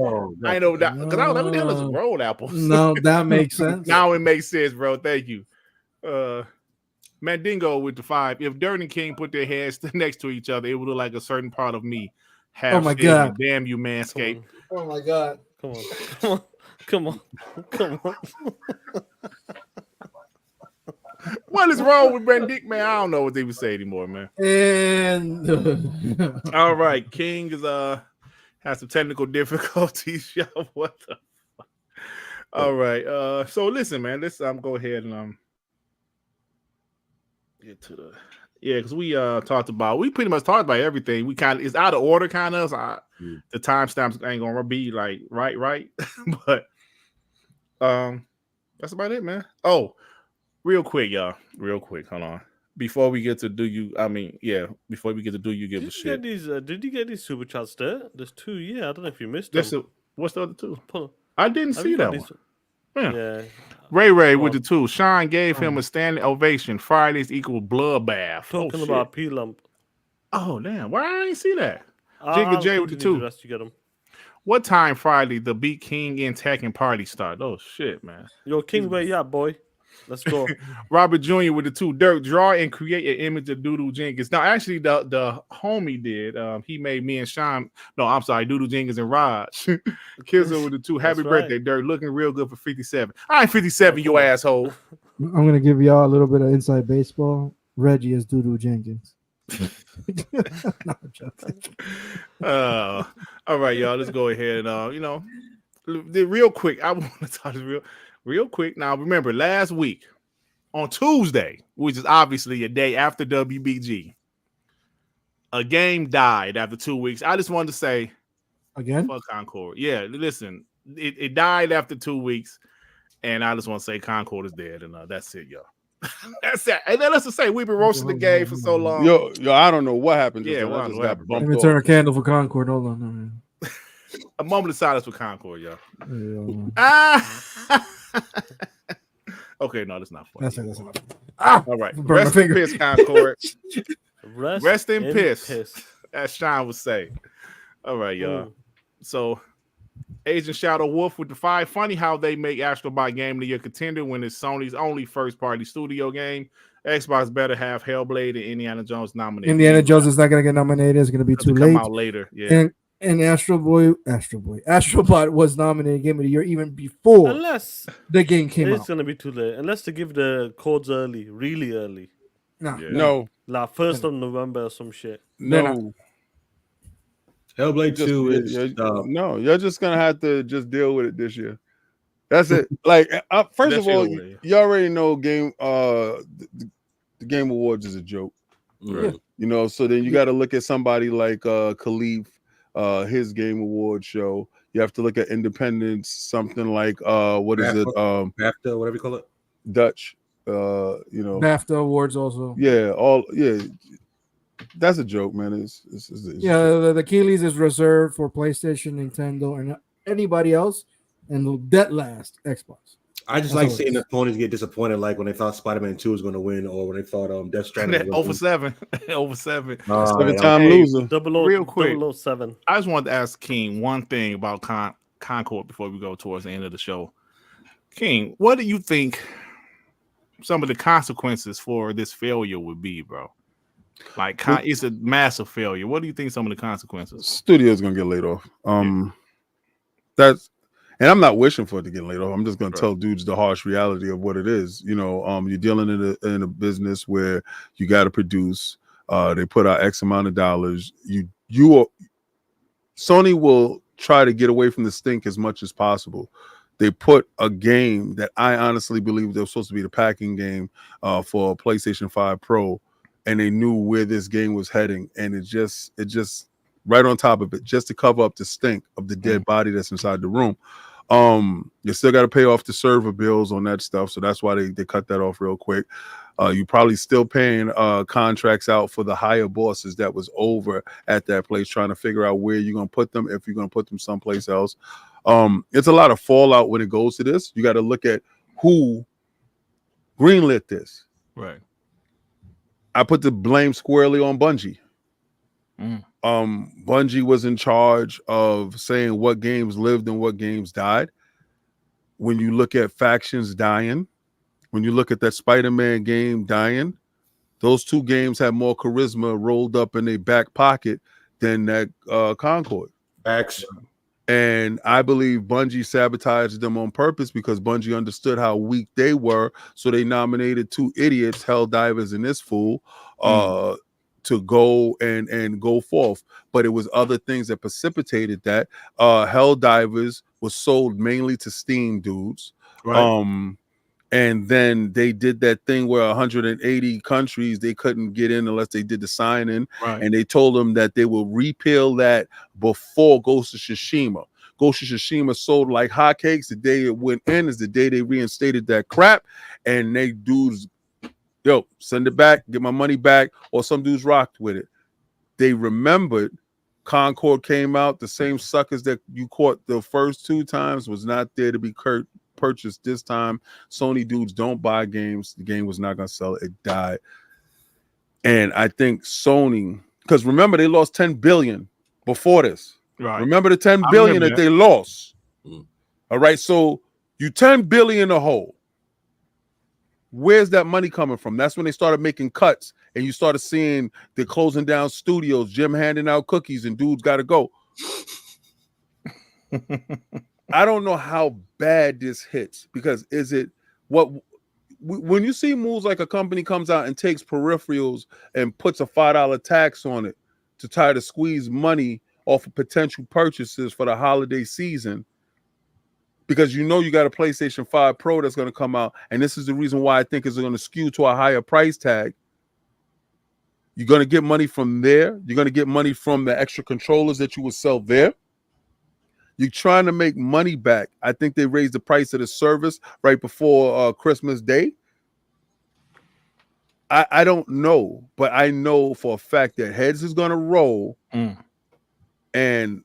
S1: I know that because I was like, what the hell is rolled apples?
S4: No, that makes sense.
S1: Now it makes sense, bro. Thank you. Mandingo with the 5. If Dirt and King put their heads next to each other, it would look like a certain part of me.
S4: Oh my god!
S1: Damn you, Manscaped.
S4: Oh my god!
S3: Come on.
S1: What is wrong with Ben Dick, man? I don't know what they would say anymore, man.
S4: And
S1: all right, King is has some technical difficulties. Yo, what the fuck? All right. So listen, man, let's go ahead and get to the because we pretty much talked about everything. We kind of it's out of order, kind of. So the timestamps ain't gonna be like right, but that's about it, man. Oh. Real quick, y'all. Real quick. Hold on. Before we get to before we get to give a shit.
S3: Did you get these super chats there? There's 2. Yeah, I don't know if you missed them.
S1: What's the other 2? I didn't see that one.
S3: Yeah.
S1: Ray with the 2. Sean gave him a standing ovation. Fridays equal bloodbath.
S3: Talking about P-Lump.
S1: Oh, damn. Why I ain't see that? Jigga J with the 2.
S3: You get them.
S1: What time Friday the Beat King in Tekken party start? Oh, shit, man.
S3: Yo, King, where you at, boy? Let's go.
S1: Robert Jr. with the 2. Dirt, draw and create an image of Doodle Jenkins. Now, actually, the homie did. He made me and Sean. No, I'm sorry, Doodle Jenkins and Raj. Kizzo with the 2. Happy birthday, Dirt. Looking real good for 57. I ain't 57, you asshole.
S4: I'm gonna give y'all a little bit of inside baseball. Reggie is Doodle Jenkins. No, I'm joking.
S1: All right, y'all. Let's go ahead and real quick. I want to talk real quick. Now, remember, last week on Tuesday, which is obviously a day after WBG, a game died after 2 weeks. I just wanted to say,
S4: again,
S1: fuck Concord. Yeah, listen, it died after 2 weeks, and I just want to say Concord is dead, and that's it, y'all. That's it. And then let's just say we've been roasting the game for so long.
S2: Yo, I don't know what happened.
S1: Yeah, what happened?
S4: Let me turn a candle for Concord. Hold on.
S1: A moment of silence for Concord, y'all. Okay, no, that's not funny.
S4: That's not.
S1: All right. Rest in piss, Concord. Rest in piss. As Sean would say. All right, y'all. So Agent Shadow Wolf with the 5. Funny how they make Astrobot Game of the Year contender when it's Sony's only first-party studio game. Xbox better have Hellblade and Indiana Jones nominated.
S4: Indiana Jones is not going to get nominated. It's going to be too
S1: come
S4: late.
S1: out later. Yeah.
S4: And Astrobot was nominated Game of the Year even before
S3: Unless
S4: the game came
S3: it's
S4: out.
S3: gonna be too late. Unless they give the codes early, really early.
S4: No,
S1: Yeah.
S2: No,
S3: Like 1st of November or some shit.
S2: no.
S5: Hellblade 2 is
S2: no, you're just gonna have to just deal with it this year. That's it. Like, first of all,
S1: Definitely.
S2: you already know the Game Awards is a joke.
S5: right.
S2: You know, so then you got to look at somebody like Khalif, his Game Award show. You have to look at Independence, something like what is it?
S5: BAFTA, whatever you call it.
S2: Dutch. You know,
S4: BAFTA awards also.
S2: yeah, that's a joke, man. It's
S4: The Keelys is reserved for PlayStation, Nintendo, and anybody else, and dead last Xbox.
S5: I just
S4: That's
S5: like
S4: all it
S5: seeing
S4: is.
S5: the opponents get disappointed, like when they thought Spider-Man 2 was going to win, or when they thought Death Stranding was
S1: Over 7. Over 7.
S2: seven-time
S1: Hey,
S2: loser.
S1: Real quick.
S3: 007.
S1: I just wanted to ask King one thing about Concord before we go towards the end of the show. King, what do you think some of the consequences for this failure would be, bro? Like, it's a massive failure. What do you think some of the consequences?
S2: Studio's gonna get laid off. And I'm not wishing for it to get laid off. I'm just gonna tell dudes the harsh reality of what it is. You know, you're dealing in a business where you got to produce. They put out X amount of dollars. Sony will try to get away from the stink as much as possible. They put a game that I honestly believe they were supposed to be the packing game for PlayStation 5 Pro, and they knew where this game was heading, and it just right on top of it, just to cover up the stink of the dead body that's inside the room. You still got to pay off the server bills on that stuff, so that's why they cut that off real quick. You probably still paying contracts out for the higher bosses that was over at that place, trying to figure out where you're gonna put them, if you're gonna put them someplace else. It's a lot of fallout when it goes to this. You got to look at who greenlit this.
S1: Right.
S2: I put the blame squarely on Bungie. Bungie was in charge of saying what games lived and what games died. When you look at Factions dying, when you look at that Spider-Man game dying, those two games have more charisma rolled up in their back pocket than that Concord.
S5: Facts.
S2: And I believe Bungie sabotaged them on purpose because Bungie understood how weak they were. So they nominated two idiots, Helldivers and this fool, to go and go forth. But it was other things that precipitated that. Helldivers was sold mainly to Steam dudes.
S1: Right.
S2: And then they did that thing where 180 countries, they couldn't get in unless they did the sign-in.
S1: Right.
S2: And they told them that they will repeal that before Ghost of Tsushima. Ghost of Tsushima sold like hotcakes. The day it went in is the day they reinstated that crap. And they dudes, send it back, get my money back, or some dudes rocked with it. They remembered Concord came out. The same suckers that you caught the first two times was not there to be purchased this time. Sony dudes don't buy games. The game was not going to sell. It died. And I think Sony, because remember, they lost $10 billion before this.
S1: Right.
S2: Remember the $10 billion that they lost. All right. So you $10 billion in a hole. Where's that money coming from? That's when they started making cuts and you started seeing the closing down studios, Jim handing out cookies and dudes got to go. I don't know how bad this hits because when you see moves like a company comes out and takes peripherals and puts a $5 tax on it to try to squeeze money off of potential purchases for the holiday season, because you got a PlayStation 5 Pro that's going to come out, and this is the reason why I think it's going to skew to a higher price tag. You're going to get money from there. You're going to get money from the extra controllers that you would sell there. You're trying to make money back. I think they raised the price of the service right before Christmas Day. I don't know, but I know for a fact that heads is going to roll. And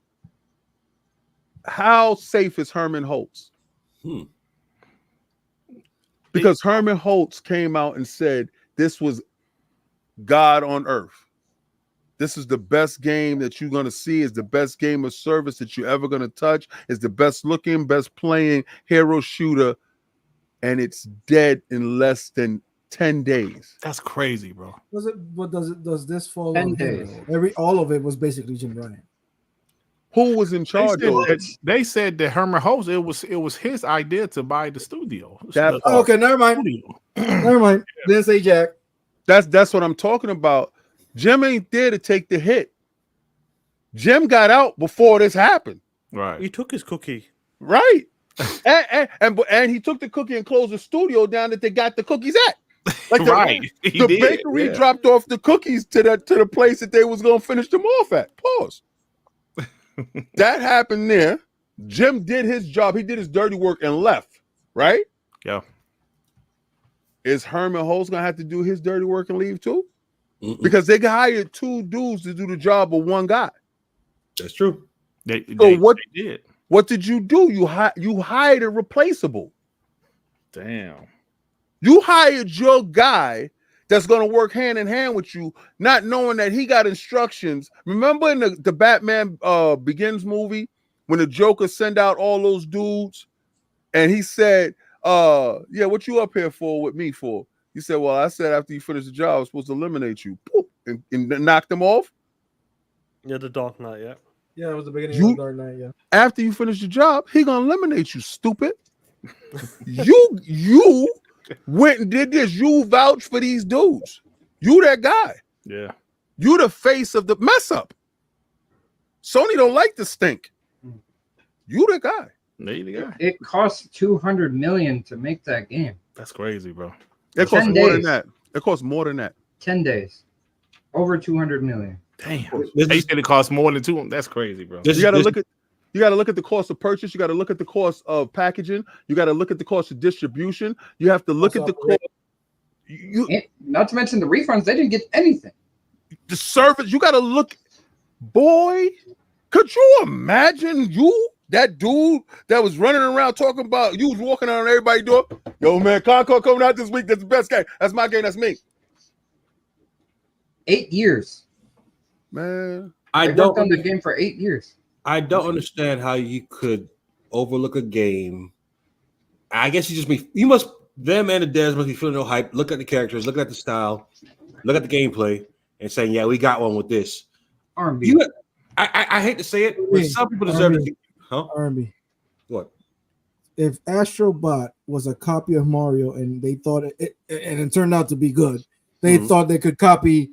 S2: how safe is Herman Holtz? Because Herman Holtz came out and said this was God on earth. This is the best game that you're gonna see. It's the best game of service that you're ever gonna touch. It's the best looking, best playing hero shooter, and it's dead in less than 10 days.
S1: That's crazy, bro.
S4: Does this fall
S6: 10
S4: on him?
S6: days.
S4: All of it was basically Jim Ryan.
S2: Who was in charge of it?
S1: They said that Herman Holtz, it was his idea to buy the studio.
S4: Okay, never mind. Never mind. Didn't say Jack.
S2: That's what I'm talking about. Jim ain't there to take the hit. Jim got out before this happened.
S1: Right.
S3: He took his cookie.
S2: Right. and he took the cookie and closed the studio down that they got the cookies at. Like
S1: Right.
S2: The bakery dropped off the cookies to the place that they was gonna finish them off at. Pause. That happened there. Jim did his job. He did his dirty work and left. Right?
S1: Yeah.
S2: Is Herman Holtz gonna have to do his dirty work and leave too? Because they hired 2 dudes to do the job of 1 guy.
S5: That's true.
S1: They did.
S2: What did you do? You hired a replaceable.
S1: Damn.
S2: You hired your guy that's going to work hand in hand with you, not knowing that he got instructions. Remember in the Batman Begins movie when the Joker sent out all those dudes and he said, yeah, what you up here for with me for? He said, well, I said after you finish the job, I was supposed to eliminate you. Poop, and knock them off.
S3: Yeah, the Dark Knight, yeah.
S4: Yeah, it was the beginning of the Dark Knight, yeah.
S2: After you finish the job, he gonna eliminate you, stupid. you went and did this. You vouched for these dudes. You that guy.
S1: Yeah.
S2: You the face of the mess up. Sony don't like the stink. You the guy.
S6: It cost $200 million to make that game.
S1: That's crazy, bro.
S2: It costs more than that. It costs more than that.
S6: 10 days. Over $200 million.
S1: Damn. They said it costs more than 2. That's crazy, bro.
S2: You got to look at the cost of purchase. You got to look at the cost of packaging. You got to look at the cost of distribution. You have to look at the cost.
S6: Not to mention the refunds. They didn't get anything.
S2: The service. You got to look. Boy, could you imagine that dude that was running around talking about you was walking on everybody's door? Yo, man, Concord coming out this week. That's the best game. That's my game. That's me.
S6: 8 years.
S2: Man,
S6: I worked on the game for 8 years.
S5: I don't understand how you could overlook a game. I guess them and the devs must be feeling no hype. Look at the characters, look at the style, look at the gameplay, and saying, yeah, we got one with this.
S6: R&B.
S5: I hate to say it, but some people deserve it. Huh?
S4: R&B.
S5: What?
S4: If Astrobot was a copy of Mario and they thought it turned out to be good, they thought they could copy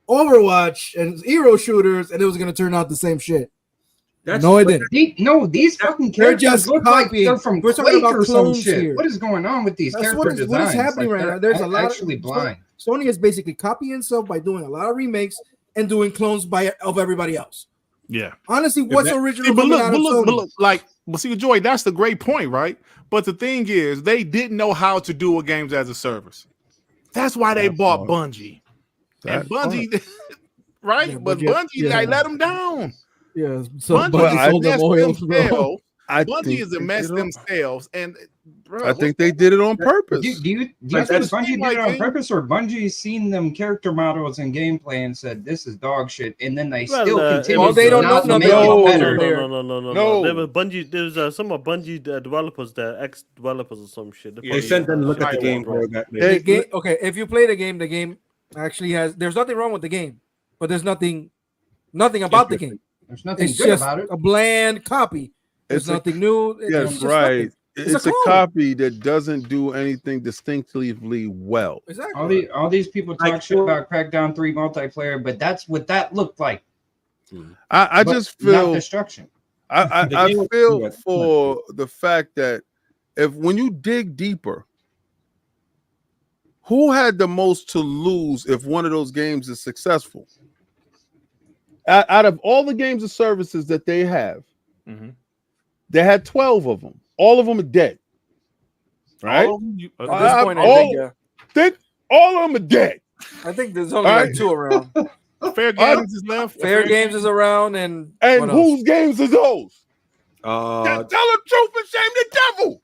S4: Overwatch and hero shooters and it was going to turn out the same shit. No, it didn't.
S6: These fucking characters
S4: just
S6: look
S4: copying.
S6: like they're from
S4: We're talking about
S6: Quake or some
S4: clones
S6: shit.
S4: here.
S6: What is going on with these character designs?
S4: What is happening right now? There's a lot
S6: actually blind.
S4: Sony is basically copying itself by doing a lot of remakes and doing clones of everybody else.
S1: Yeah.
S4: Honestly, what's original?
S1: See, Joy, that's the great point, right? But the thing is, they didn't know how to do a games as a service. That's why they bought Bungie. And Bungie, right?
S4: Yeah,
S1: but Bungie, they let them down.
S4: Yeah, so
S1: Bungie
S4: sold them oil.
S1: Bungie is a mess themselves, and bro,
S2: I think they did it on purpose.
S6: Do you think Bungie did it on purpose, or Bungie seen them character models and gameplay and said this is dog shit, and then they still continue?
S4: Well, they don't know.
S3: No.
S4: No.
S3: There were Bungie. There's some of Bungie developers, the ex developers or some shit.
S5: They sent them to look at the game.
S4: Okay, if you play the game actually has. There's nothing wrong with the game, but there's nothing about the game.
S6: There's nothing
S4: It's
S6: good
S4: just
S6: about it.
S4: a bland copy. There's nothing new.
S2: Yes, right. It's a copy that doesn't do anything distinctively well.
S4: Exactly.
S6: All these people talk shit about Crackdown 3 multiplayer, but that's what that looked like.
S2: I just feel
S6: destruction.
S2: I feel for the fact that when you dig deeper, who had the most to lose if one of those games is successful? Out of all the games and services that they have, they had 12 of them. All of them are dead. Right?
S4: At this point, I
S2: think all of them are dead.
S4: I think there's only like 2 around.
S1: Fair Games is left.
S4: Fair Games is around, and
S2: whose games are those? Tell the truth and shame the devil.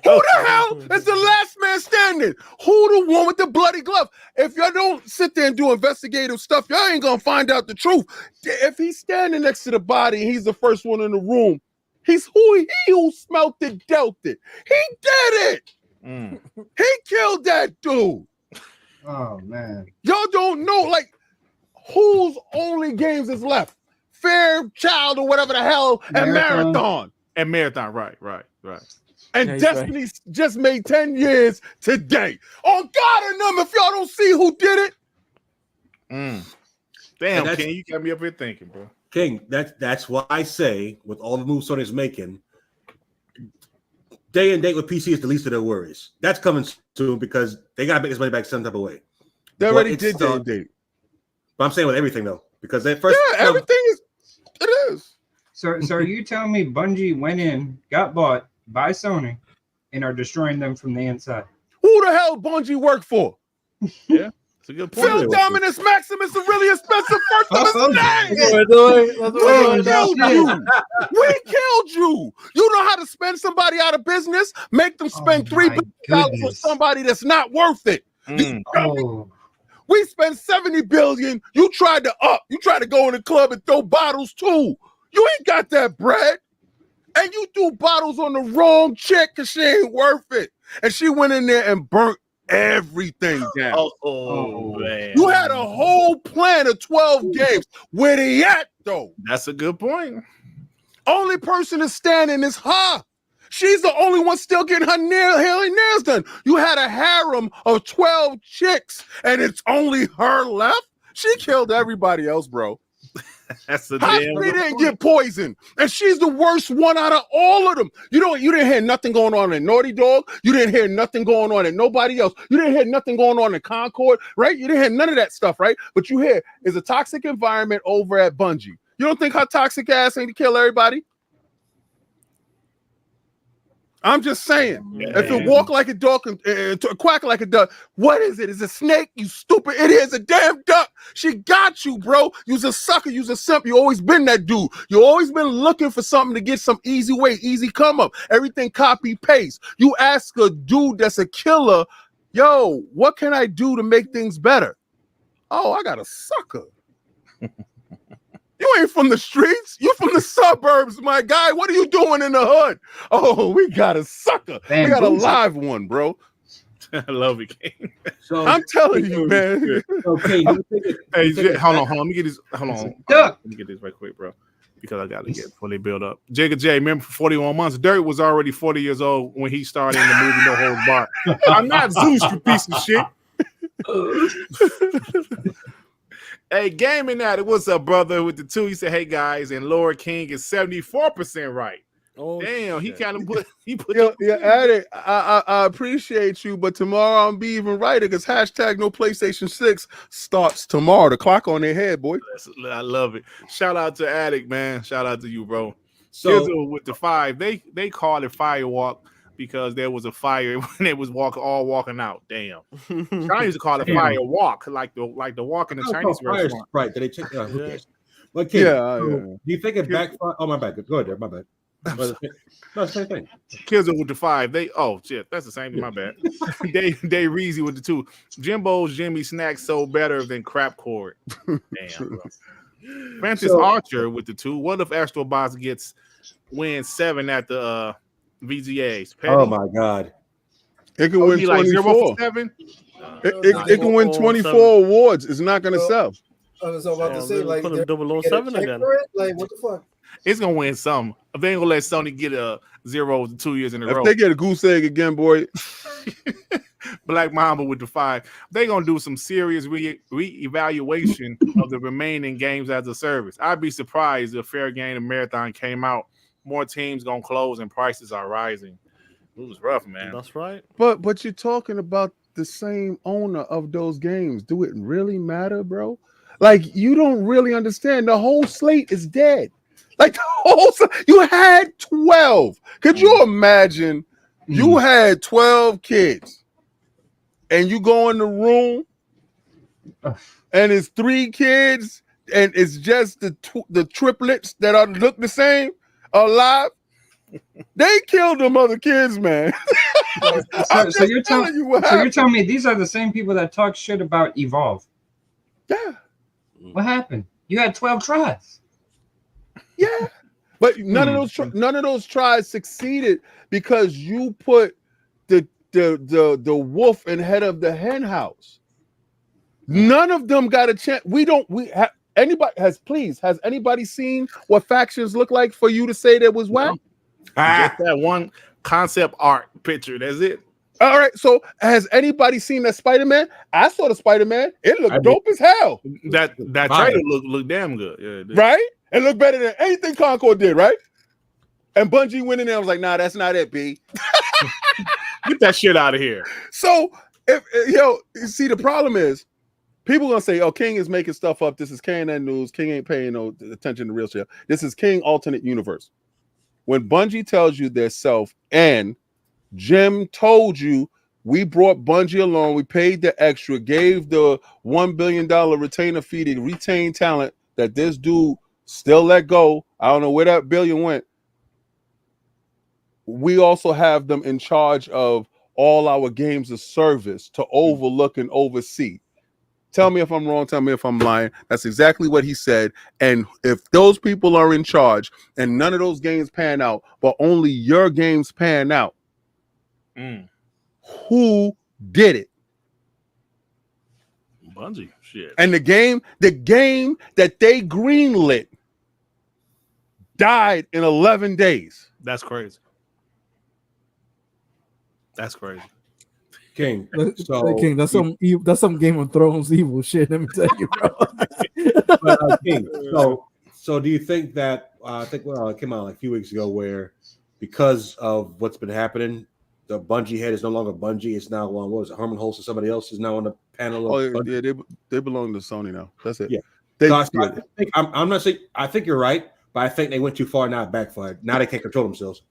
S2: Who the hell is the last man standing? Who the one with the bloody glove? If y'all don't sit there and do investigative stuff, y'all ain't gonna find out the truth. If he's standing next to the body and he's the first one in the room, he's he who smelt it, dealt it. He did it. He killed that dude.
S6: Oh man.
S2: Y'all don't know, like, whose only games is left? Fairchild or whatever the hell, and Marathon.
S1: And Marathon, right.
S2: And
S4: Yeah,
S2: Destiny just made 10 years today. On God and them, if y'all don't see who did it.
S1: Damn, King, you got me up here thinking, bro.
S5: King, that's why I say, with all the moves Sony's making, day and date with PC is the least of their worries. That's coming soon because they got to make this money back some type of way.
S2: They already did day and date.
S5: But I'm saying with everything, though, because they first.
S2: Yeah, everything is.
S6: So are you telling me Bungie went in, got bought by Sony, and are destroying them from the inside?
S2: Who the hell Bungie work for?
S1: Yeah, it's a good point.
S2: Phil Dominus Maximus, a really expensive first of his name. We killed you. You know how to spend somebody out of business, make them spend $3 billion for somebody that's not worth it. We spent $70 billion. You tried to up. You tried to go in the club and throw bottles too. You ain't got that bread. And you threw bottles on the wrong chick because she ain't worth it. And she went in there and burnt everything down.
S1: Man.
S2: You had a whole plan of 12 games. Where they at, though?
S1: That's a good point.
S2: Only person that's standing is her. She's the only one still getting her hair and nails done. You had a harem of 12 chicks, and it's only her left? She killed everybody else, bro.
S1: That's a
S2: How
S1: damn
S2: she didn't get poisoned, and she's the worst one out of all of them. You didn't hear nothing going on in Naughty Dog. You didn't hear nothing going on in nobody else. You didn't hear nothing going on in Concord, right? You didn't hear none of that stuff, right? But you hear is a toxic environment over at Bungie. You don't think her toxic ass ain't to kill everybody? I'm just saying, if it walk like a dog and quack like a duck, what is it? Is it a snake? You stupid idiot. It's a damn duck. She got you, bro. You's a sucker. You's a simp. You always been that dude. You always been looking for something to get some easy way, easy come up. Everything copy paste. You ask a dude that's a killer, yo, what can I do to make things better? Oh, I got a sucker. You ain't from the streets. You from the suburbs, my guy. What are you doing in the hood? Oh, we got a sucker. We got a live one, bro.
S1: I love it, King.
S5: So
S2: I'm telling you, man.
S5: Okay,
S1: hey, hold on. Let me get this. Hold on. Let me get this right quick, bro. Because I got to get fully built up. Jigga J, remember for 41 months, Dirt was already 40 years old when he started in the movie No Holds Barred. I'm not Zeus, you piece of shit. Hey, Gaming Addict, what's up, brother? With the 2, he said, "Hey guys," and Lord King is 74% right. Oh, damn, shit. he put.
S2: Yeah, Addict. I appreciate you, but tomorrow I'm be even righter because hashtag no PlayStation 6 starts tomorrow. The clock on their head, boy.
S1: I love it. Shout out to Addict, man. Shout out to you, bro. So with the 5, they called it Firewalk because there was a fire when it was walking out. Damn. I used to call it Fire Walk, like the walk in the Chinese restaurant.
S5: Right. Did they check? Who cares? But
S2: Kid,
S5: do you think it backfired? Oh, my bad. Go ahead, my bad. No, same thing.
S1: Kizzle with the 5. That's the same thing. My bad. They Reezy with the 2. Jimbo's Jimmy snacks sold better than crap cord. Damn, bro. Francis Archer with the 2. What if Astrobot wins 7 at the VGAs? Petty.
S5: Oh my God!
S2: It can win 24.
S1: Like 0 for 7.
S2: It can win 24 awards. It's not going to sell.
S4: I was about to say, like,
S3: put a 007 again.
S4: Like, what the fuck?
S1: It's gonna win some. If they ain't gonna let Sony get a 0 2 years in a row.
S2: If they get a goose egg again, boy.
S1: Black Mamba with the 5. They gonna do some serious re-evaluation of the remaining games as a service. I'd be surprised if Fair Game and Marathon came out. More teams gonna close and prices are rising. It was rough, man.
S3: That's right.
S2: But you're talking about the same owner of those games. Do it really matter, bro? Like, you don't really understand. The whole slate is dead. Like, the whole you had 12. Could you imagine you had 12 kids and you go in the room and it's 3 kids and it's just the triplets that look the same? alive. They killed them other kids, man.
S6: So you're telling me these are the same people that talk shit about Evolve?
S2: Yeah.
S6: What happened? You had 12 tries.
S2: Yeah. But none of those tries succeeded because you put the wolf in head of the hen house. None of them got a chance. Has anybody seen what factions look like for you to say that was whack?
S1: Just that one concept art picture. That's it.
S2: All right. So has anybody seen that Spider-Man? I saw the Spider-Man. It looked dope as hell.
S1: That trailer looked damn good. Yeah,
S2: right? It looked better than anything Concord did, right? And Bungie went in there and was like, nah, that's not it, B.
S1: Get that shit out of here.
S2: So see, the problem is people gonna say, oh, King is making stuff up. This is KNN News. King ain't paying no attention to real shit. This is King alternate universe. When Bungie tells you their self, and Jim told you, we brought Bungie along, we paid the extra, gave the $1 billion retainer fee to retain talent that this dude still let go. I don't know where that billion went. We also have them in charge of all our games of service to overlook and oversee. Tell me if I'm wrong. Tell me if I'm lying. That's exactly what he said. And if those people are in charge and none of those games pan out, but only your games pan out, who did it?
S1: Bungie. Shit.
S2: And the game that they greenlit died in 11 days.
S1: That's crazy. That's crazy.
S5: King.
S4: King, that's some Game of Thrones evil shit. Let me tell you, bro.
S5: King, so do you think that I think it came out like a few weeks ago where because of what's been happening, the Bungie head is no longer Bungie. It's now on, what was it, Herman Holst or somebody else is now on the panel.
S2: They belong to Sony now. That's it.
S5: Yeah. I'm not saying I think you're right, but I think they went too far. Now it backfired. Now they can't control themselves.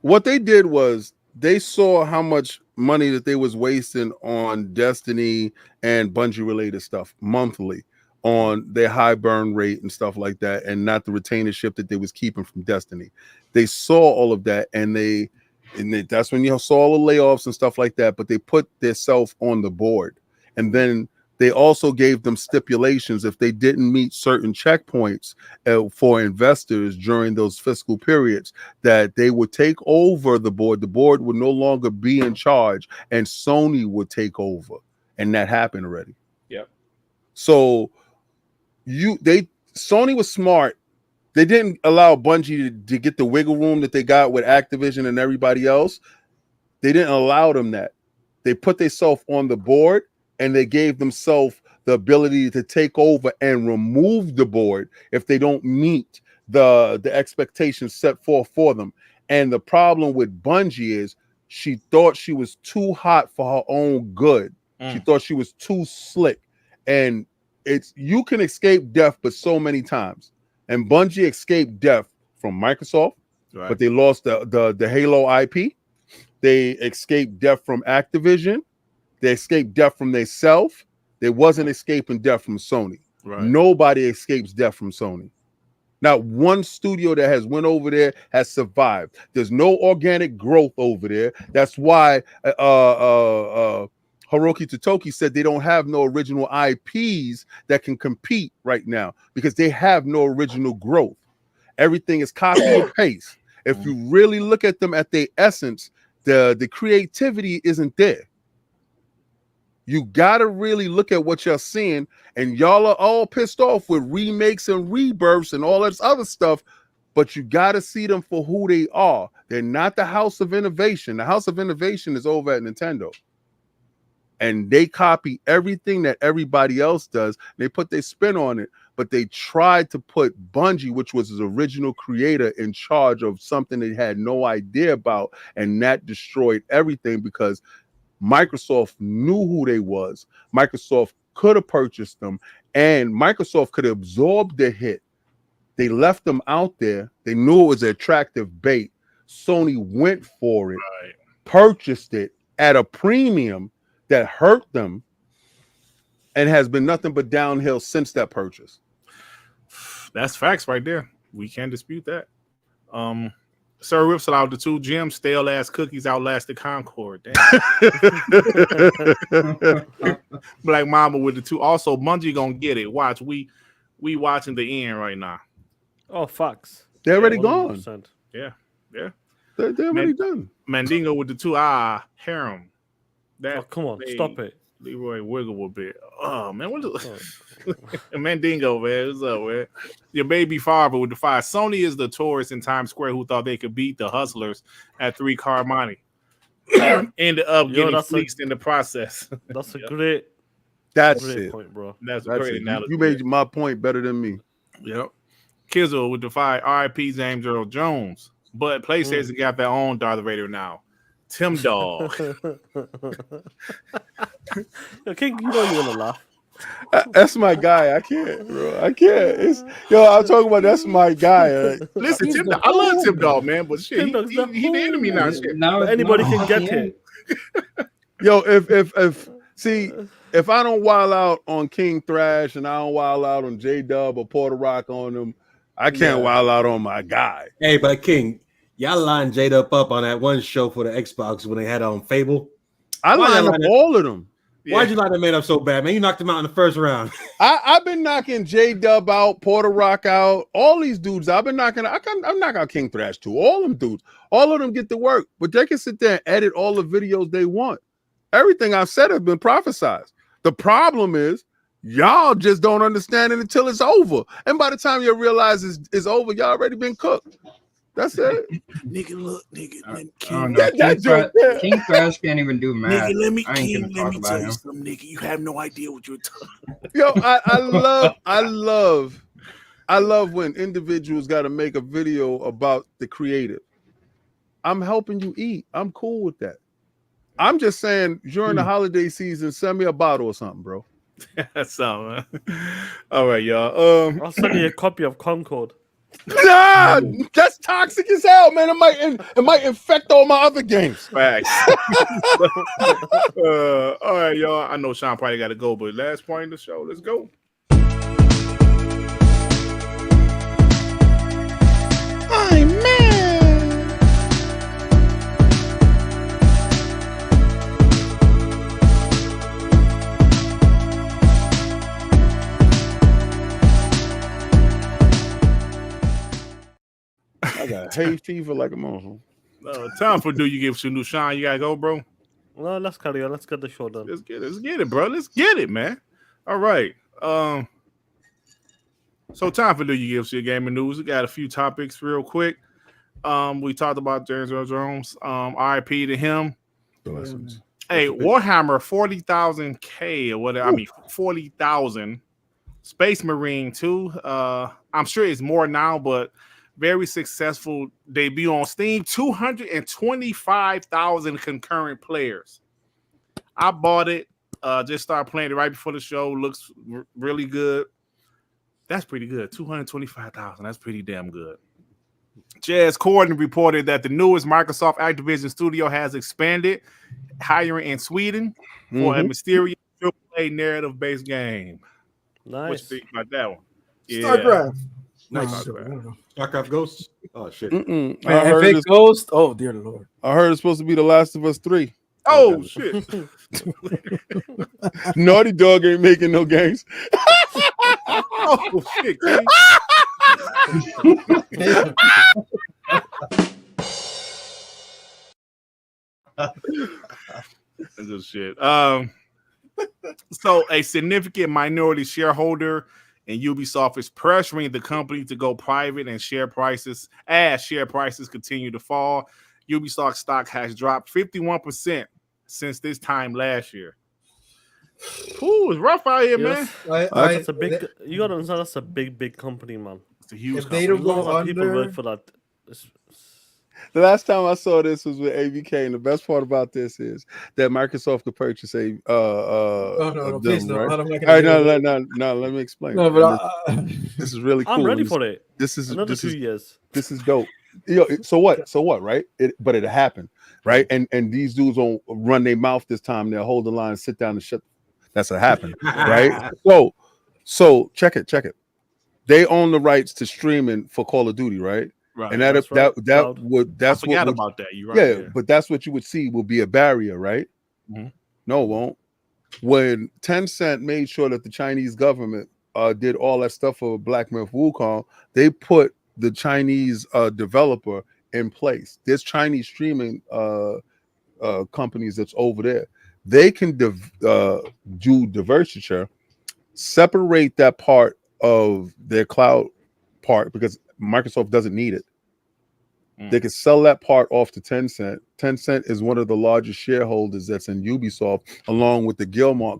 S2: What they did was they saw how much money that they was wasting on Destiny and Bungie related stuff monthly on their high burn rate and stuff like that, and not the retainership that they was keeping from Destiny. They saw all of that, and that's when you saw all the layoffs and stuff like that, but they put their self on the board. And then they also gave them stipulations if they didn't meet certain checkpoints for investors during those fiscal periods, that they would take over the board. The board would no longer be in charge, and Sony would take over. And that happened already.
S1: Yep.
S2: So Sony was smart. They didn't allow Bungie to get the wiggle room that they got with Activision and everybody else. They didn't allow them that. They put themselves on the board, and they gave themselves the ability to take over and remove the board if they don't meet the expectations set forth for them. And the problem with Bungie is she thought she was too hot for her own good. She thought she was too slick. And you can escape death, but so many times. And Bungie escaped death from Microsoft, but they lost the Halo IP. They escaped death from Activision. They escaped death from themselves. They wasn't escaping death from Sony.
S1: Right.
S2: Nobody escapes death from Sony. Not one studio that has went over there has survived. There's no organic growth over there. That's why Hiroki Totoki said they don't have no original IPs that can compete right now because they have no original growth. Everything is copy and paste. If you really look at them at their essence, the creativity isn't there. You gotta really look at what you're seeing, and y'all are all pissed off with remakes and rebirths and all this other stuff, but you gotta see them for who they are. They're not the House of Innovation. The House of Innovation is over at Nintendo, and they copy everything that everybody else does. They put their spin on it, but they tried to put Bungie, which was his original creator, in charge of something they had no idea about, and that destroyed everything because Microsoft knew who they was. Microsoft could have purchased them, and Microsoft could have absorbed the hit. They left them out there. They knew it was an attractive bait. Sony went for it, purchased it at a premium that hurt them, and has been nothing but downhill since that purchase.
S1: That's facts right there. We can't dispute that. Sir Rips allowed the 2 gems, stale ass cookies outlasted Concord. Damn. Black Mamba with the 2. Also, Bungie gonna get it. Watch, we watching the end right now.
S3: Oh, facts.
S2: They're already
S3: 100%.
S2: gone.
S1: Yeah.
S2: They're already done.
S1: Mandingo with the 2. Harem. That
S3: Oh, come on, stop it.
S1: Leroy Wiggle a bit. Oh man, what is Mandingo, man? What's up, man? Your baby father with the 5. Sony is the tourists in Times Square who thought they could beat the hustlers at 3 car money. Ended up getting fleeced in the process.
S3: That's a great
S2: Point,
S3: bro.
S1: That's a great analogy.
S2: You made my point better than me.
S1: Yep. Kizzle with the 5. R.I.P. James Earl Jones. But PlayStation got their own Darth Vader now. Tim Dog.
S3: King, you know you want to laugh.
S2: That's my guy. I can't, bro. I can't. I'm talking about that's my guy.
S1: Listen, Tim Dog, I love Tim Dog, man, but shit, he the enemy now. Shit.
S6: Now
S3: Anybody can get it.
S2: Yo, if I don't wild out on King Thrash and I don't wild out on J Dub or Porter Rock on them, I can't wild out on my guy.
S5: Hey, but King, y'all lined Jada up on that one show for the Xbox when they had on Fable.
S2: I lined up all of them.
S5: Why'd you line that man up so bad, man? You knocked him out in the first round.
S2: I've been knocking J Dub out, Porter Rock out, all these dudes. I've been knocking. I'm knocking out King Thrash too. All them dudes, all of them get to work, but they can sit there and edit all the videos they want. Everything I've said has been prophesized. The problem is y'all just don't understand it until it's over, and by the time you realize it's over, y'all already been cooked. That's it.
S1: Nigga, look, nigga.
S6: King Thrash can't even do math.
S1: Nigga, let me tell you something, nigga. You have no idea what you're talking about.
S2: Yo, I love when individuals got to make a video about the creative. I'm helping you eat. I'm cool with that. I'm just saying during the holiday season, send me a bottle or something, bro.
S1: That's something. All right, y'all.
S3: I'll send you a copy of Concord.
S2: Nah, that's toxic as hell, man. It might infect all my other games.
S1: Facts. All right, y'all. I know Sean probably got to go, but last point in the show. Let's go.
S2: Hey, man. I got hay fever like a motherfucker.
S1: Time for Do You Give to New Sean? You gotta go, bro.
S3: No, let's carry on. Let's get the show done.
S1: Let's get it, bro. Let's get it, man. All right. So time for Do You Give to Your Gaming News. We got a few topics real quick. We talked about James Earl Jones. RIP to him. Hey, Warhammer 40,000 K or whatever. I mean 40,000. Space Marine 2. I'm sure it's more now, but very successful debut on Steam. 225,000 concurrent players. I bought it. Just started playing it right before the show. Looks really good. That's pretty good. 225,000. That's pretty damn good. Jez Corden reported that the newest Microsoft Activision studio has expanded, hiring in Sweden for a mysterious AAA narrative-based game.
S3: Nice.
S1: What you think about that one? Yeah.
S4: StarCraft.
S5: Nice. StarCraft Ghosts. Oh shit.
S2: I heard it's,
S4: Ghost. Oh dear Lord.
S2: I heard it's supposed to be The Last of Us 3.
S1: Oh shit.
S2: Naughty Dog ain't making no games.
S1: Oh shit. King. That's just shit. So a significant minority shareholder in Ubisoft is pressuring the company to go private and share prices continue to fall. Ubisoft stock has dropped 51% since this time last year. Ooh, it's rough out here, man.
S3: That's a big. You gotta understand that's a big company, man.
S1: It's a huge
S4: If
S1: company.
S4: they don't go
S3: A lot of people
S4: under,
S3: work for that.
S2: The last time I saw this was with ABK, and the best part about this is that Microsoft could purchase a
S4: please no.
S2: right?
S4: I'm not
S2: All
S4: gonna
S2: right,
S4: do
S2: no, let me explain.
S4: No, but
S2: This is really cool.
S3: I'm ready for it.
S2: This is
S3: Another 2 years.
S2: This is dope. So what, right? But it happened, right? And these dudes don't run their mouth this time. They'll hold the line, sit down, and shut. That's what happened, right? So check it. they own the rights to streaming for Call of Duty, right?
S1: Right.
S2: And
S3: That's right. Cloud.
S2: that's
S1: I forgot
S2: what
S1: about that. You're
S2: yeah,
S1: right. Yeah.
S2: but that's what you would see will be a barrier, right?
S1: Mhm.
S2: No, it won't. When Tencent made sure that the Chinese government did all that stuff for Black Myth Wukong, they put the Chinese developer in place. There's Chinese streaming companies that's over there. They can do divestiture, separate that part of their cloud part because Microsoft doesn't need it. They can sell that part off to Tencent. Tencent is one of the largest shareholders that's in Ubisoft, along with the Gilmore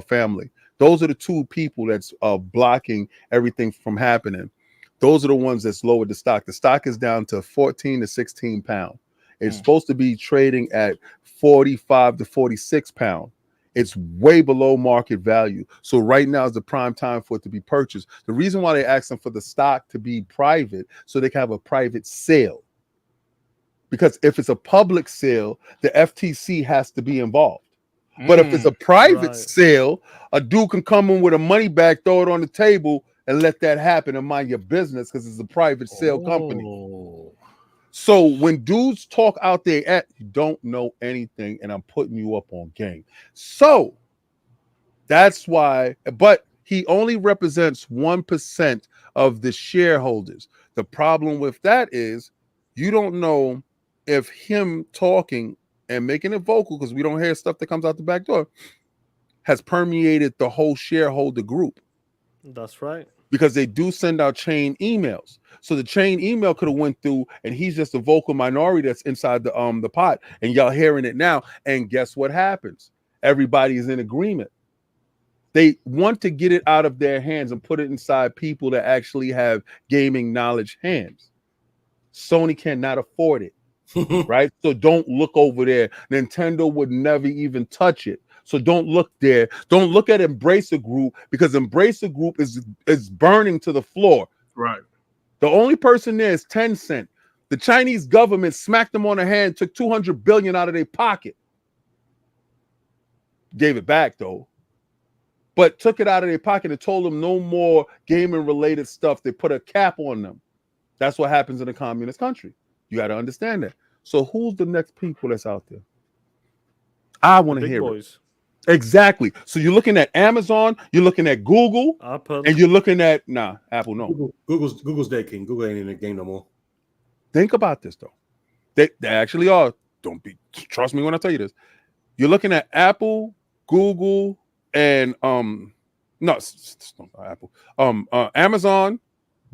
S2: family. Those are the two people that's blocking everything from happening. Those are the ones that's lowered the stock. The stock is down to 14 to 16 pounds. It's supposed to be trading at 45 to 46 pounds. It's way below market value. So right now is the prime time for it to be purchased. The reason why they're asking for the stock to be private, so they can have a private sale. Because if it's a public sale, the FTC has to be involved. But if it's a private sale, a dude can come in with a money bag, throw it on the table, and let that happen and mind your business because it's a private sale company. So when dudes talk out there, you don't know anything, and I'm putting you up on game. So that's why, but he only represents 1% of the shareholders. The problem with that is you don't know if him talking and making it vocal, because we don't hear stuff that comes out the back door, has permeated the whole shareholder group.
S3: That's right.
S2: Because they do send out chain emails. So the chain email could have went through, and he's just a vocal minority that's inside the pot, and y'all hearing it now. And guess what happens? Everybody's in agreement. They want to get it out of their hands and put it inside people that actually have gaming knowledge hands. Sony cannot afford it. Right? So don't look over there. Nintendo would never even touch it. So don't look there. Don't look at Embracer Group, because Embracer Group is burning to the floor.
S1: Right.
S2: The only person there is Tencent. The Chinese government smacked them on the hand, took $200 billion out of their pocket. Gave it back though. But took it out of their pocket and told them no more gaming related stuff. They put a cap on them. That's what happens in a communist country. You got to understand that. So who's the next people that's out there? I want to hear it. Exactly. So you're looking at Amazon, you're looking at Google,
S3: Apple,
S2: and you're looking at Apple. No,
S5: Google's dead, King. Google ain't in the game no more.
S2: Think about this though. They actually are. Trust me when I tell you this. You're looking at Apple, Google, and Apple, Amazon,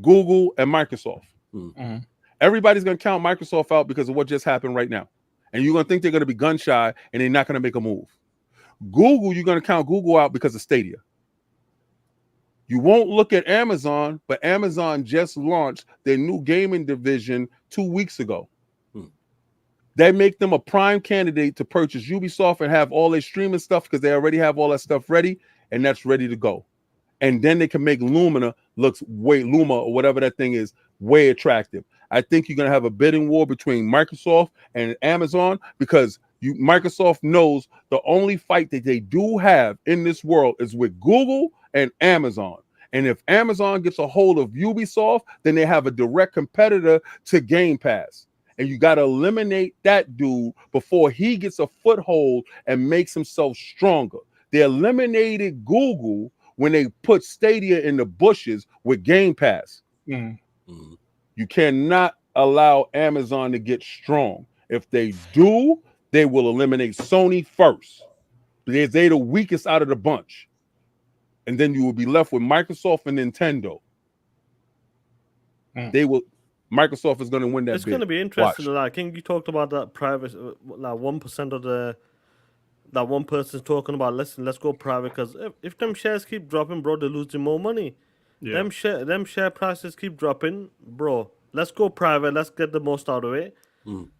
S2: Google, and Microsoft.
S1: Mm-hmm.
S2: Everybody's going to count Microsoft out because of what just happened right now. And you're going to think they're going to be gun shy and they're not going to make a move. Google, you're going to count Google out because of Stadia. You won't look at Amazon, but Amazon just launched their new gaming division 2 weeks ago. They make them a prime candidate to purchase Ubisoft and have all their streaming stuff because they already have all that stuff ready, and that's ready to go. And then they can make Luma or whatever that thing is, way attractive. I think you're going to have a bidding war between Microsoft and Amazon because Microsoft knows the only fight that they do have in this world is with Google and Amazon. And if Amazon gets a hold of Ubisoft, then they have a direct competitor to Gamepass. And you got to eliminate that dude before he gets a foothold and makes himself stronger. They eliminated Google when they put Stadia in the bushes with Game Pass.
S1: Mm-hmm.
S2: You cannot allow Amazon to get strong. If they do, they will eliminate Sony first because they're the weakest out of the bunch. And then you will be left with Microsoft and Nintendo. Microsoft is going to win that.
S3: It's going to be interesting. Like, I think you talked about that private, like 1% of that one person's talking about. Listen, let's go private because if them shares keep dropping, bro, they're losing more money. Yeah. Them share prices keep dropping, bro. Let's go private. Let's get the most out of it.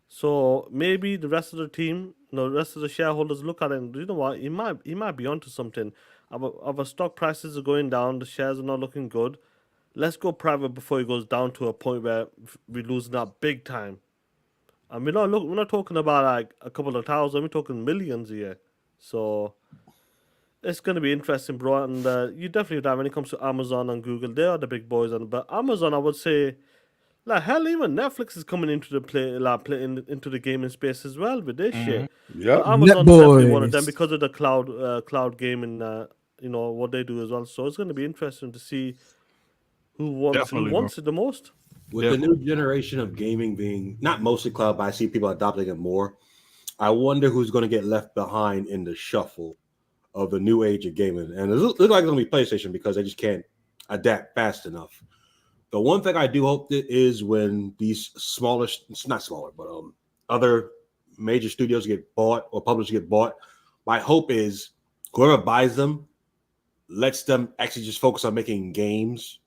S3: So maybe the rest of the team, the rest of the shareholders look at it and you know what, he might be onto something. Our stock prices are going down. The shares are not looking good. Let's go private before it goes down to a point where we're losing out big time. And we're not talking about like a couple of thousand. We're talking millions here. So It's going to be interesting, bro. And you definitely have when it comes to Amazon and Google, they are the big boys. But Amazon, I would say, like hell, even Netflix is coming into the into the gaming space as well with this shit.
S2: Yep.
S3: But Amazon's definitely one of them
S4: Netboys.
S3: because of the cloud gaming, what they do as well. So it's going to be interesting to see who wants it the most.
S5: With the new generation of gaming being not mostly cloud, but I see people adopting it more. I wonder who's going to get left behind in the shuffle of the new age of gaming. And it looks like it's going to be PlayStation because they just can't adapt fast enough. The one thing I do hope that is when these smaller, it's not smaller, but other major studios get bought or publishers get bought, my hope is whoever buys them lets them actually just focus on making games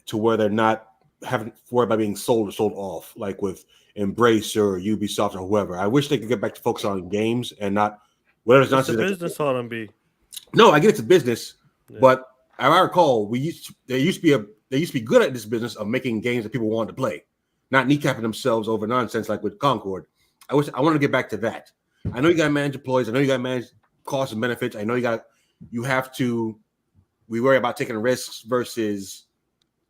S5: to where they're not having to worry about being sold or sold off, like with Embrace or Ubisoft or whoever. I wish they could get back to focus on games and not whatever's
S3: It's
S5: nonsense.
S3: a business, R&B.
S5: No, I get it's a business, but I recall they used to be good at this business of making games that people wanted to play, not kneecapping themselves over nonsense like with Concord. I want to get back to that. I know you got to manage employees. I know you got to manage costs and benefits. I know we worry about taking risks versus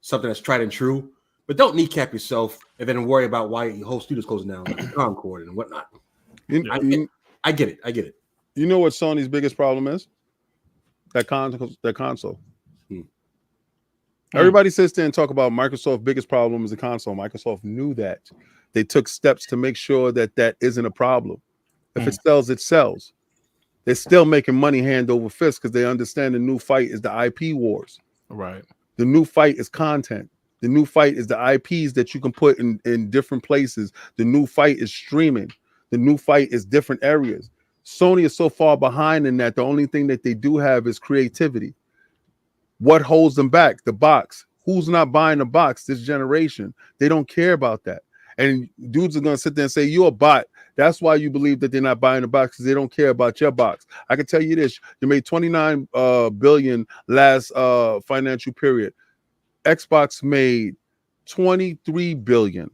S5: something that's tried and true, but don't kneecap yourself and then worry about why your whole studio's closing down, like Concord and whatnot. I get it.
S2: You know what Sony's biggest problem is? That console. Everybody sits there and talk about Microsoft's biggest problem is the console. Microsoft knew that. They took steps to make sure that isn't a problem. If it sells, it sells. They're still making money hand over fist because they understand the new fight is the IP wars.
S1: Right.
S2: The new fight is content. The new fight is the IPs that you can put in different places. The new fight is streaming. The new fight is different areas. Sony is so far behind in that the only thing that they do have is creativity. What holds them back? The box. Who's not buying the box this generation? They don't care about that. And dudes are going to sit there and say, you're a bot. That's why you believe that they're not buying the box because they don't care about your box. I can tell you this. You made $29 billion last financial period. Xbox made $23 billion.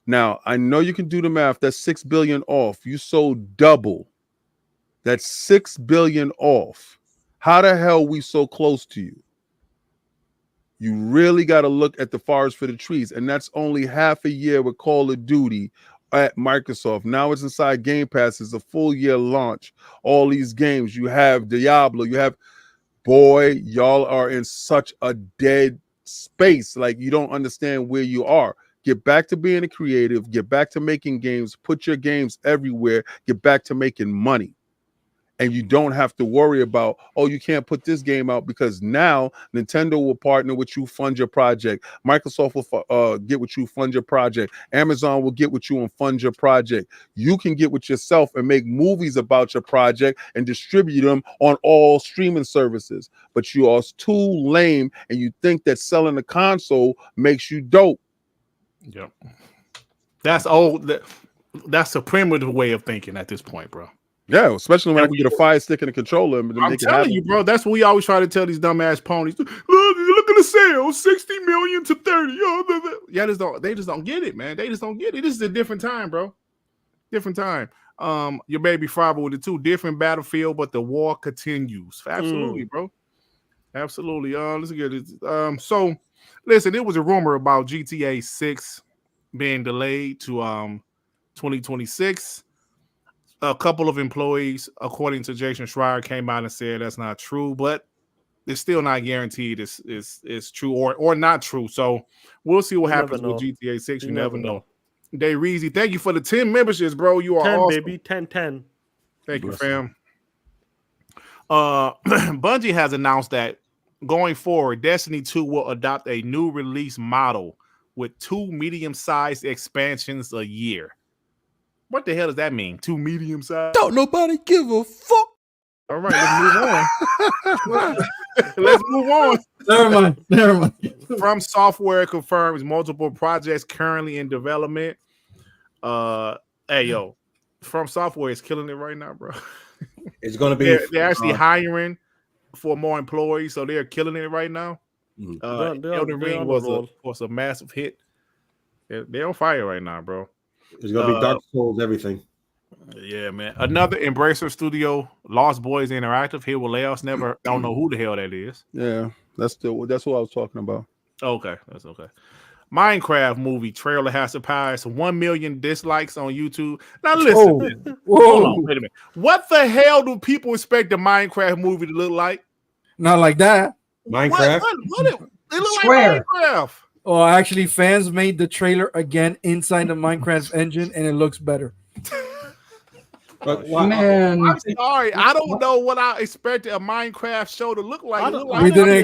S2: Now, I know you can do the math. That's $6 billion off. You sold double. That's $6 billion off. How the hell we so close to you? You really got to look at the forest for the trees. And that's only half a year with Call of Duty at Microsoft. Now it's inside Gamepass. It's a full year launch. All these games. You have Diablo. You have, boy, y'all are in such a dead space. Like you don't understand where you are. Get back to being a creative. Get back to making games. Put your games everywhere. Get back to making money. And you don't have to worry about, oh, you can't put this game out because now Nintendo will partner with you, fund your project. Microsoft will get with you, fund your project. Amazon will get with you and fund your project. You can get with yourself and make movies about your project and distribute them on all streaming services. But you are too lame and you think that selling a console makes you dope.
S1: Yep. That's old. That's a primitive way of thinking at this point, bro.
S2: Yeah, especially when I can get a fire stick and a controller. I'm
S1: telling you, bro. That's what we always try to tell these dumbass ponies. Look at the sales, 60 million to 30. Yeah, they just don't get it, man. They just don't get it. This is a different time, bro. Different time. Your baby Fable with the two different battlefield, but the war continues. Absolutely, bro. Absolutely. Let's get it. So listen, it was a rumor about GTA 6 being delayed to 2026. A couple of employees, according to Jason Schreier, came out and said that's not true, but it's still not guaranteed it's true or not true. So we'll see what happens with GTA 6. You never know. Day Reezy, thank you for the 10 memberships, bro. You are
S3: 10,
S1: awesome.
S3: baby. 10.
S1: Thank you, fam. Bungie has announced that going forward, Destiny 2 will adopt a new release model with 2 medium-sized expansions a year. What the hell does that mean? 2 medium size?
S5: Don't nobody give a fuck.
S1: All right, let's move on. Let's move on.
S4: Never mind.
S1: From Software confirms multiple projects currently in development. Hey, yo, From Software is killing it right now, bro.
S5: It's gonna be.
S1: They're actually hiring for more employees, so they're killing it right now. Elden Ring was a massive hit. They're on fire right now, bro.
S5: It's gonna be Dark Souls everything.
S1: Yeah, man. Another Embracer Studio, Lost Boys Interactive. Here with layoffs. Never don't know who the hell that is.
S2: Yeah, that's what I was talking about.
S1: Okay, that's okay. Minecraft movie trailer has surpassed 1 million dislikes on YouTube. Now listen, hold on, wait a minute. What the hell do people expect the Minecraft movie to look like?
S4: Not like that.
S5: Minecraft.
S1: What it look
S6: Swear.
S1: like Minecraft.
S4: Oh, actually, fans made the trailer again inside the Minecraft engine, and it looks better.
S6: Man,
S1: I'm sorry, I don't know what I expected a Minecraft show to look like.
S4: We didn't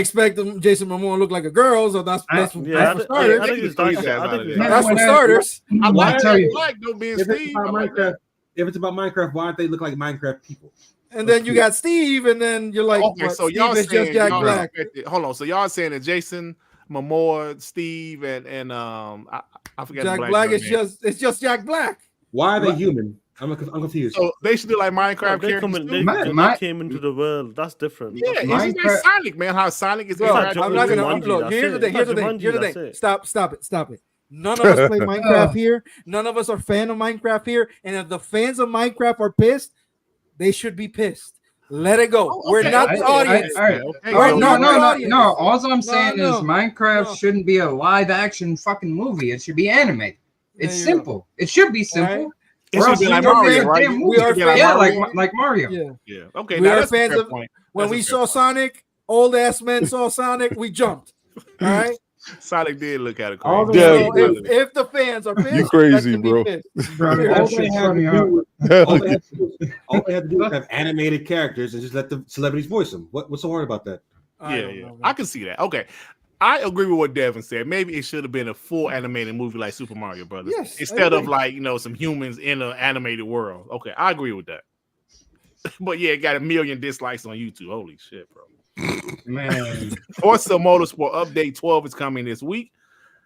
S4: expect Jason Momoa to look like a girl, so that's for starters. That's for starters.
S1: I like
S6: tell you.
S1: being
S5: If
S1: Steve.
S5: it's about Minecraft, why aren't they look like Minecraft people?
S4: And then you got Steve, and then you're like,
S1: Okay, so
S4: Steve
S1: y'all
S4: is
S1: saying
S4: just Jack
S1: y'all
S4: Black.
S1: hold on. So y'all saying that Jason Momoa, Steve, and I forget
S4: Jack
S1: the
S4: Black
S1: girl
S4: is
S1: name.
S4: just Jack Black.
S5: Why are they human? I'm confused.
S1: So they should do like Minecraft
S3: They,
S1: characters.
S3: they
S6: My-
S3: came into the world. That's different.
S1: Yeah, it's just like
S6: Minecraft-
S1: Sonic, man. How Sonic is.
S4: Bro,
S3: not
S4: I'm not gonna
S3: Jumanji,
S4: look.
S3: that's
S4: Here's the
S3: it.
S4: thing. Here's the
S3: It's not
S4: thing. Here's the
S3: Jumanji,
S4: thing.
S3: that's it.
S4: Stop it. None of us play Minecraft here. None of us are fan of Minecraft here. And if the fans of Minecraft are pissed, they should be pissed. Let it go.
S1: Oh,
S4: We're
S1: okay.
S4: not the audience.
S6: All right.
S1: Okay.
S4: We're not the
S6: No.
S4: audience.
S6: All I'm saying
S4: no.
S6: is Minecraft
S4: No.
S6: shouldn't be a live action fucking movie. It should be animated. It's
S4: There you go.
S6: simple. It should be simple.
S4: Right.
S1: It
S6: Or
S1: should
S6: else
S1: be
S6: you
S1: like
S6: don't
S1: Mario,
S6: make a
S1: right?
S6: damn
S4: We are
S6: movie.
S4: fans.
S6: Yeah,
S4: Mario.
S6: like Mario.
S4: Yeah.
S1: Yeah. Okay.
S4: We
S1: Now
S4: are
S1: that's a
S4: fans
S1: fair
S4: of-
S1: point.
S4: When
S1: That's a
S4: we
S1: fair
S4: saw
S1: point.
S4: Sonic, old ass men saw Sonic, we jumped. All right.
S1: Sonic did look at it
S8: All
S1: crazy.
S2: the-
S4: So if the fans are pissed,
S2: You crazy,
S4: let them be
S2: bro.
S4: pissed.
S6: Bro,
S8: All
S6: that
S8: they
S6: shit
S8: have
S6: shut me
S8: to
S6: up.
S8: do all they have to do is have animated characters and just let the celebrities voice them. What's so hard about that?
S4: I
S1: Yeah,
S4: don't
S1: yeah.
S4: know, man.
S1: I can see that. Okay. I agree with what Devin said. Maybe it should have been a full animated movie like Super Mario Brothers.
S4: Yes, I
S1: instead of
S4: agree.
S1: like, some humans in an animated world. Okay, I agree with that. But yeah, it got 1 million dislikes on YouTube. Holy shit, bro.
S6: Man.
S1: Forza Motorsport Update 12 is coming this week.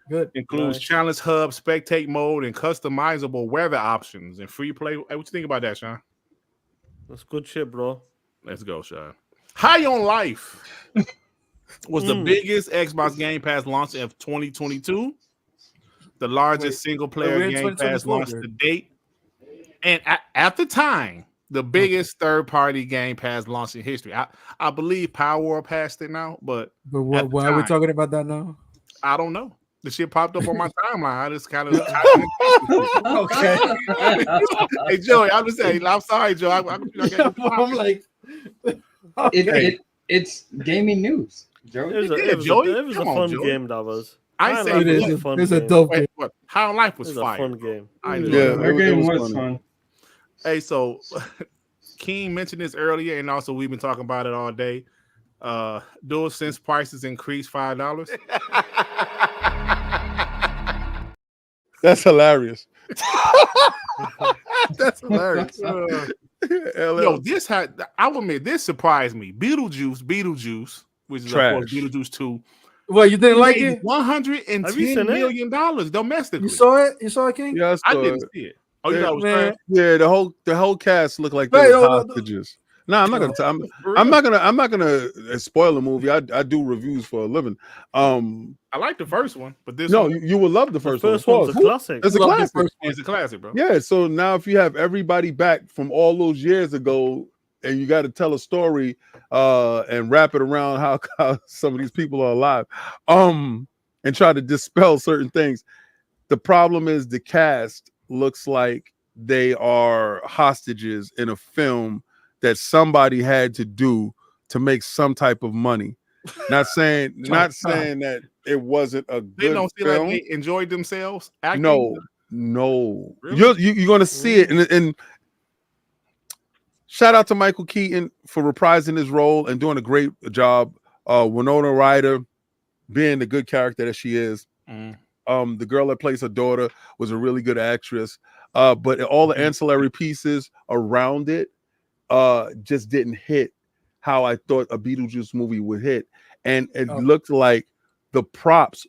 S4: Good.
S1: Includes
S3: Nice.
S1: Challenge Hub, Spectate Mode, and customizable weather options and free play. Hey, what you think about that, Sean?
S3: That's good shit, bro.
S1: Let's go, Sean. High on Life was the biggest Xbox Game Pass launch of 2022, the largest single player
S4: we're in
S1: Game Pass
S4: 2024,
S1: launch
S4: dude.
S1: to date, and at the time, the biggest third-party Game Pass launch in history. I believe Power passed it now, but
S4: But
S1: at the
S4: why are we
S1: time,
S4: talking about that now?
S1: I don't know. The shit popped up on my timeline. I just kind of
S4: Okay.
S1: Hey Joey, I'm just saying. I'm sorry, Joe.
S4: I'm like,
S6: It's gaming news, Joe.
S3: It was
S1: Joey,
S3: a
S1: come on,
S3: fun
S1: Joey.
S3: game, that was.
S1: I
S3: High
S1: say
S3: Life
S1: it
S3: was
S1: is.
S3: a fun
S4: it's a
S3: game.
S4: dope
S1: Wait,
S4: game.
S1: what? High on Life
S3: It
S1: was
S3: was a
S1: fire.
S3: fun game.
S1: I enjoyed
S2: Yeah,
S1: it.
S6: That game
S2: was
S6: was
S2: funny.
S6: fun.
S1: Hey, so King mentioned this earlier, and also we've been talking about it all day. DualSense prices increased $5.
S2: That's hilarious.
S1: That's hilarious. Yo, this had I will admit this surprised me. Beetlejuice, which is of course
S2: Trash.
S1: Beetlejuice 2.
S4: Well, you didn't like it?
S1: $110
S3: Have you seen it?
S1: million domestically.
S4: You saw it? You saw it, King?
S2: Yeah,
S1: I
S2: saw
S1: didn't
S2: it.
S1: see it. Oh, you
S2: Yeah,
S1: thought it was
S4: man.
S1: trash?
S2: Yeah, the whole cast looked like they
S4: Wait,
S2: were
S4: no, no.
S2: hostages. No, I'm not gonna.
S1: For
S2: I'm
S1: real?
S2: not gonna spoil the movie. I do reviews for a living.
S1: I like the first one, but this
S2: No,
S1: one
S2: you will love the
S3: The
S2: first one.
S3: first one's a
S2: Of course.
S3: classic.
S2: It's a
S4: Love the
S2: classic.
S4: first
S1: is a classic, bro.
S2: Yeah. So now, if you have everybody back from all those years ago, and you got to tell a story, and wrap it around how some of these people are alive, and try to dispel certain things. The problem is the cast looks like they are hostages in a film that somebody had to do to make some type of money. Not saying that it wasn't a
S1: They
S2: good
S1: don't feel
S2: film.
S1: like they enjoyed themselves. Acting?
S2: No.
S1: Really?
S2: You're going to see it, and shout out to Michael Keaton for reprising his role and doing a great job. Winona Ryder being the good character that she is.
S1: Mm.
S2: The girl that plays her daughter was a really good actress. But all the ancillary pieces around it just didn't hit how I thought a Beetlejuice movie would hit. And it looked like the props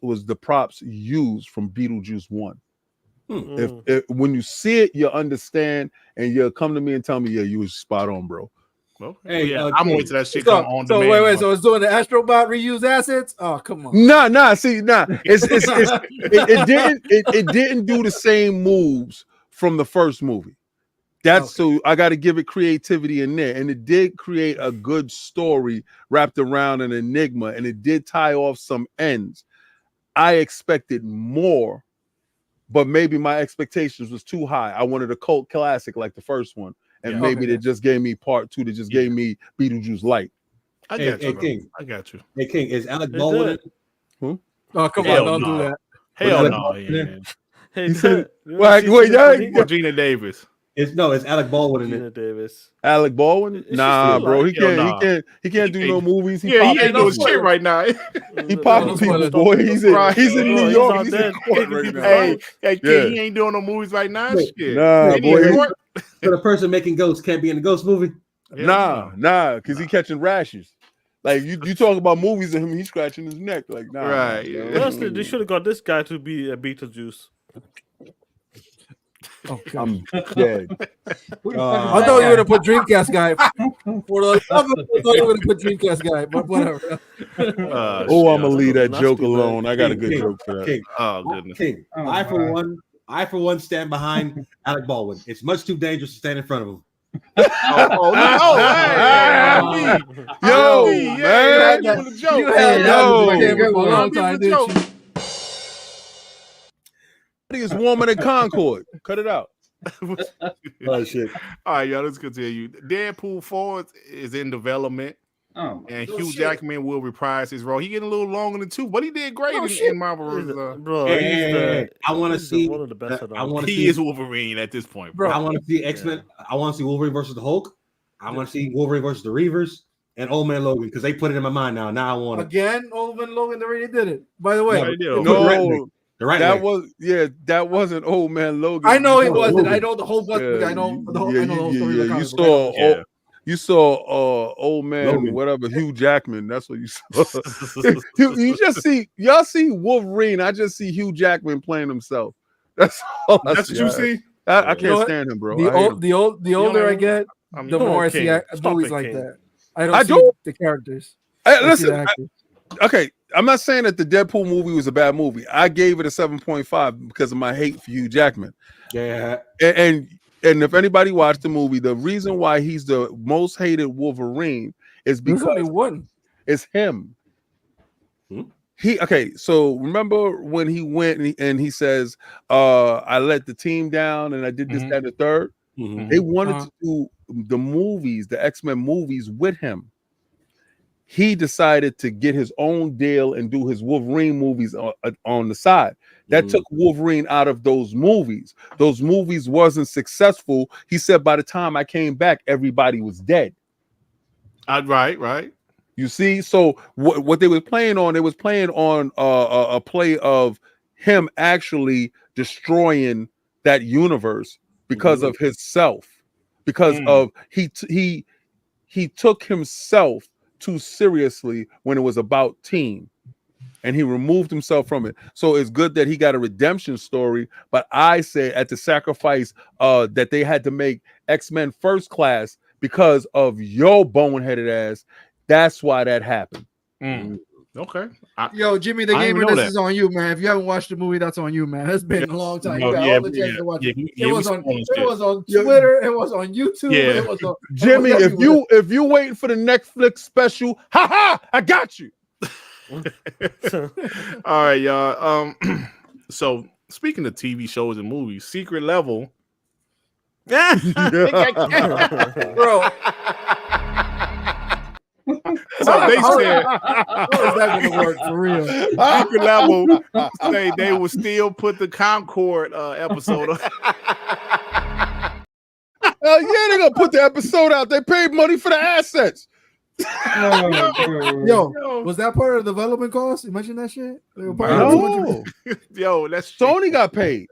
S2: used from Beetlejuice 1. If when you see it, you understand, and you'll come to me and tell me, yeah, you was spot on, bro.
S1: Well,
S5: Hey,
S1: yeah, I'm waiting till that shit come on
S4: So
S1: demand.
S4: wait, so it's doing the Astrobot reused assets? Oh, come on.
S2: Nah. It didn't do the same moves from the first movie. So I got to give it creativity in there, and it did create a good story wrapped around an enigma, and it did tie off some ends. I expected more, but maybe my expectations was too high. I wanted a cult classic like the first one, and maybe they just gave me part 2. They just gave me Beetlejuice Light.
S1: I got you,
S8: King.
S1: I got you.
S8: Hey, King, is Alec Baldwin?
S2: Who?
S4: Oh, come
S1: Hell
S4: on, don't
S1: no.
S4: do that.
S1: Hell no, man.
S3: Hey,
S2: He said-
S3: you
S2: Wait,
S3: wanna see
S2: yeah,
S3: Gina
S1: Or Gina Davis.
S8: It's Alec Baldwin in
S3: Gina
S8: it.
S3: Davis.
S2: Alec Baldwin?
S3: It's
S2: Nah,
S3: just
S2: bro. He
S1: hell
S2: can't.
S1: nah.
S2: He can't do no movies. He
S1: Yeah, he
S2: popping
S1: ain't doing
S2: people.
S1: shit right now.
S2: He popping people, boy. He's in New York. He's in court right now.
S1: Hey, kid, he ain't doing no movies right now.
S8: Wait,
S1: Shit.
S2: Nah,
S1: Ain't he
S2: boy.
S1: in court?
S8: So the person making ghosts can't be in the ghost movie.
S1: Hell
S2: Nah, because he catching rashes. Like you talk about movies of him, he's scratching his neck. Like, nah.
S1: Right,
S2: nah,
S1: yeah.
S2: nah.
S3: Honestly, they should have got this guy to be a Beetlejuice.
S4: Okay.
S2: I'm dead.
S4: I thought you were gonna put Dreamcast guy. For the love of it, I thought you were gonna put Dreamcast guy, but whatever.
S2: Oh, I'm gonna leave that
S3: Nasty,
S2: joke
S3: man.
S2: alone. I got a good
S8: King,
S2: joke for that.
S8: King,
S1: Oh goodness.
S8: King.
S6: Oh,
S8: I for one stand behind Alec Baldwin. It's much too dangerous to stand in front of him.
S1: Hey,
S2: Yo,
S1: yeah,
S2: man.
S1: give him the joke.
S4: You had
S2: Yo.
S4: that in the for a long
S1: Give him
S4: time,
S1: the joke.
S4: didn't you?
S2: I think it's warmer than Concord. Cut it out.
S8: Oh shit!
S1: All right, y'all, let's continue. Deadpool 4 is in development,
S6: Oh,
S1: and
S6: oh,
S1: Hugh
S6: shit.
S1: Jackman will reprise his role. He getting a little longer than 2, but he did great
S4: Oh,
S1: in
S4: shit.
S1: Marvel.
S3: Bro,
S8: Hey, I want to
S3: he's
S8: see.
S3: one of the best.
S8: I want to
S1: He
S8: see.
S1: is Wolverine at this point, bro.
S8: I want to see X-Men. I want to see Wolverine versus the Hulk. I want to see Wolverine versus the Reavers and Old Man Logan because they put it in my mind now. Now I want it.
S4: Again, Oldman Logan already did it. By the way,
S1: Yeah, they did.
S2: No,
S8: The right
S2: that
S8: way.
S2: that wasn't Old Man Logan.
S4: I know it
S8: Oh,
S4: wasn't.
S8: Logan.
S4: I know the whole book.
S2: Yeah,
S4: I know the whole.
S2: yeah,
S4: I know the whole
S2: yeah,
S4: story.
S2: yeah.
S4: Of the
S2: You
S4: comic book. I know
S2: saw,
S4: it.
S1: Yeah.
S2: you saw, Old Man,
S8: Logan.
S2: whatever, Hugh Jackman. That's what you saw. you just see, y'all see Wolverine. I just see Hugh Jackman playing himself. That's all.
S1: That's what you see.
S2: I
S3: You
S2: can't
S4: know what?
S2: stand him, bro.
S4: The
S2: I hate him.
S4: the older I get,
S1: I mean,
S4: the
S3: come
S4: more
S3: on,
S4: I see
S3: King. Stop
S4: movies
S3: it,
S4: like
S3: King.
S4: that. I don't
S2: I
S4: see
S2: do.
S4: the characters.
S2: Hey,
S4: I see
S2: listen,
S4: the actors.
S2: okay, I'm not saying that the Deadpool movie was a bad movie. I gave it a 7.5 because of my hate for Hugh Jackman.
S8: Yeah.
S2: And if anybody watched the movie, the reason why he's the most hated Wolverine is
S4: There's
S2: because
S4: only one.
S2: it's him.
S8: Hmm?
S2: So remember when he went and he says, I let the team down and I did this, that, and the third.
S8: Mhm.
S2: They wanted to do the movies, the X-Men movies with him. He decided to get his own deal and do his Wolverine movies on the side. That took Wolverine out of those movies. Those movies wasn't successful. He said, by the time I came back, everybody was dead.
S1: Right.
S2: You see, so what they was playing on, a play of him actually destroying that universe because of his self, because of he took himself too seriously when it was about team, and he removed himself from it. So it's good that he got a redemption story, but I say at the sacrifice that they had to make X-Men First Class because of your boneheaded ass. That's why that happened.
S1: Okay.
S4: Yo, Jimmy, the
S1: I didn't
S4: gamer,
S1: know
S4: this
S1: that.
S4: is on you, man. If you haven't watched the movie, that's on you, man. It's been a long time. You got
S1: Yeah,
S4: all the chance to watch it.
S1: yeah,
S4: It was
S1: we
S4: on.
S1: spoiling
S4: It
S1: shit.
S4: was on Twitter. It was on YouTube.
S1: Yeah.
S4: It was on.
S2: Jimmy,
S4: it was
S2: if you waiting for the Netflix special, I got you.
S1: All right, y'all. So speaking of TV shows and movies, Secret Level.
S4: bro.
S1: So they said
S4: How is that gonna work for real?
S1: Secret Level say they will still put the Concord episode on.
S2: Yeah, they're gonna put the episode out. They paid money for the assets.
S4: Yo, was that part of the development cost? You mentioned that shit. They were part of
S2: No,
S1: Yo, that's
S2: Sony got paid.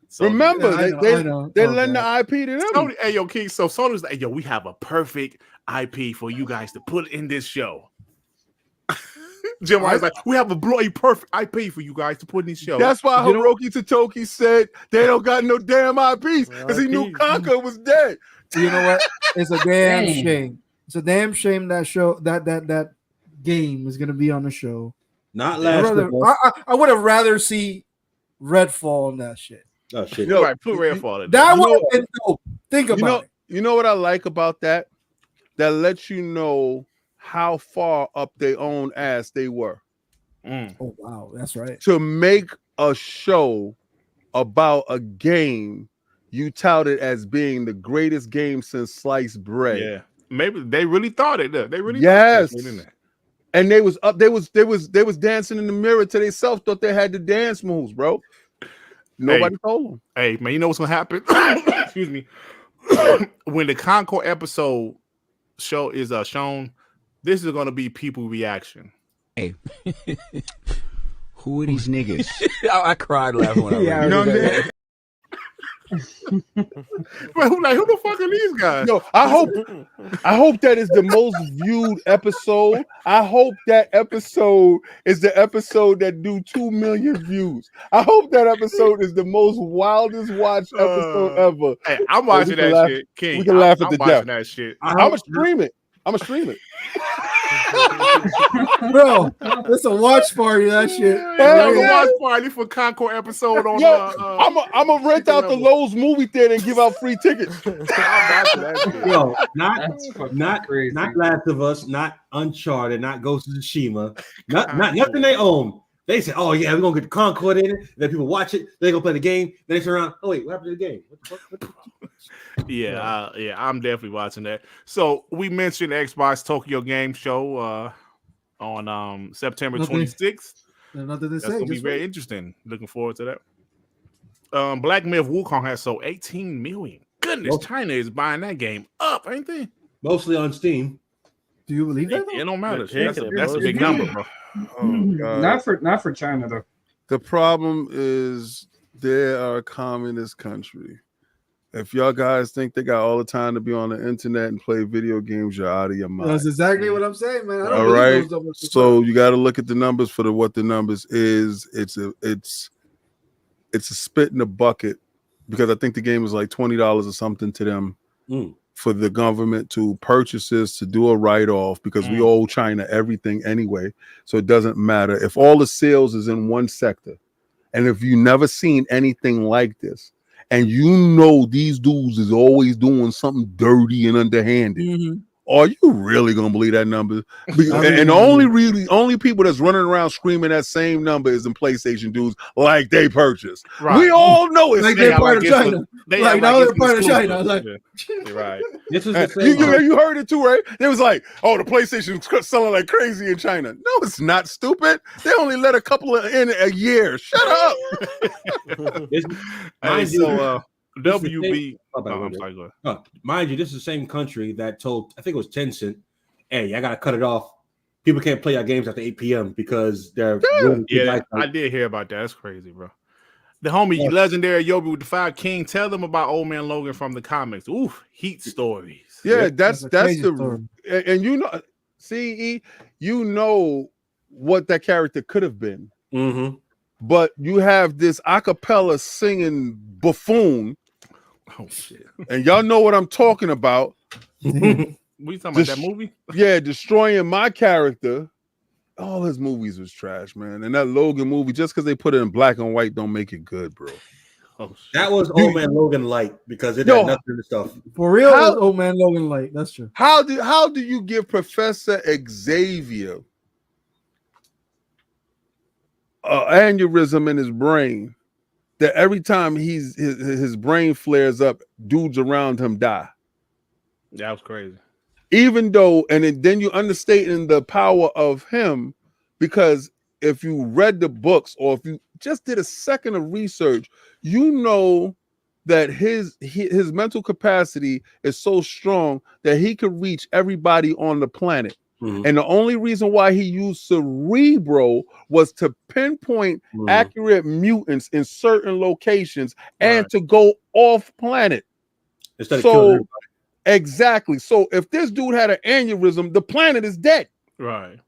S1: So,
S2: Remember,
S4: I
S2: they
S4: know.
S2: lend the IP to them.
S1: Sony, hey, yo, King. So Sony's like, yo, we have a perfect IP for you guys to put in this show. Jim was like, we have a bloody perfect IP for you guys to put in this show.
S2: That's why Hiroki Totoki said they don't got no damn IPs because he knew Concord was dead.
S4: You know what? It's a damn shame. It's a damn shame that show that game is gonna be on the show.
S8: Not last.
S4: I would have rather see Redfall on that shit.
S8: Oh shit!
S2: Yo,
S1: Right, put Redfall in.
S4: That
S2: You
S4: would
S2: know-
S4: have been dope. Think about it.
S2: You know what I like about that? That lets you know how far up their own ass they were
S4: Oh wow, that's right.
S2: to make a show about a game you touted as being the greatest game since sliced bread.
S1: Yeah, maybe they really thought it. They really
S2: Yes.
S1: thought it.
S2: And they was up, they was dancing in the mirror to themselves, thought they had the dance moves, bro. Nobody told them.
S1: Hey man, you know what's gonna happen? Excuse me. When the Concord episode show is shown, this is gonna be people reaction.
S7: Hey, who are these niggas? I cried laughing when I read it.
S6: You know what I'm saying?
S1: Who the fuck are these guys?
S2: Yo, I hope that is the most viewed episode. I hope that episode is the episode that do 2 million views. I hope that episode is the most wildest watched episode ever.
S1: Hey, I'm watching that
S2: laugh-
S1: shit. King,
S2: we can laugh at
S1: I'm
S2: the
S1: watching
S2: death.
S1: that shit.
S2: I'm gonna stream it.
S4: Bro, it's a watch party. That shit.
S1: I'm a watch party for Concord episode on.
S2: Yo, I'm gonna rent out the Lowe's movie theater and give out free tickets.
S1: I'm watching that shit.
S8: Yo,
S6: That's fucking
S8: not
S6: crazy.
S8: Last of Us, not Uncharted, not Ghost of Tsushima, not nothing they own. They said, "Oh yeah, we're gonna get the Concord in it." Then people watch it. They gonna play the game. Then they turn around. Oh wait, what happened to the game? What the fuck? What the fuck?
S1: Yeah, I'm definitely watching that. So we mentioned Xbox Tokyo Game Show on September
S4: Nothing.
S1: 26th.
S4: There's nothing to
S1: That's
S4: say.
S1: gonna be
S4: Just
S1: very
S4: wait.
S1: interesting. Looking forward to that. Black Myth Wukong has sold 18 million. Goodness, China is buying that game up, ain't they?
S8: Mostly on Steam.
S4: Do you believe that?
S1: It don't matter.
S3: They're
S1: That's a big number, bro.
S2: Oh, God.
S6: Not for China though.
S2: The problem is they are a communist country. If y'all guys think they got all the time to be on the internet and play video games, you're out of your mind.
S4: That's exactly what I'm saying, man. I don't
S2: All
S4: believe
S2: right.
S4: those double-
S2: So you got to look at the numbers for what the numbers is. It's a spit in the bucket because I think the game is like $20 or something to them for the government to purchase this, to do a write-off because we owe China everything anyway. So it doesn't matter if all the sales is in one sector. And if you never seen anything like this, and you know these dudes is always doing something dirty and underhanded, are you really gonna believe that number? And the only people that's running around screaming that same number is in PlayStation dudes like they purchased.
S1: Right.
S2: We all know it's
S4: Like
S1: They
S4: they're
S1: act
S4: part of
S1: it's
S4: China. Like now they're part of China. I was like,
S1: You're right.
S8: This is the same.
S2: you heard it too, right? It was like, oh, the PlayStation's selling like crazy in China. No, it's not, stupid. They only let a couple in a year. Shut up.
S1: Hey, so
S8: This is the
S1: WB.
S8: thing-
S1: Oh, I'm sorry, go ahead.
S8: Mind you, this is the same country that told, I think it was Tencent, hey, I gotta cut it off. People can't play our games after 8 p.m. because they're ruining people's
S1: Yeah,
S8: life.
S1: I did hear about that. That's crazy, bro. The homie legendary Yobi with the 5 King. Tell them about Old Man Logan from the comics. Oof, heat stories.
S2: Yeah, that's
S4: a crazy
S2: the
S4: story.
S2: and you know, CE, you know what that character could have been,
S8: Mm-hmm.
S2: but you have this acapella singing buffoon,
S1: Oh shit.
S2: and y'all know what I'm talking about.
S1: We talking about that movie?
S2: Yeah, destroying my character. All his movies was trash, man. And that Logan movie, just because they put it in black and white, don't make it good, bro.
S1: Oh shit.
S8: That was Old Man Logan light because it
S2: Yo.
S8: had nothing to stuff.
S4: for real,
S2: How-
S4: that's Old Man Logan light. That's true.
S2: How do you give Professor Xavier aneurysm in his brain that every time his brain flares up, dudes around him die?
S1: That was crazy.
S2: Even though, and then you understating the power of him, because if you read the books or if you just did a second of research, you know that his mental capacity is so strong that he could reach everybody on the planet.
S8: Mhm.
S2: And the only reason why he used Cerebro was to pinpoint accurate mutants in certain locations and
S1: Right.
S2: to go off planet.
S8: Instead of
S2: So-
S8: killing everybody.
S2: Exactly. So if this dude had an aneurysm, the planet is dead.
S1: Right.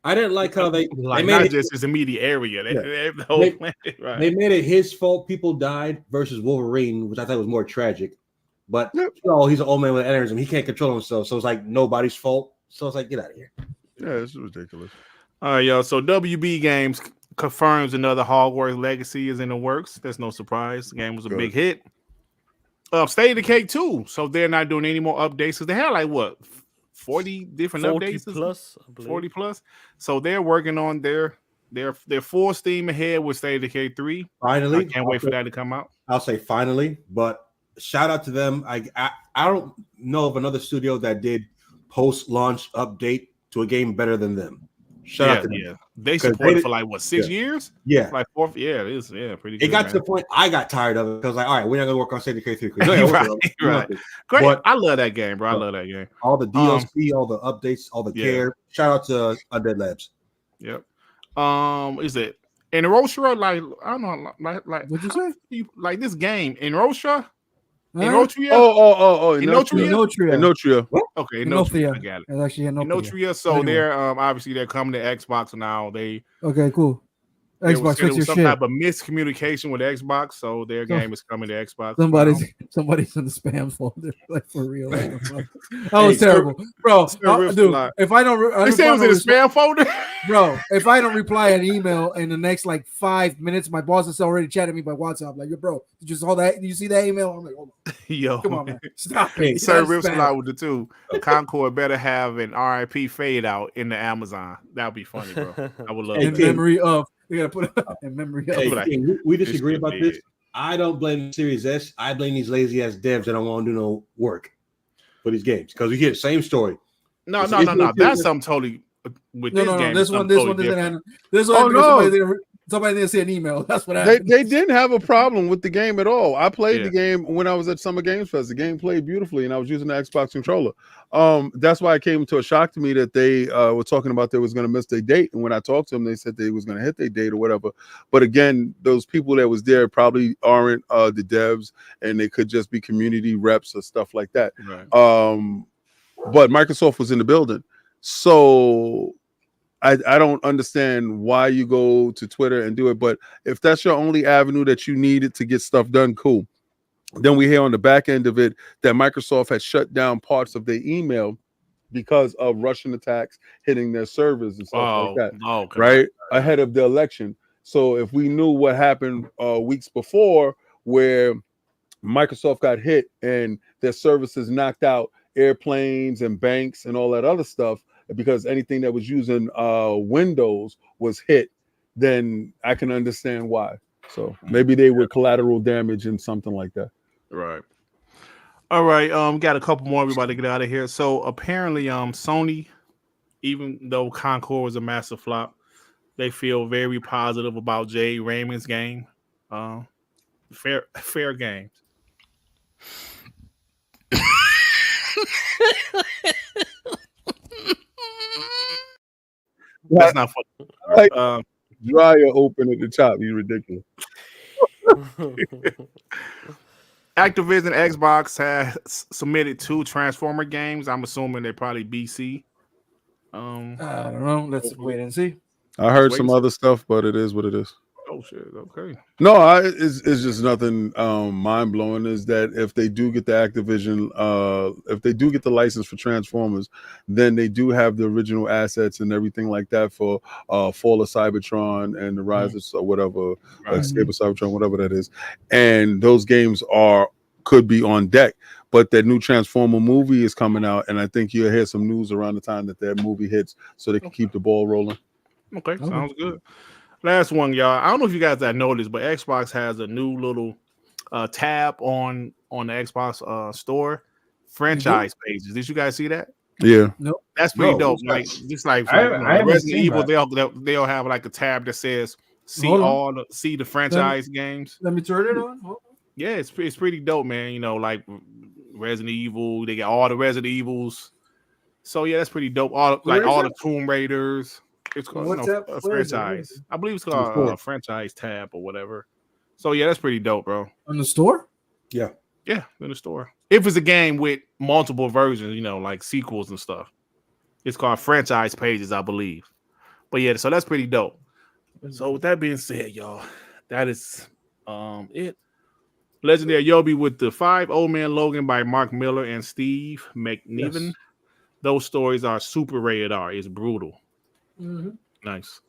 S8: I didn't like how they
S1: Like
S8: made
S1: not
S8: it,
S1: just his immediate area. They have the whole
S8: They-
S1: planet. Right.
S8: they made it his fault people died versus Wolverine, which I thought was more tragic. But
S2: Yep.
S8: he's an old man with an aneurysm. He can't control himself. So it's like nobody's fault. So it's like, get out of here.
S2: Yeah, this is ridiculous.
S1: All right, y'all. So WB Games confirms another Hogwarts Legacy is in the works. That's no surprise. The game was a
S2: Good.
S1: big hit. State of Decay 2. So they're not doing any more updates because they had like what 40 different
S3: 40
S1: updates.
S3: plus, I believe.
S1: 40 plus. So they're working on their full steam ahead with State of Decay 3.
S8: Finally,
S1: I can't wait for that to come out.
S8: I'll say finally, but shout out to them. I don't know of another studio that did post-launch update to a game better than them. Shout out to them.
S1: Yeah. They supported for like what 6 years?
S8: Yeah,
S1: like 4. Yeah, it is. Yeah, pretty good.
S8: It got to the point I got tired of it because like, all right, we're not gonna work on State of Decay 3.
S1: Right. Great.
S8: But,
S1: I love that game, bro. I love that game.
S8: All the DLC, all the updates, all the care. Shout out to Undead Labs.
S1: Yep. Is it in Roshra? Like I don't know. Like
S4: What'd you say?
S1: Like this game in Roshra? In
S4: Huh?
S1: Notria?
S2: Oh,
S1: Inotria?
S2: Inotria.
S1: Okay,
S4: Inotria.
S1: I got it.
S4: It's actually
S1: Inotria. So
S4: Anyway.
S1: they're obviously they're coming to Xbox now.
S4: Okay, cool.
S1: There
S4: Xbox, fix your
S1: some
S4: shit.
S1: type of miscommunication with Xbox, so their game is coming to Xbox.
S4: Somebody's in the spam folder, like for real. That was terrible, bro. Dude, if I don't,
S1: they say it was in the spam folder,
S4: bro. If I don't reply an email in the next like 5 minutes, my boss has already chatted me by WhatsApp. Like, yo, bro, did you saw that? Did you see that email? I'm like, oh,
S1: yo,
S4: come on, man, stop it.
S1: Sir Rips allowed with the two. Concord better have an RIP fade out in the Amazon. That would be funny, bro. I would love
S4: in
S1: that.
S4: memory of. You gotta put it in memory of.
S8: Hey,
S1: like,
S8: King, we disagree about this. I don't blame Series S. I blame these lazy ass devs that don't want to do no work for these games because we hear the same story.
S1: No. That's something totally with this game.
S4: This one didn't handle. This one, somebody didn't see an email. That's what happened.
S2: They didn't have a problem with the game at all. I played the game when I was at Summer Games Fest. The game played beautifully, and I was using the Xbox controller. That's why it came to a shock to me that they were talking about they was going to miss their date. And when I talked to them, they said they was going to hit their date or whatever. But again, those people that was there probably aren't the devs, and they could just be community reps or stuff like that.
S1: Right.
S2: But Microsoft was in the building, so I don't understand why you go to Twitter and do it. But if that's your only avenue that you needed to get stuff done, cool. Then we hear on the back end of it that Microsoft had shut down parts of their email because of Russian attacks hitting their servers and stuff like that,
S1: okay.
S2: right? Ahead of the election. So if we knew what happened weeks before where Microsoft got hit and their services knocked out, airplanes and banks and all that other stuff, because anything that was using Windows was hit, then I can understand why. So maybe they were collateral damage and something like that.
S1: Right. All right. Got a couple more. We're about to get out of here. So apparently, Sony, even though Concord was a massive flop, they feel very positive about Jay Raymond's game. Fair games. That's not funny.
S2: Like, dryer open at the top. He's ridiculous.
S1: Activision Xbox has submitted 2 Transformer games. I'm assuming they're probably BC.
S4: I don't know. Let's wait and see.
S2: I heard some other stuff, but it is what it is.
S1: Oh shit! Okay.
S2: No, it's just nothing mind blowing. Is that if they do get the Activision, if they do get the license for Transformers, then they do have the original assets and everything like that for Fall of Cybertron and the Rise of whatever, Escape of Cybertron, whatever that is, and those games could be on deck. But that new Transformer movie is coming out, and I think you'll hear some news around the time that movie hits, so they can keep the ball rolling.
S1: Okay, sounds good. Last one, y'all. I don't know if you guys have noticed, but Xbox has a new little tab on the Xbox store, franchise pages. Did you guys see that?
S2: Yeah.
S4: Nope.
S1: That's pretty dope. Like just like Resident Evil, they'll have like a tab that says see the franchise games.
S4: Let me turn it on.
S1: Yeah, it's pretty dope, man. You know, like Resident Evil, they got all the Resident Evils. So yeah, that's pretty dope. All the Tomb Raiders. It's called a franchise. I believe it's called a franchise tab or whatever. So yeah, that's pretty dope, bro.
S4: On the store?
S1: Yeah, in the store. If it's a game with multiple versions, you know, like sequels and stuff, it's called franchise pages, I believe. But yeah, so that's pretty dope. So with that being said, y'all, that is it. Legendary Yobi with the 5 Old Man Logan by Mark Miller and Steve McNiven. Yes. Those stories are super rated R. It's brutal.
S4: Mm-hmm.
S1: Nice.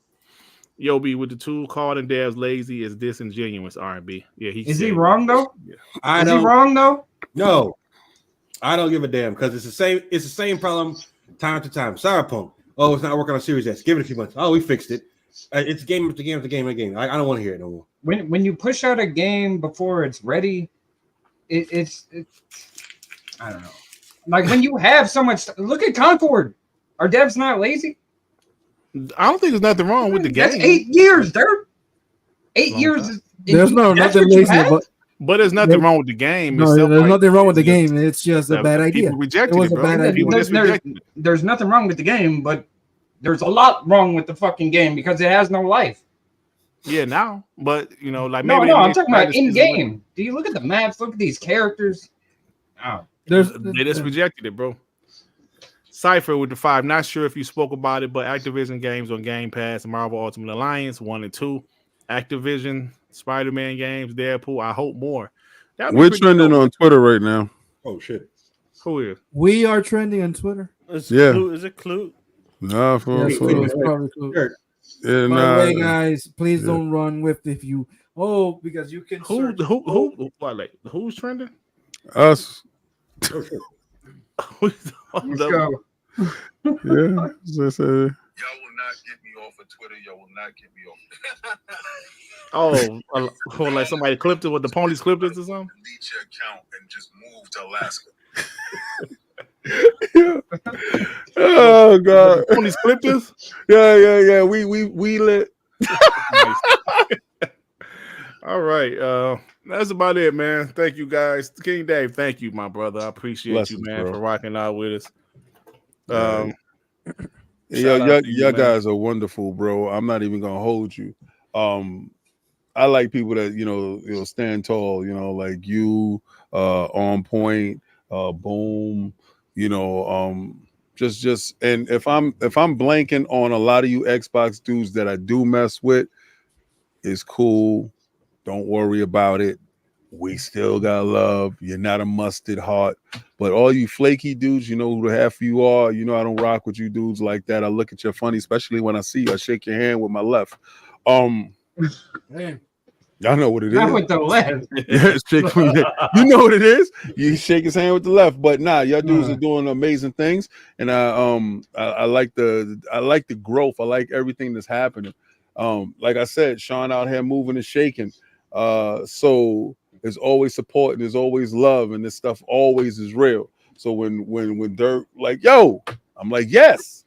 S1: Yobi with the tool calling devs lazy is disingenuous. R&B. Yeah,
S6: is he wrong though?
S1: Yeah.
S6: Is he wrong though?
S8: No, I don't give a damn because it's the same. It's the same problem time to time. Cyberpunk. Oh, it's not working on Series S. Give it a few months. Oh, we fixed it. It's game after game after game after game. I don't want to hear it no more.
S6: When you push out a game before it's ready, it's I don't know. Like when you have so much. Look at Concord. Are devs not lazy?
S1: I don't think there's nothing wrong with the game.
S6: That's 8 years, Dirt. 8 years.
S4: There's nothing lazy,
S1: but there's nothing wrong with the game.
S4: No, there's nothing wrong with the game. It's just a bad idea.
S1: People rejected
S4: it was
S1: it,
S4: a bad idea.
S6: There's nothing wrong with the game, but there's a lot wrong with the fucking game because it has no life.
S1: Yeah, now, but you know, like
S6: no,
S1: maybe
S6: I'm talking about in game. Do you look at the maps? Look at these characters. Oh,
S1: they just rejected it, bro. Cypher with the 5. Not sure if you spoke about it, but Activision games on Gamepass, Marvel Ultimate Alliance 1 and 2, Activision Spider-Man games, Deadpool. I hope more.
S2: We're trending on Twitter right now.
S8: Oh shit!
S1: Who is?
S4: We are trending on Twitter.
S3: Is it Clue?
S2: Nah,
S4: it's probably Clue.
S2: Yeah,
S4: By the way, guys, please don't run with if you. Oh, because you can.
S1: Who's trending?
S2: Us.
S6: Let's go.
S2: Yeah.
S9: Y'all will not get me off of Twitter. Y'all will not get me off.
S1: Oh, like somebody clipped it with the ponies clipped it or something?
S9: Delete your account and just move to Alaska.
S2: Oh God.
S1: The ponies clipped us?
S2: Yeah. We lit.
S1: All right. That's about it, man. Thank you guys. King Dave, thank you, my brother. I appreciate you, man, for rocking out with us.
S2: Y'all guys are wonderful, bro. I'm not even gonna hold you. I like people that you know stand tall, like you, on point, boom, just and if I'm blanking on a lot of you Xbox dudes that I do mess with, it's cool. Don't worry about it. We still got love. You're not a mustard heart. But all you flaky dudes, you know who the half of you are. I don't rock with you dudes like that. I look at you funny, especially when I see you. I shake your hand with my left.
S4: Man.
S2: Y'all know what it is.
S6: Not with the left.
S2: You know what it is. You shake his hand with the left. But nah, y'all dudes are doing amazing things. And I like the growth. I like everything that's happening. Like I said, Sean out here moving and shaking. So there's always support and there's always love, and this stuff always is real. So when Dirt like, yo, I'm like, yes.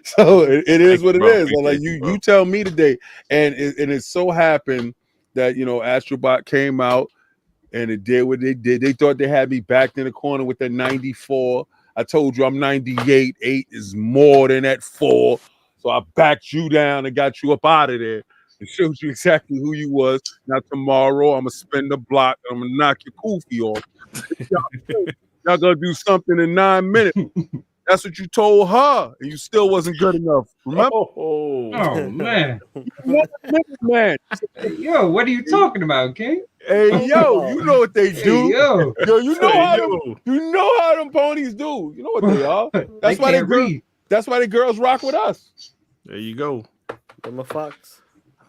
S2: So it is what it is. I'm like, you tell me today. And it so happened that Astrobot came out and it did what they did. They thought they had me backed in the corner with that 94. I told you I'm 98. 8 is more than that 4. So I backed you down and got you up out of there. It shows you exactly who you was. Now tomorrow I'm gonna spin the block. I'm gonna knock your koofy off. Y'all gonna do something in 9 minutes. That's what you told her, and you still wasn't good enough. Remember?
S6: Oh man,
S2: man.
S6: Hey, yo, what are you talking about, King?
S2: Hey yo, you know what they do.
S6: Hey, yo,
S2: you know how them ponies do. You know what they are. That's why they read. That's why the girls rock with us.
S1: There you go.
S3: I'm a fox.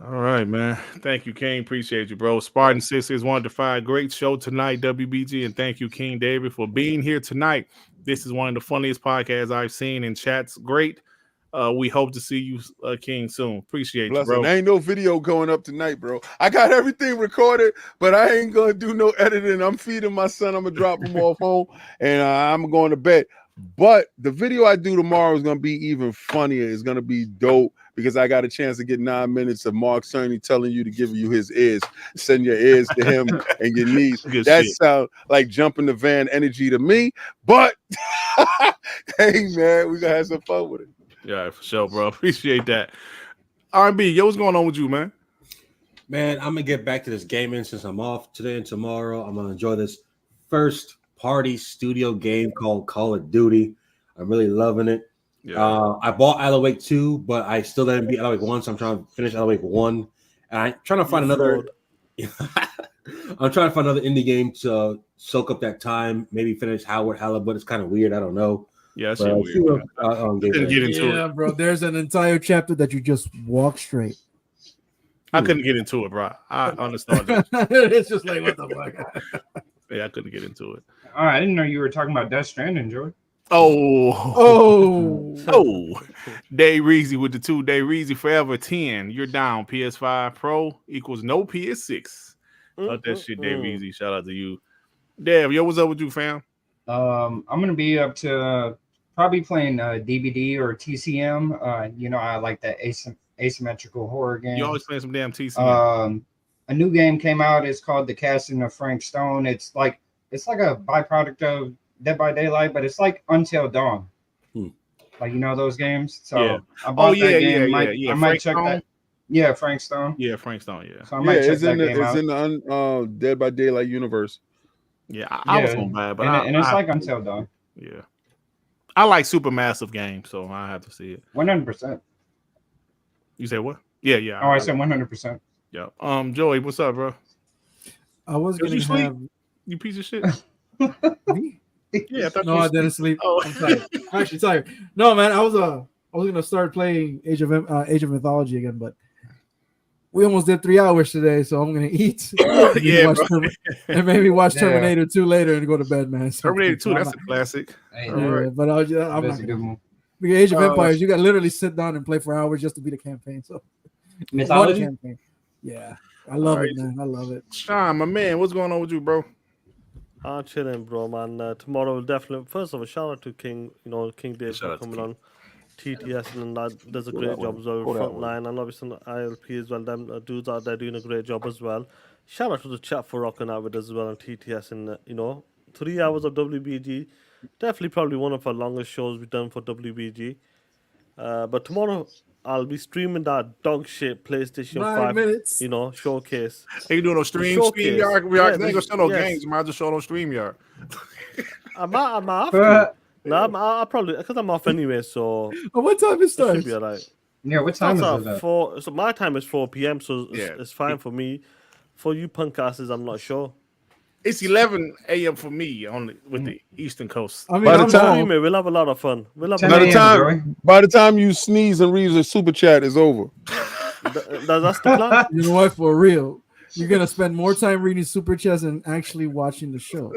S1: All right, man. Thank you, King. Appreciate you, bro. Spartan 6 is 1 to 5. Great show tonight, WBG. And thank you, King David, for being here tonight. This is one of the funniest podcasts I've seen, and chat's great. We hope to see you, King, soon. Appreciate you, bro.
S2: There ain't no video going up tonight, bro. I got everything recorded, but I ain't going to do no editing. I'm feeding my son. I'm going to drop him off home, and I'm going to bed. But the video I do tomorrow is going to be even funnier. It's going to be dope because I got a chance to get 9 minutes of Mark Cerny telling you to give you his ears. Send your ears to him and your knees. That sounds like jumping the van energy to me. But, hey, man, we're going to have some fun with it.
S1: Yeah, for sure, bro. Appreciate that. R&B, yo, what's going on with you, man?
S8: Man, I'm going to get back to this gaming since I'm off today and tomorrow. I'm going to enjoy this first party studio game called Call of Duty. I'm really loving it. Yeah. I bought Alan Wake 2, but I still didn't beat Alan Wake 1, so I'm trying to finish Alan Wake 1. And I'm trying to find another. I'm trying to find another indie game to soak up that time. Maybe finish Howard Halibut. It's kind of weird. I don't know.
S1: Yeah, that
S8: But
S1: shit
S8: I
S1: weird.
S8: see
S1: Man.
S8: what-
S1: I couldn't get into
S4: Yeah,
S1: it.
S4: bro. There's an entire chapter that you just walk straight.
S1: I couldn't get into it, bro. I understand that.
S4: It's just like, what the fuck?
S1: Yeah, I couldn't get into it.
S6: Oh, I didn't know you were talking about Death Stranding, Joey.
S1: Oh, Day Reezy with the 2 Day Reezy forever 10. You're down. PS5 Pro equals no PS6. Talk that shit, Day Reezy. Shout out to you, Dev. Yo, what's up with you, fam?
S6: I'm gonna be up to probably playing DVD or TCM. You know, I like that asymmetrical horror game.
S1: You always playing some damn TCM.
S6: A new game came out. It's called The Casting of Frank Stone. It's like a byproduct of Dead by Daylight, but it's like Until Dawn. Like, you know those games. So
S1: Yeah.
S6: I bought
S1: yeah,
S6: that game.
S1: yeah.
S6: I might
S1: Frank
S6: check
S1: Stone?
S6: that. Yeah, Frank Stone.
S1: Yeah, Frank Stone. Yeah.
S6: So I might check
S2: it's
S6: that
S2: in the
S6: game out.
S2: the Dead by Daylight universe.
S1: Yeah, I was on bad, but
S6: it's like Until Dawn.
S1: Yeah, I like Supermassive games, so I have to see it.
S6: 100%.
S1: You say what? Yeah.
S6: Oh, I said 100%.
S1: Yeah. Joey, what's up, bro?
S4: I was
S1: Did
S4: gonna
S1: you sleep?
S4: have
S1: You piece of shit.
S4: me?
S1: Yeah, I thought
S4: No,
S1: you
S4: I
S1: sleep.
S4: didn't sleep.
S1: Oh.
S4: I'm tired. I'm actually tired. No, man, I was gonna start playing Age of Mythology again, but we almost did 3 hours today, so I'm gonna eat.
S1: Yeah,
S4: and maybe watch Terminator 2 later and go to bed, man. So,
S1: Terminator 2, that's a classic.
S6: Hey,
S1: All
S4: yeah,
S1: right.
S4: but I'm not
S6: that's a good
S4: gonna.
S6: one.
S4: Because Age of Empires, you got to literally sit down and play for hours just to beat a campaign. So
S6: Mythology?
S4: one campaign. Yeah, I love it, man. I love it.
S1: Sean, my man, what's going on with you, bro?
S3: I'm chilling, bro, man. Tomorrow will definitely. First of all, shout out to King. You know, King Dave
S1: Shout
S3: for
S1: out to
S3: coming
S1: King.
S3: on. TTS and that does a
S2: Pull
S3: great
S2: that
S3: job
S2: one.
S3: as well.
S2: Pull that
S3: Frontline and obviously ILP as well. Them dudes out there doing a great job as well. Shout out to the chat for rocking out with us as well on TTS and 3 hours of WBG. Definitely probably one of our longest shows we've done for WBG. But tomorrow I'll be streaming that dog shit PlayStation
S4: 9
S3: 5
S4: minutes.
S3: showcase.
S1: Are you doing no stream?
S3: Showcase.
S1: StreamYard?
S3: Yeah,
S1: They ain't gonna show no
S3: yes.
S1: games. Might just show no StreamYard.
S3: I'm off. No, I'll probably because I'm off anyway, so
S4: What time it
S3: it should
S4: starts?
S3: be alright.
S6: Yeah, what time
S3: Starts
S6: is
S3: at
S6: it?
S3: 4. So my time is 4 p.m. So
S1: Yeah.
S3: it's fine for me. For you punkasses, I'm not sure.
S1: It's 11 a.m. for me with the Eastern Coast.
S4: I mean,
S2: By the
S4: I'm
S2: time-
S4: home.
S3: We'll have a lot of fun. We'll have a
S6: 10
S3: lot
S6: a.m.
S2: By the time you sneeze and read the super chat is over.
S3: That's the plan.
S4: You know what? For real, you're gonna spend more time reading super chats than actually watching the show.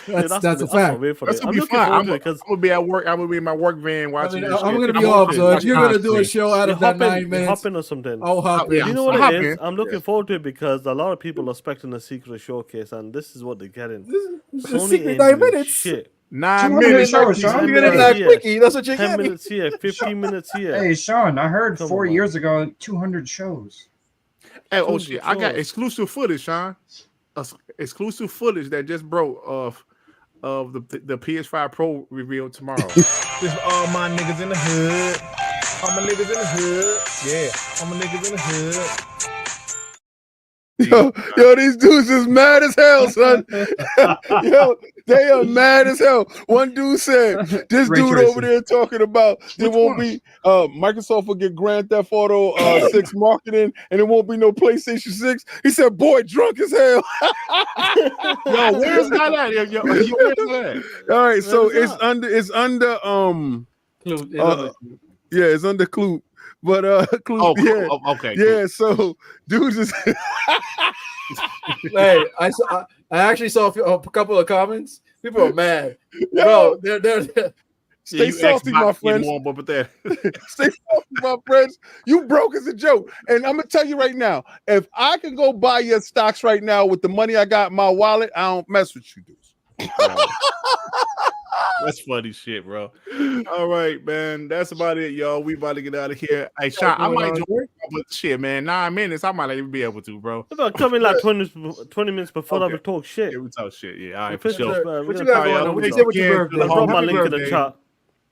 S4: That's a fact.
S1: That's
S3: I'm
S1: gonna be
S3: looking
S1: fun.
S3: forward
S1: I'm
S3: to it because
S1: gonna be at work. I'm gonna be in my work van
S4: I
S1: watching.
S4: mean,
S1: this
S4: I'm
S1: shit.
S4: gonna be
S3: I'm
S4: off,
S3: okay.
S4: so if you're gonna do a
S1: Constantly.
S4: show out of that 9 minutes,
S3: hopping or something.
S4: I'll hop
S1: Yeah.
S4: in.
S3: You know what
S1: Hop
S3: it is?
S1: in.
S3: I'm looking forward to it because a lot of people are expecting a secret showcase, and this is what they're getting.
S4: This is
S3: Sony
S4: secret
S3: ain't
S4: 9
S3: doing
S4: minutes.
S3: Shit.
S1: 9
S6: 200
S1: minutes.
S6: hours, Sean.
S4: You're getting
S3: minutes
S4: that
S3: here.
S4: quickie. That's what you're
S3: 10
S4: getting.
S3: minutes here, 15 minutes here.
S6: Hey, Sean, I heard
S3: Come
S6: 4
S3: on.
S6: years ago, 200 shows.
S1: Hey, oh
S3: 200
S1: shit! I got
S3: shows.
S1: exclusive footage, Sean. Exclusive footage that just broke of the PS5 Pro reveal tomorrow.
S10: This for all my niggas in the hood. All my niggas in the hood. Yeah, all my niggas in the hood.
S2: Yo, these dudes is mad as hell, son. Yo, they are mad as hell. One dude said, this
S6: Ray
S2: dude
S6: tracing.
S2: over there talking about there
S1: Which
S2: won't
S1: one?
S2: be Microsoft will get Grand Theft Auto 6 marketing and there won't be no PlayStation 6. He said, boy, drunk as hell.
S1: Yo, where's that at? Yo, where's that
S2: All right, so
S3: Where is
S2: it's under it's under Clue. But Clue,
S1: Oh,
S2: yeah.
S1: cool. Okay. Cool.
S2: Yeah, so dudes is
S4: Hey, I actually saw a couple of comments. People are mad, bro. They're
S2: stay
S1: you
S2: salty,
S1: Xbox
S2: my
S1: getting
S2: friends.
S1: warm up with that.
S2: Stay salty, my friends. You broke as a joke. And I'm gonna tell you right now, if I could go buy your stocks right now with the money I got in my wallet, I don't mess with you dudes.
S1: That's funny shit, bro. All right, man. That's about it, y'all. We about to get out of here. Hey, Sean, I might join, but shit, man. 9 minutes, I might not even be able to, bro.
S3: Come in like 20 minutes before
S1: Okay.
S3: I will talk shit.
S1: Yeah, we talk shit. Yeah, all right,
S3: We're
S1: for sure.
S3: we're
S4: what you
S3: gonna
S4: got
S3: try
S4: going
S3: out
S4: on? What
S3: with
S4: you
S3: it.
S4: say with your
S1: Again,
S4: birthday?
S3: I'll drop my
S1: Happy
S3: link in the
S1: birthday.
S3: chat.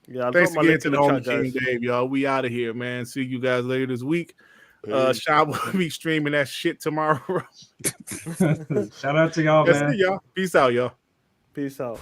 S3: Yeah, I'll
S1: Thanks
S3: drop my
S1: again
S3: link
S1: to
S3: in
S1: the
S3: the
S1: homie
S3: chat,
S1: King
S3: guys.
S1: Dave, y'all. We out of here, man. See you guys later this week. Sean will be streaming that shit tomorrow.
S6: Shout out to y'all,
S1: That's
S6: man.
S1: it, y'all. Peace out, y'all.
S3: Peace out.